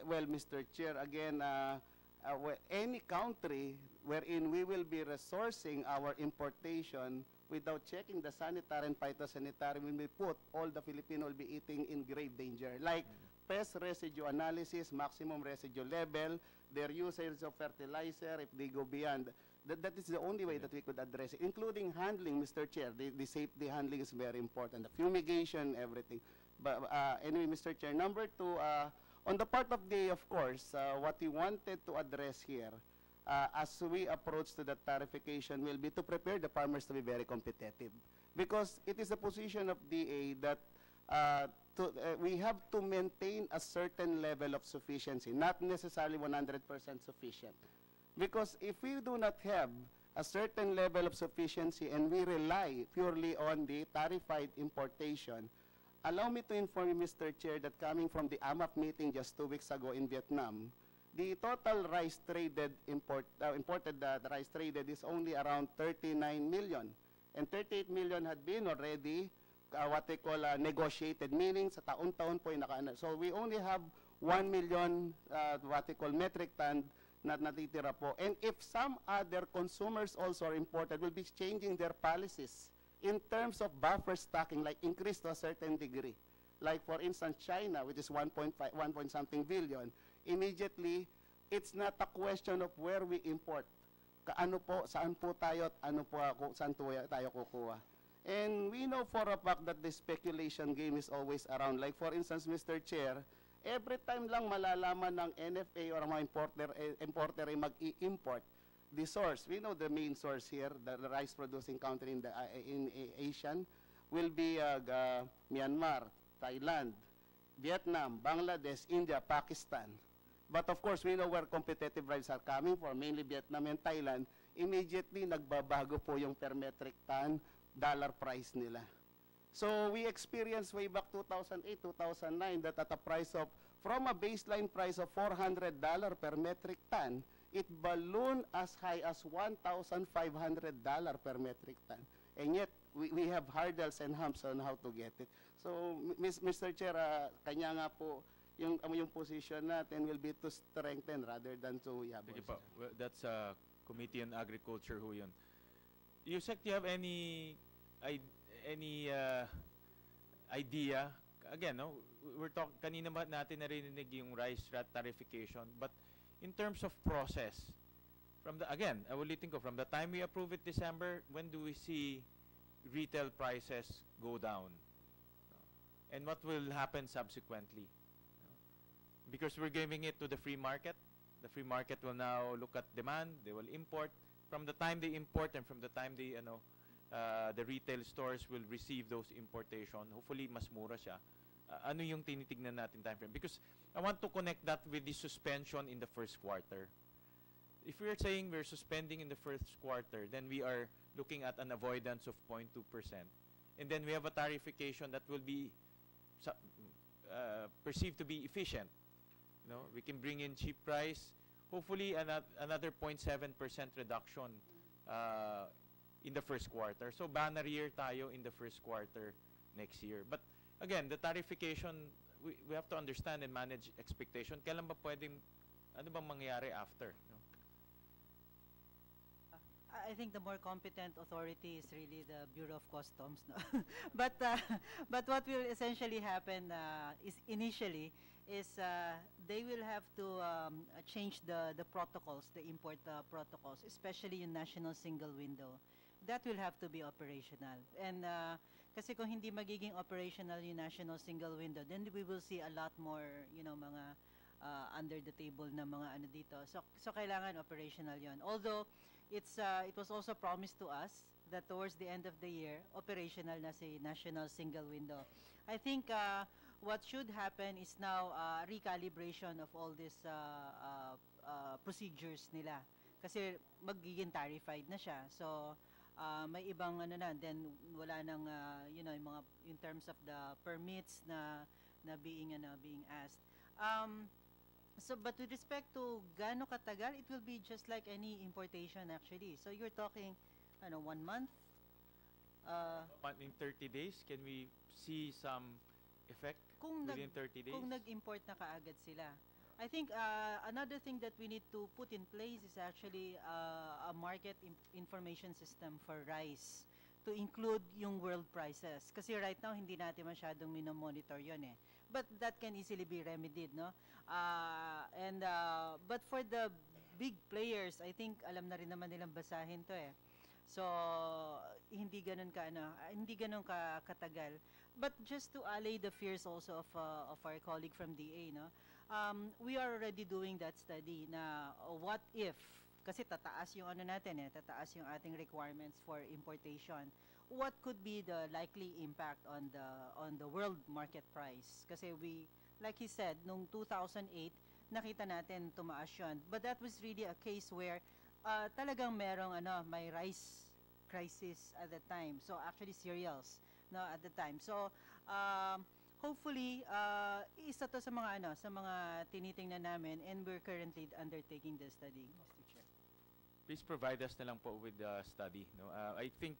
Well, Mr. Chair, again, any country wherein we will be resourcing our importation without checking the sanitary and phytosanitary, when we put, all the Filipino will be eating in grave danger. Like pest residue analysis, maximum residue level, their usage of fertilizer, if they go beyond. That is the only way that we could address it, including handling, Mr. Chair. The safety handling is very important, the fumigation, everything. But anyway, Mr. Chair, number two, on the part of the, of course, what we wanted to address here, as we approach to the tariffication, will be to prepare the farmers to be very competitive. Because it is the position of DA that we have to maintain a certain level of sufficiency, not necessarily 100% sufficient. Because if we do not have a certain level of sufficiency and we rely purely on the tariffied importation, allow me to inform you, Mr. Chair, that coming from the AMAP meeting just 2 weeks ago in Vietnam, the total rice traded imported rice traded is only around 39 million, and 38 million had been already what they call negotiated, meaning sa taon-taon po yung so we only have 1 million what they call metric ton na natitira po. And if some other consumers also are imported, will be changing their policies in terms of buffer stocking, like increase to a certain degree. Like for instance, China, which is 1 point something billion, immediately, it's not a question of where we import. Kaano po, saan po tayo, at ano po, saan tayo kukuha. And we know for a fact that the speculation game is always around. Like for instance, Mr. Chair, every time lang malalaman ng NFA or mga importer ay mag-i-import, the source, we know the main source here, the rice producing country in Asian, will be Myanmar, Thailand, Vietnam, Bangladesh, India, Pakistan. But of course, we know where competitive rice are coming from, mainly Vietnam and Thailand. Immediately, nagbabago po yung per metric ton dollar price nila. So we experienced way back 2008, 2009 that at a price of, from a baseline price of $400 per metric ton, it ballooned as high as $1,500 per metric ton. And yet, we have hurdles and humps on how to get it. So, Mr. Chair, kanya nga po, yung position natin will be to strengthen rather than to yabos. Sige po. Well, that's Committee on Agriculture ho yun. Yusek, do you have any idea? Again, no, we're kanina ba natin narinig yung rice tariffication, but in terms of process, again, ulitin ko, from the time we approve it December, when do we see retail prices go down? And what will happen subsequently? Because we're giving it to the free market. The free market will now look at demand. They will import. From the time they import and from the time they, the retail stores will receive those importation, hopefully mas mura siya. Ano yung tinitignan natin time frame? Because I want to connect that with the suspension in the first quarter. If we are saying we're suspending in the first quarter, then we are looking at an avoidance of 0.2%. And then we have a tariffication that will be perceived to be efficient. We can bring in cheap price, hopefully another 0.7% reduction in the first quarter. So banner year tayo in the first quarter next year. But again, the tariffication, we have to understand and manage expectation. Kailan ba pwedeng, ano bang mangyari after? I think the more competent authority is really the Bureau of Customs. No? but what will essentially happen is initially they will have to change the protocols, the import protocols, especially yung national single window. That will have to be operational. And kasi kung hindi magiging operational yung national single window, then we will see a lot more, mga under the table na mga ano dito. So kailangan operational yon. Although it was also promised to us that towards the end of the year, operational na si national single window. I think what should happen is now recalibration of all these procedures nila. Kasi magiging tarified na siya. So may ibang then wala nang yung mga in terms of the permits na being asked. But with respect to gaano katagal, it will be just like any importation actually. So you're talking 1 month? In 30 days, can we see some effect within 30 days? Kung nag-import na kaagad sila. I think another thing that we need to put in place is actually a market information system for rice to include yung world prices. Kasi right now, hindi natin masyadong minomonitor yun eh. But that can easily be remedied, no? But for the big players, I think alam na rin naman nilang basahin to eh. So, hindi ganun katagal. But just to allay the fears also of our colleague from DA, no? We are already doing that study na what if, kasi tataas yung tataas yung ating requirements for importation. What could be the likely impact on the world market price? Kasi like he said, nung 2008, nakita natin tumaas yun. But that was really a case where talagang may rice crisis at the time. So actually cereals, no, at the time. So hopefully, isa to sa mga tinitingnan namin, and we're currently undertaking the study, Mr. Chair. Please provide us na lang po with the study. No? I think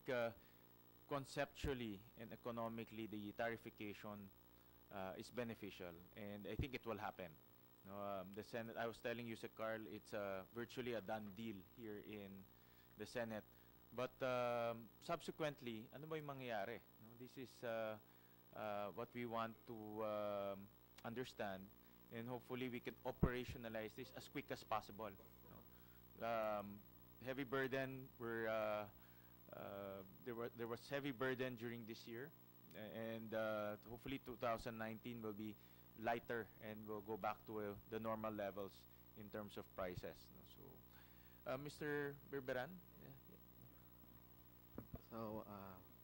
conceptually and economically, the tariffication is beneficial, and I think it will happen. No, the Senate, I was telling you, Sir Carl, it's virtually a done deal here in the Senate. But subsequently, ano ba yung mangyayari? No, this is what we want to understand, and hopefully we can operationalize this as quick as possible. No? Heavy burden, there was heavy burden during this year, and hopefully 2019 will be lighter and we'll go back to the normal levels in terms of prices. No? So, Mr. Berberan? So,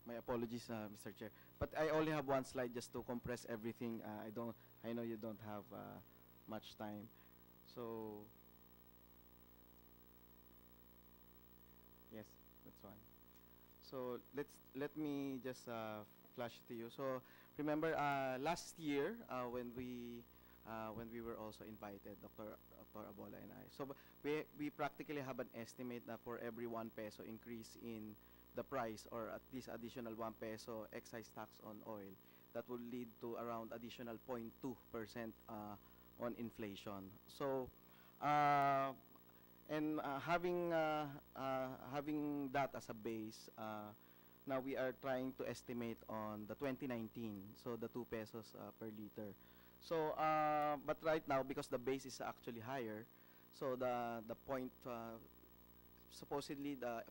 my apologies, Mr. Chair. But I only have one slide just to compress everything. I know you don't have much time. So, yes, that's fine. So let me just flash it to you. So remember last year when we were also invited, Dr. Abola and I. So we practically have an estimate that for every 1 peso increase in the price, or at least additional 1 peso excise tax on oil, that will lead to around additional 0.2% on inflation. So having that as a base, now we are trying to estimate on the 2019, so the 2 pesos per liter. So but right now, because the base is actually higher, so the point supposedly the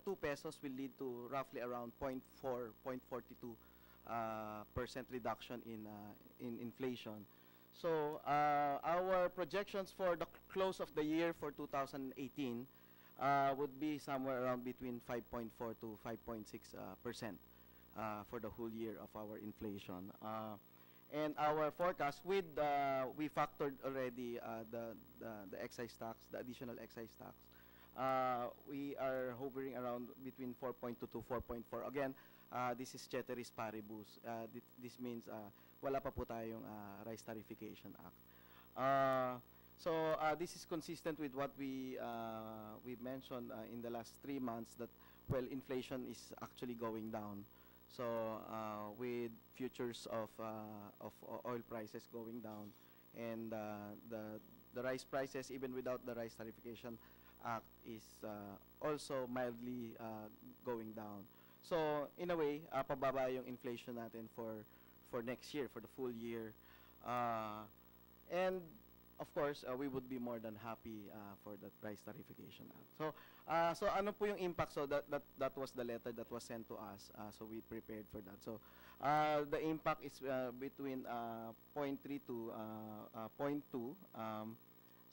2 pesos will lead to roughly around 0.42% reduction in inflation. So our projections for the close of the year for 2018 would be somewhere around between 5.4 to 5.6% for the whole year of our inflation. And our forecast with we factored already the excise tax, the additional excise tax. We are hovering around between 4.2 to 4.4. Again, this is ceteris paribus. This means wala pa po tayong Rice Tariffication Act. So this is consistent with what we mentioned in the last 3 months, that inflation is actually going down. So with futures of oil prices going down, and the rice prices, even without the Rice Tariffication Act, is also mildly going down. So in a way, pababa yung inflation natin for next year, for the full year. And of course, we would be more than happy for that Rice Tariffication Act. So ano po yung impact? So that was the letter that was sent to us. So we prepared for that. So the impact is between 0.3 to 0.2.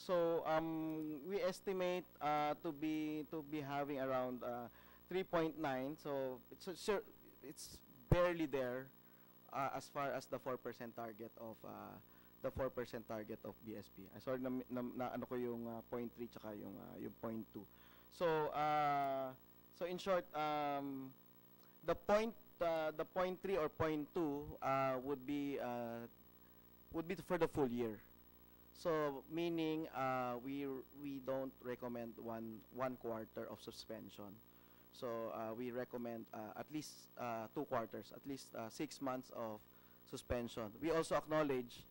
So we estimate to be having around 3.9. So it's barely there as far as the 4% target of BSP. Sorry na ano ko yung 0.3 tsaka yung 0.2. So so in short, the 0.3 or 0.2 would be for the full year. So meaning we don't recommend one quarter of suspension. So we recommend at least 2 quarters, at least 6 months of suspension. We also acknowledge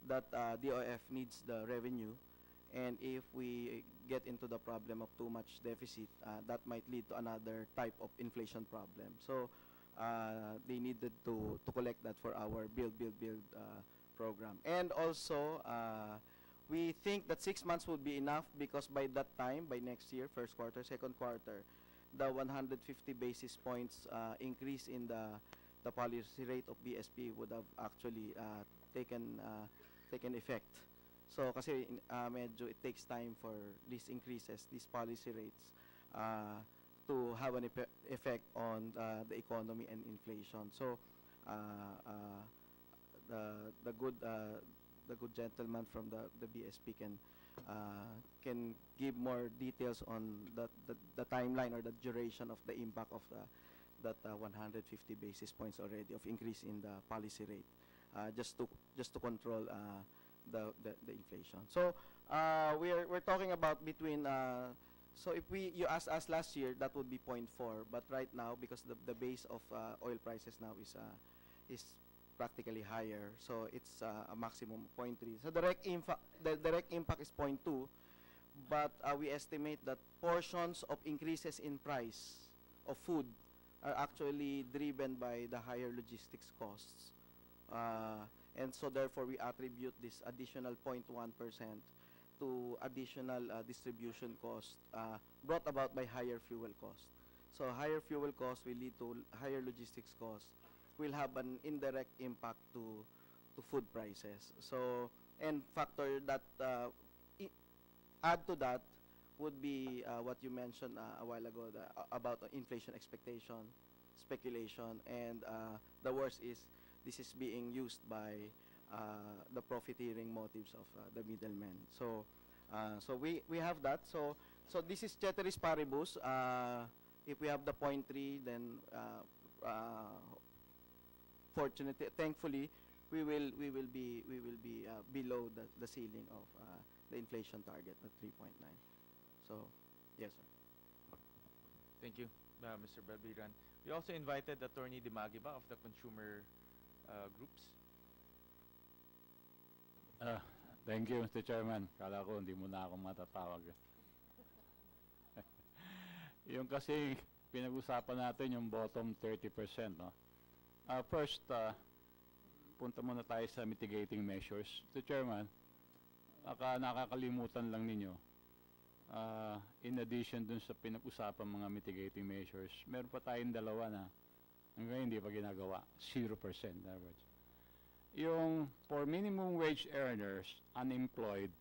that DOF needs the revenue, and if we get into the problem of too much deficit, that might lead to another type of inflation problem. So they needed to collect that for our build program. And also we think that 6 months would be enough, because by that time, by next year, first quarter, second quarter, the 150 basis points increase in the policy rate of BSP would have actually taken effect. So kasi medyo it takes time for these increases, these policy rates, to have an effect on the economy and inflation. So the good gentleman from the BSP can give more details on the timeline or the duration of the impact of that 150 basis points already of increase in the policy rate. just to control the inflation. So we're talking about between so if you asked us last year, that would be 0.4, but right now, because the base of oil prices now is practically higher, so it's a maximum of 0.3. So the direct impact is 0.2, but we estimate that portions of increases in price of food are actually driven by the higher logistics costs. And so therefore we attribute this additional 0.1% to additional distribution cost brought about by higher fuel cost. So higher fuel cost will lead to higher logistics cost, will have an indirect impact to food prices. So, and factor that add to that would be what you mentioned a while ago about inflation expectation, speculation, and the worst is this is being used by the profiteering motives of the middlemen. So, so we have that. So this is ceteris paribus. If we have the 0.3, then thankfully, we will be below the ceiling of the inflation target at 3.9. So, yes, sir. Thank you, Mr. Balbiran. We also invited Attorney Dimagiba of the consumer groups. Thank you, Mr. Chairman. Kala ko hindi mo na ako matatawag. Yung kasi pinag-usapan natin yung bottom 30%, no? First, punta muna tayo sa mitigating measures. Mr. Chairman, nakakalimutan lang ninyo, in addition dun sa pinag-usapan mga mitigating measures, meron pa tayong dalawa na hanggang hindi pa ginagawa. 0%, in other words. Yung for minimum wage earners, unemployed,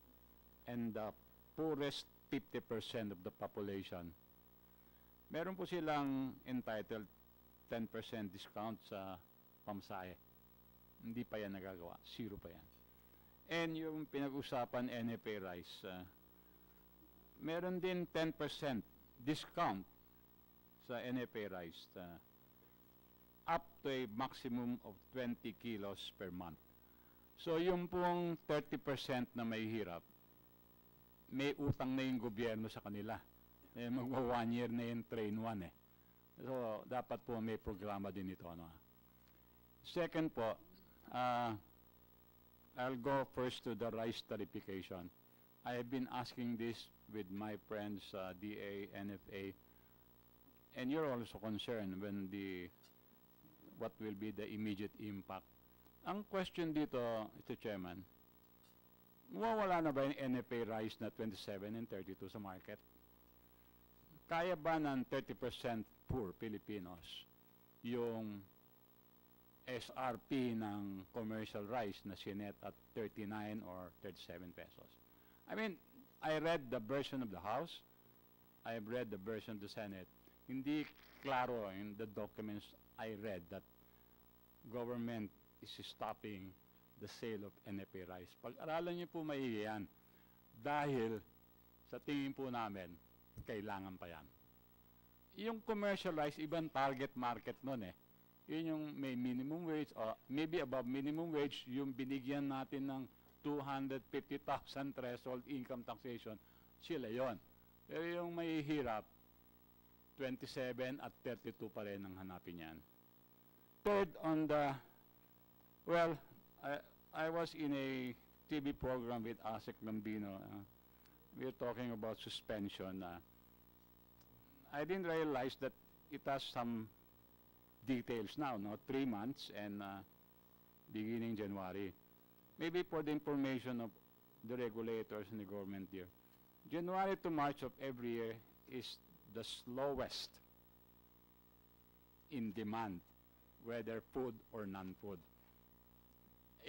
and the poorest 50% of the population, meron po silang entitled 10% discount sa pamasahe. Hindi pa yan nagagawa. 0 pa yan. And yung pinag-usapan NFA rice, meron din 10% discount sa NFA rice up to a maximum of 20 kilos per month. So yung pong 30% na may hirap, may utang na yung gobyerno sa kanila. Magwa 1 year na yung train 1 eh. So dapat po may programa din ito. Ano? Second po, I'll go first to the rice tariffication. I have been asking this with my friends, DA, NFA, and you're also concerned when what will be the immediate impact. Ang question dito, Mr. Chairman, mawawala na ba yung NFA rice na 27 and 32 sa market? Kaya ba ng 30% poor Filipinos yung SRP ng commercial rice na sinet at 39 or 37 pesos? I mean, I read the version of the House, I have read the version of the Senate. Hindi klaro in the documents I read that government is stopping the sale of NFA rice. Pag-aralan niyo po maigi yan. Dahil sa tingin po namin, kailangan pa yan. Yung commercial rice, ibang target market nun eh. Yun yung may minimum wage, or maybe above minimum wage, yung binigyan natin ng 250,000 threshold income taxation, sila yon. Pero yung may hirap, 27 at 32 pa rin ang hanapin yan. Third, on the, well, I was in a TV program with Asek Lambino. We were talking about suspension. I didn't realize that it has some details now, no? 3 months and beginning January. Maybe for the information of the regulators and the government here. January to March of every year is the slowest in demand, whether food or non-food.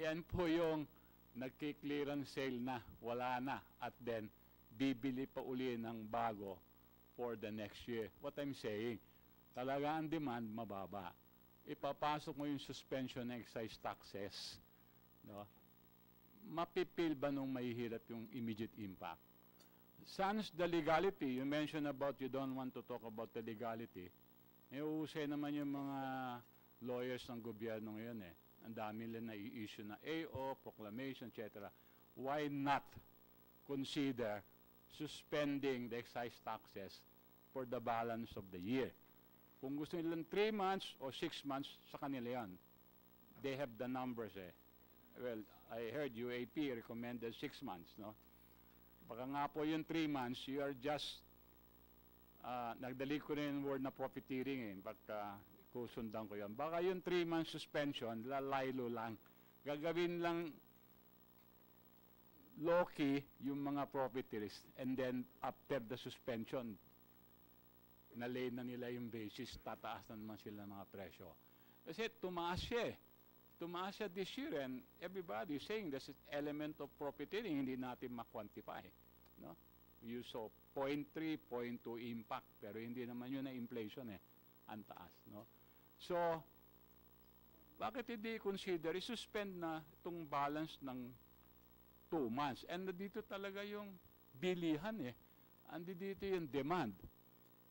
Yan po yung nagki-clearance sale na, wala na, at then bibili pa uli ng bago for the next year. What I'm saying, talaga ang demand mababa. Ipapasok mo yung suspension ng excise taxes, no? Mapipil ba nung mahihirap yung immediate impact? Sans the legality, you mentioned about you don't want to talk about the legality. Uhusay naman yung mga lawyers ng gobyerno ngayon eh. ang dami nila na-issue na AO, proclamation, etc. Why not consider suspending the excise taxes for the balance of the year? Kung gusto nilang 3 months or 6 months, sa kanila yan. They have the numbers eh. Well, I heard UAP recommended 6 months, no? Baka nga po yung 3 months, you are just, nagdali ko na yung word na profiteering eh, baka kusundan ko yan. Baka yung 3 months suspension, lalaylo lang. Gagawin lang low-key yung mga profiteers, and then after the suspension, nalay na nila yung basis, tataas na naman sila mga presyo. Kasi tumaas siya eh. Tumaas siya this year, and everybody is saying there's an element of profiteering, hindi natin ma-quantify. No? You saw 0.3, 0.2 impact, pero hindi naman yun na inflation eh. Ang taas. No? So, bakit hindi consider, i-suspend na itong balance ng 2 months? And dito talaga yung bilihan eh. Andi dito yung demand.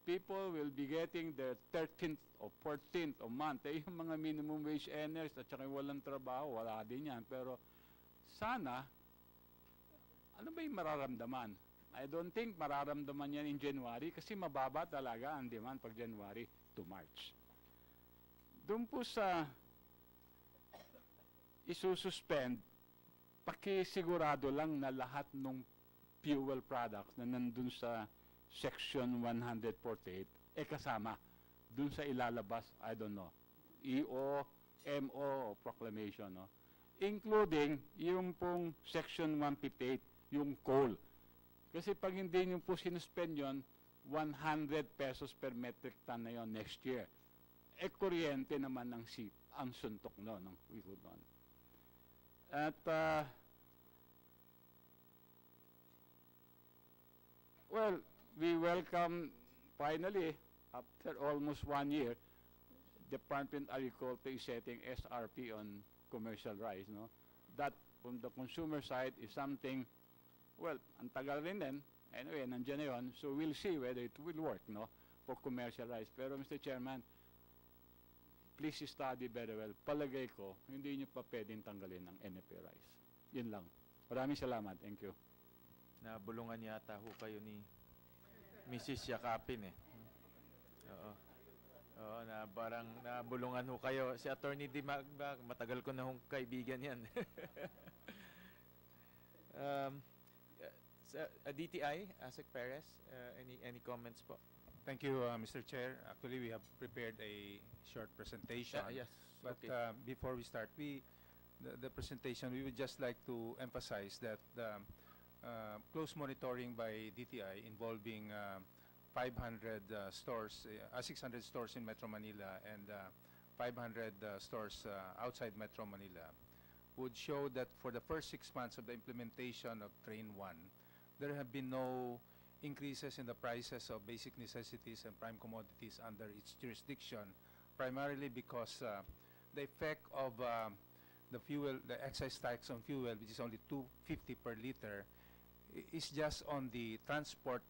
People will be getting their 13th or 14th of month. Eh, yung mga minimum wage earners at saka walang trabaho, wala din yan. Pero sana, ano ba yung mararamdaman? I don't think mararamdaman yan in January kasi mababa talaga ang demand pag January to March. Doon po sa isususpend, pakisigurado lang na lahat ng fuel products na nandun sa Section 148, kasama dun sa ilalabas, I don't know, EO, MO, o proclamation, no? Including yung pong Section 158, yung coal. Kasi pag hindi nyo po sinuspend yun, 100 pesos per metric ton na yon next year. Kuryente naman ang suntok no, ng wiko doon. At, well, we welcome, finally, after almost 1 year, Department of Agriculture is setting SRP on commercial rice. No? That, from the consumer side, is something, well, ang tagal rin din. Anyway, nandiyan na yun. So we'll see whether it will work, no, for commercial rice. Pero, Mr. Chairman, please study very well. Palagay ko, hindi nyo pa pwedeng tanggalin ang NFA rice. Yun lang. Maraming salamat. Thank you. Nabulungan yata ho kayo ni Mrs. Yakapin eh. Oo. Oo, parang nabulungan ho kayo. Si Attorney Dimagba, matagal ko na hong kaibigan yan. DTI, Asek Perez, any comments po? Thank you, Mr. Chair. Actually, we have prepared a short presentation. Yes. But okay. Before we start, the presentation, we would just like to emphasize that the close monitoring by DTI involving 500 stores, 600 stores in Metro Manila and 500 stores outside Metro Manila would show that for the first 6 months of the implementation of Train 1, there have been no increases in the prices of basic necessities and prime commodities under its jurisdiction, primarily because the effect of the excise tax on fuel, which is only $2.50 per liter, is just on the transport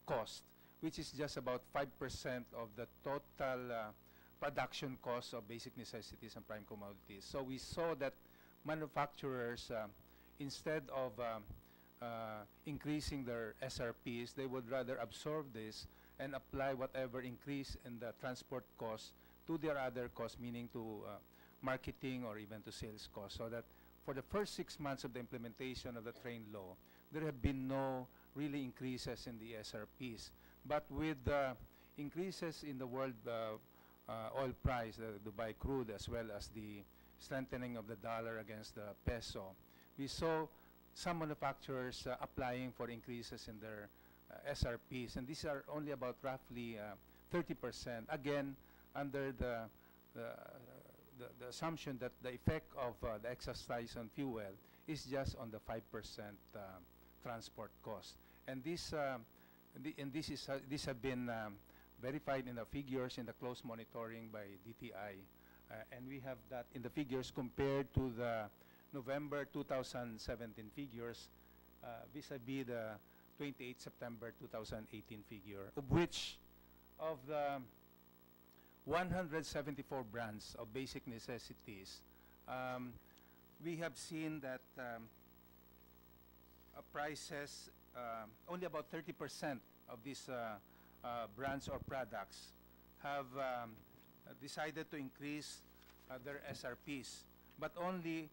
cost, which is just about 5% of the total production cost of basic necessities and prime commodities. So we saw that manufacturers, instead of increasing their SRPs, they would rather absorb this and apply whatever increase in the transport costs to their other costs, meaning to marketing or even to sales costs. So that for the first 6 months of the implementation of the train law, there have been no really increases in the SRPs. But with the increases in the world oil price, the Dubai crude, as well as the strengthening of the dollar against the peso, we saw some manufacturers applying for increases in their SRPs, and these are only about roughly 30%. Again, under the assumption that the effect of the excise tax on fuel is just on the 5% transport cost, and this have been verified in the figures in the close monitoring by DTI, and we have that in the figures compared to the November 2017 figures vis-a-vis the 28 September 2018 figure, of which of the 174 brands of basic necessities, we have seen that prices, only about 30% of these brands or products have decided to increase their SRPs, but only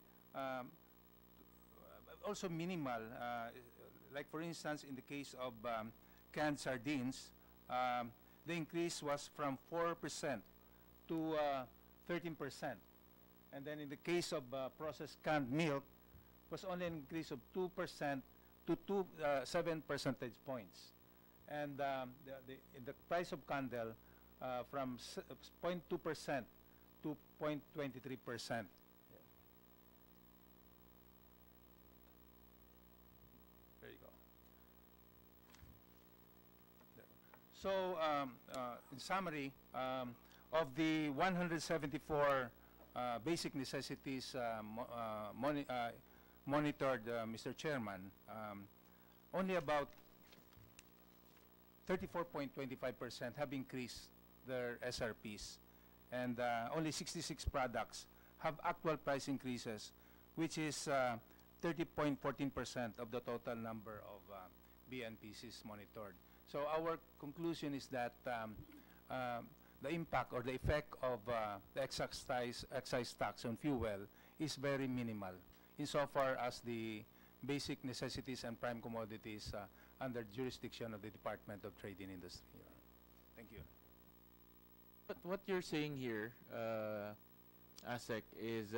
also minimal. Like for instance, in the case of canned sardines, the increase was from 4% to 13%. And then in the case of processed canned milk, was only an increase of 2% to 7 percentage points. And the price of candle from 0.2% to 0.23%. There you go. So in summary, of the 174 basic necessities monitored, Mr. Chairman, only about 34.25% have increased their SRPs, and only 66 products have actual price increases, which is 30.14% of the total number of BNPCs monitored. So our conclusion is that the impact or the effect of the excise tax on fuel is very minimal insofar as the basic necessities and prime commodities under jurisdiction of the Department of Trade and Industry. Thank you. But what you're saying here, ASEC, is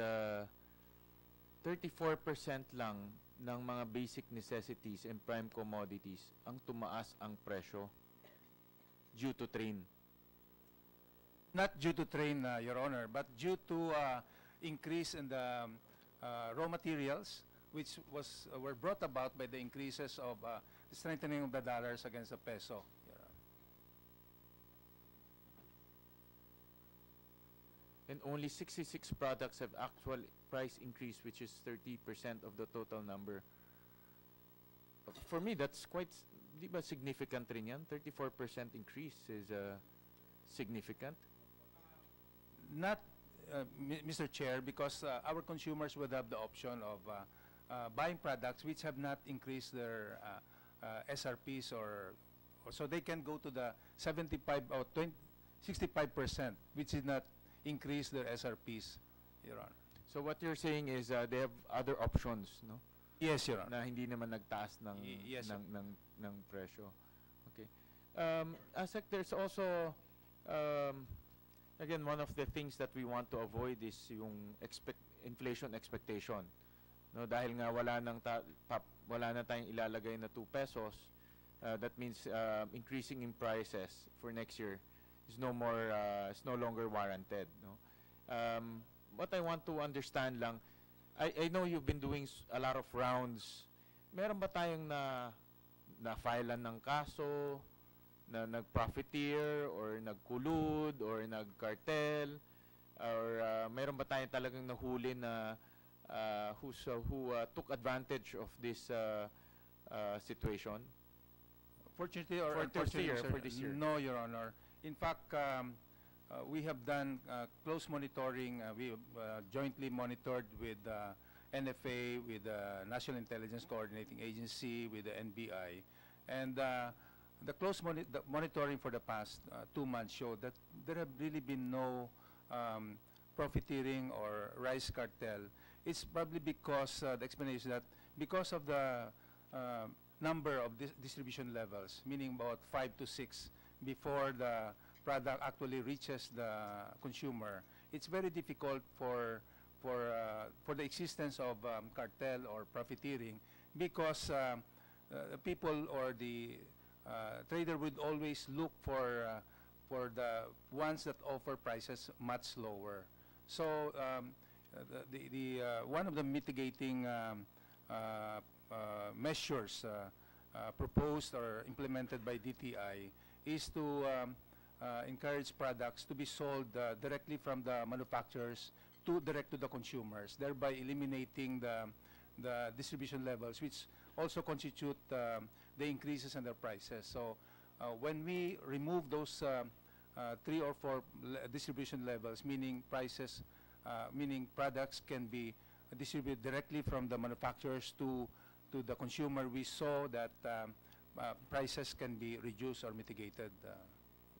34% lang ng mga basic necessities and prime commodities ang tumaas ang presyo due to train. Not due to train, Your Honor, but due to increase in the raw materials, which were brought about by the increases of the strengthening of the dollars against the peso. And only 66 products have actual price increase, which is 30% of the total number. For me, that's quite di ba significant rin yan? 34% increase is significant. Not, Mr. Chair, because our consumers would have the option of buying products which have not increased their SRPs, or so they can go to the 75 or 65%, which is not increase their SRPs, Your Honor. So what you're saying is they have other options, no? Yes, Your Honor. Na hindi naman nagtaas ng yes, ng presyo. Okay. ASEC, there's also again, one of the things that we want to avoid is yung inflation expectation. No, dahil nga wala na tayong ilalagay na 2 pesos, that means increasing in prices for next year is no longer warranted, no. What I want to understand lang, I know you've been doing a lot of rounds. Meron ba tayong na-filean ng kaso, na nag-profiteer, or nagkulud, or nag-cartel, or meron ba tayong talagang nahuli na who took advantage of this situation? Fortunately or unfortunately, for this year? No, Your Honor. In fact, we have done close monitoring. We jointly monitored with NFA, with the National Intelligence Coordinating Agency, with the NBI. And the close monitoring for the past 2 months showed that there have really been no profiteering or rice cartel. It's probably because the explanation that because of the number of distribution levels, meaning about 5 to 6 before the product actually reaches the consumer, it's very difficult for the existence of cartel or profiteering, because people or the trader would always look for the ones that offer prices much lower. So one of the mitigating measures proposed or implemented by DTI is to encourage products to be sold directly from the manufacturers direct to the consumers, thereby eliminating the distribution levels, which also constitute the increases in their prices. So when we remove those 3 or 4 distribution levels, meaning prices meaning products can be distributed directly from the manufacturers to the consumer. We saw that prices can be reduced or mitigated,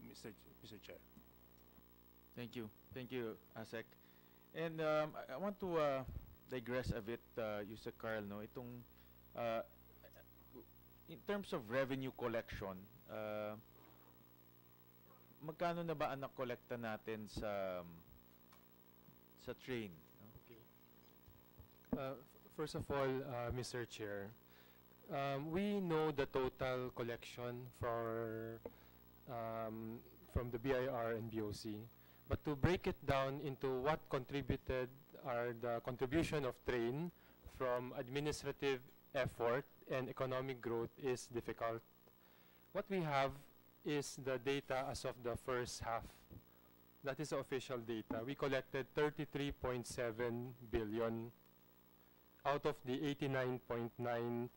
Mr. Chair. Thank you. Thank you, ASEC. And I want to digress a bit, Yusek Carl, no? In terms of revenue collection, magkano na ba ang nakolekta natin sa train? No? First of all, Mr. Chair, we know the total collection from the BIR and BOC. But to break it down into what contributed are the contribution of train from administrative effort and economic growth is difficult. What we have is the data as of the first half. That is the official data. We collected 33.7 billion out of the 89.9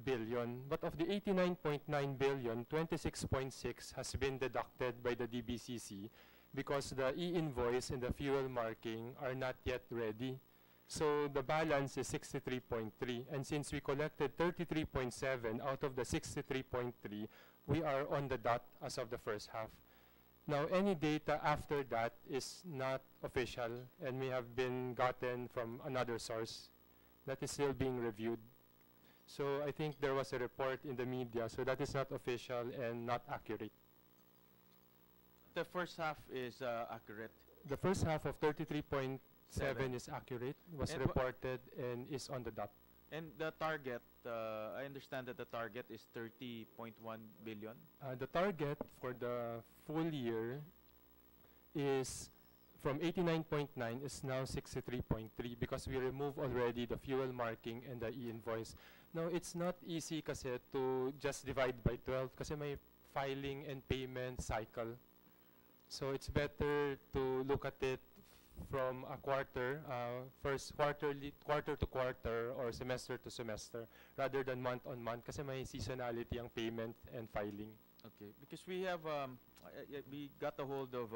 billion. But of the 89.9 billion, 26.6 has been deducted by the DBCC because the e-invoice and the fuel marking are not yet ready. So the balance is 63.3, and since we collected 33.7 out of the 63.3, we are on the dot as of the first half. Now, any data after that is not official and may have been gotten from another source that is still being reviewed. So I think there was a report in the media, so that is not official and not accurate. The first half is accurate. The first half of 33.7 is accurate, was And reported and is on the dot. And the target, I understand that the target is 30.1 billion. The target for the full year is from 89.9 is now 63.3 because we remove already the fuel marking and the e-invoice. Now, it's not easy kasi to just divide by 12 kasi may filing and payment cycle. So it's better to look at it from a quarter, first quarter to quarter or semester to semester, rather than month on month kasi may seasonality ang payment and filing. Okay, because we have, we got a hold of,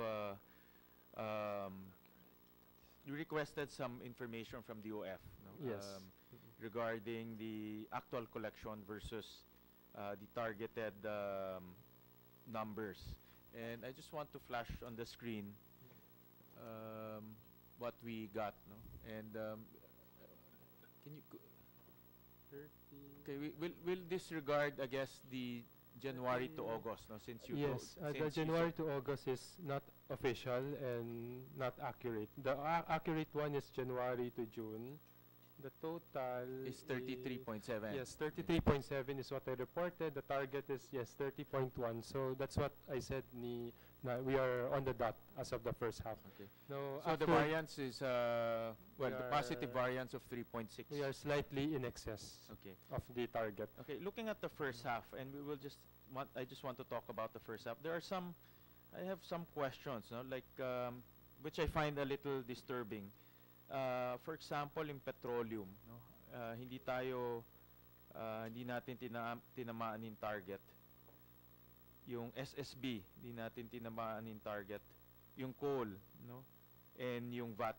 you requested some information from the OF, no? Yes. Regarding the actual collection versus the targeted numbers. And I just want to flash on the screen what we got, no? And can you okay, we'll disregard, I guess, the January to August, no? Since you yes, the January to August is not official and not accurate. The accurate one is January to June. The total is 33.7. Yes, 33.7 is what I reported. The target is, yes, 30.1. So that's what I said. We are on the dot as of the first half. Okay. No, so the variance is, well, the positive variance of 3.6. We are slightly in excess of the target. Okay, looking at the first half, and we will just I just want to talk about the first half. There are some, I have some questions, no? Like, which I find a little disturbing. For example, in petroleum, no? Hindi natin tinamaan yung target. Yung SSB, hindi natin tinamaan yung target. Yung coal, no? And yung VAT.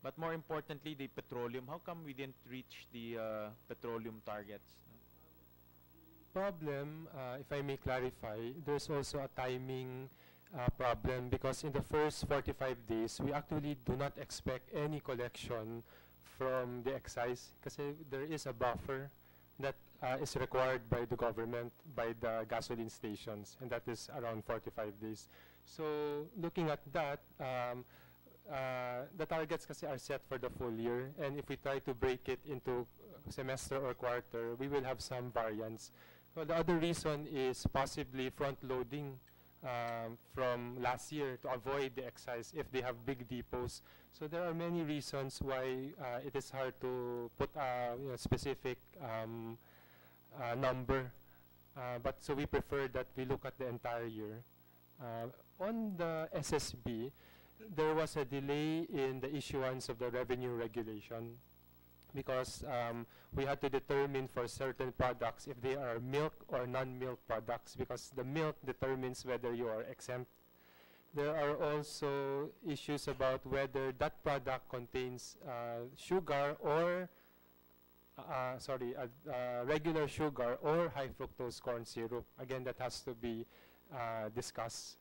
But more importantly, the petroleum. How come we didn't reach the petroleum targets? Problem, if I may clarify, there's also a timing problem because in the first 45 days, we actually do not expect any collection from the excise kasi there is a buffer that is required by the government, by the gasoline stations, and that is around 45 days. So looking at that, the targets kasi are set for the full year, and if we try to break it into semester or quarter, we will have some variance. Well, the other reason is possibly front-loading from last year to avoid the excise if they have big depots. So there are many reasons why it is hard to put a specific number. But so we prefer that we look at the entire year. On the SSB, there was a delay in the issuance of the revenue regulation because we had to determine for certain products if they are milk or non-milk products because the milk determines whether you are exempt. There are also issues about whether that product contains sugar or regular sugar or high fructose corn syrup. Again, that has to be discussed.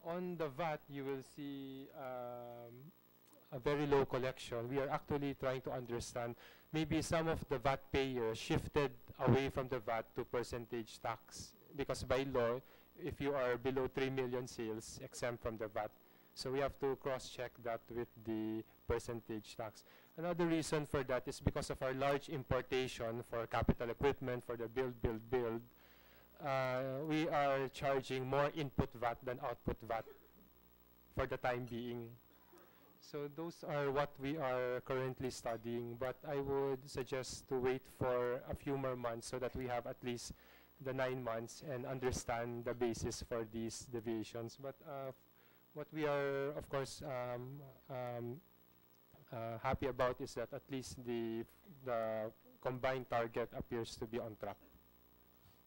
On the VAT, you will see a very low collection. We are actually trying to understand maybe some of the VAT payers shifted away from the VAT to percentage tax because by law, if you are below 3 million sales, exempt from the VAT. So we have to cross-check that with the percentage tax. Another reason for that is because of our large importation for capital equipment, for the build, we are charging more input VAT than output VAT for the time being. So those are what we are currently studying, but I would suggest to wait for a few more months so that we have at least the 9 months and understand the basis for these deviations. But what we are, of course, happy about is that at least the combined target appears to be on track.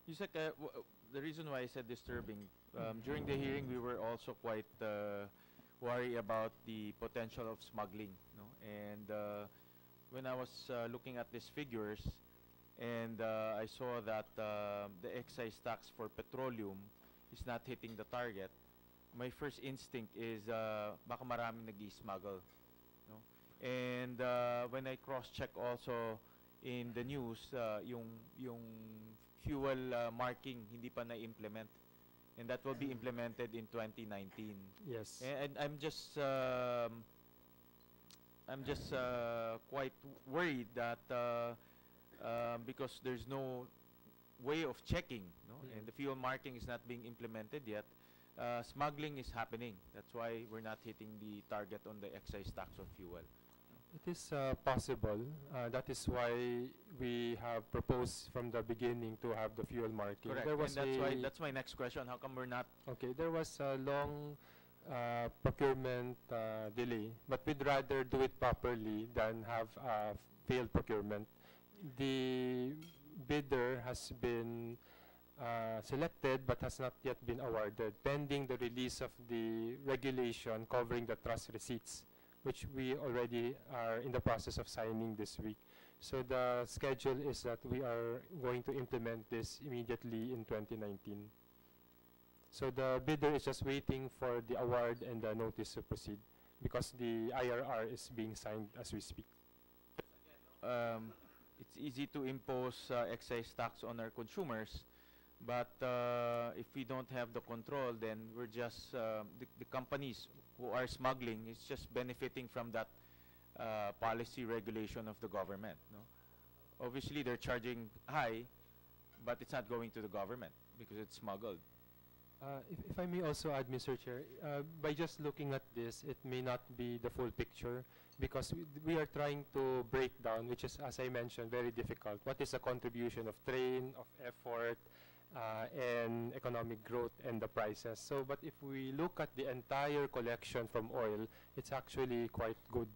Yusek, the reason why I said disturbing, during the hearing we were also quite worried about the potential of smuggling. No? And when I was looking at these figures, and I saw that the excise tax for petroleum is not hitting the target, my first instinct is baka maraming nag-i-smuggle. No? And when I cross-check also in the news, yung fuel marking hindi pa na-implement, and that will be implemented in 2019. Yes. And I'm just quite worried that because there's no way of checking, no? And the fuel marking is not being implemented yet, smuggling is happening. That's why we're not hitting the target on the excise tax on fuel. It is possible. That is why we have proposed from the beginning to have the fuel marking. Correct. There was And that's my next question. How come we're not? Okay, there was a long procurement delay, but we'd rather do it properly than have failed procurement. The bidder has been selected but has not yet been awarded, pending the release of the regulation covering the trust receipts, which we already are in the process of signing this week. So the schedule is that we are going to implement this immediately in 2019. So the bidder is just waiting for the award and the notice to proceed because the IRR is being signed as we speak. It's easy to impose excise tax on our consumers, but if we don't have the control, then we're just the companies who are smuggling is just benefiting from that policy regulation of the government. No? Obviously, they're charging high, but it's not going to the government because it's smuggled. If I may also add, Mr. Chair, by just looking at this, it may not be the full picture because we are trying to break down, which is, as I mentioned, very difficult. What is the contribution of train, of effort, and economic growth and the prices? So, but if we look at the entire collection from oil, it's actually quite good,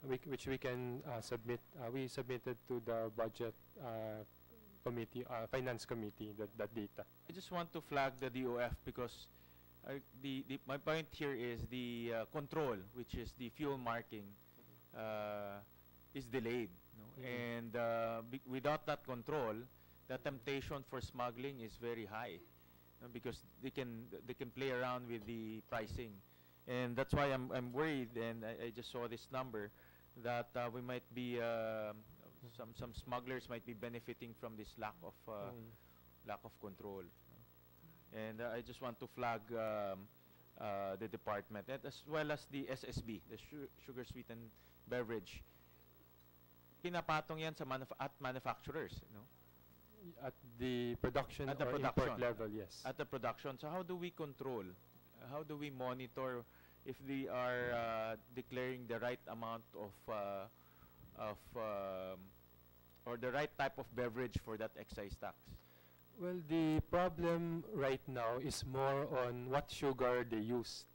which we can submit. We submitted to the budget committee, finance committee, that data. I just want to flag the DOF because my point here is the control, which is the fuel marking, is delayed. No? And without that control, the temptation for smuggling is very high, because they can play around with the pricing, and that's why I'm worried. And I just saw this number that we might be some smugglers might be benefiting from this lack of control. And I just want to flag the department, and as well as the SSB, the sugar sweetened beverage. Pinapatong yan sa at manufacturers, no? At the production at the or production import level, yes. At the production. So how do we control? How do we monitor if they are declaring the right amount or the right type of beverage for that excise tax? Well, the problem right now is more on what sugar they used.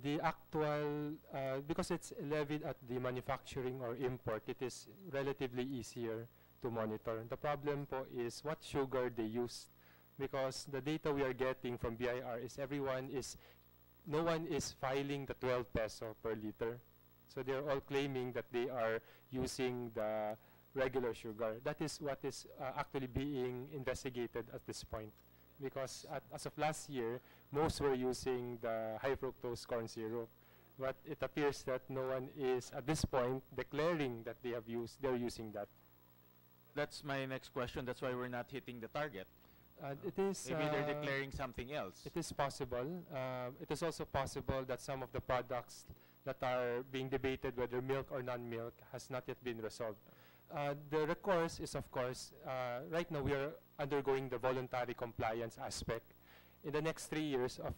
The actual, because it's levied at the manufacturing or import, it is relatively easier to monitor. The problem po is what sugar they used, because the data we are getting from BIR is everyone is no one is filing the 12 peso per liter. So they're all claiming that they are using the regular sugar. That is what is actually being investigated at this point. Because as of last year, most were using the high fructose corn syrup. But it appears that no one is, at this point, declaring that they're using that. That's my next question. That's why we're not hitting the target. It is, Maybe they're declaring something else. It is possible. It is also possible that some of the products that are being debated, whether milk or non-milk, has not yet been resolved. The recourse is, of course, right now we are undergoing the voluntary compliance aspect. In the next 3 years, of course,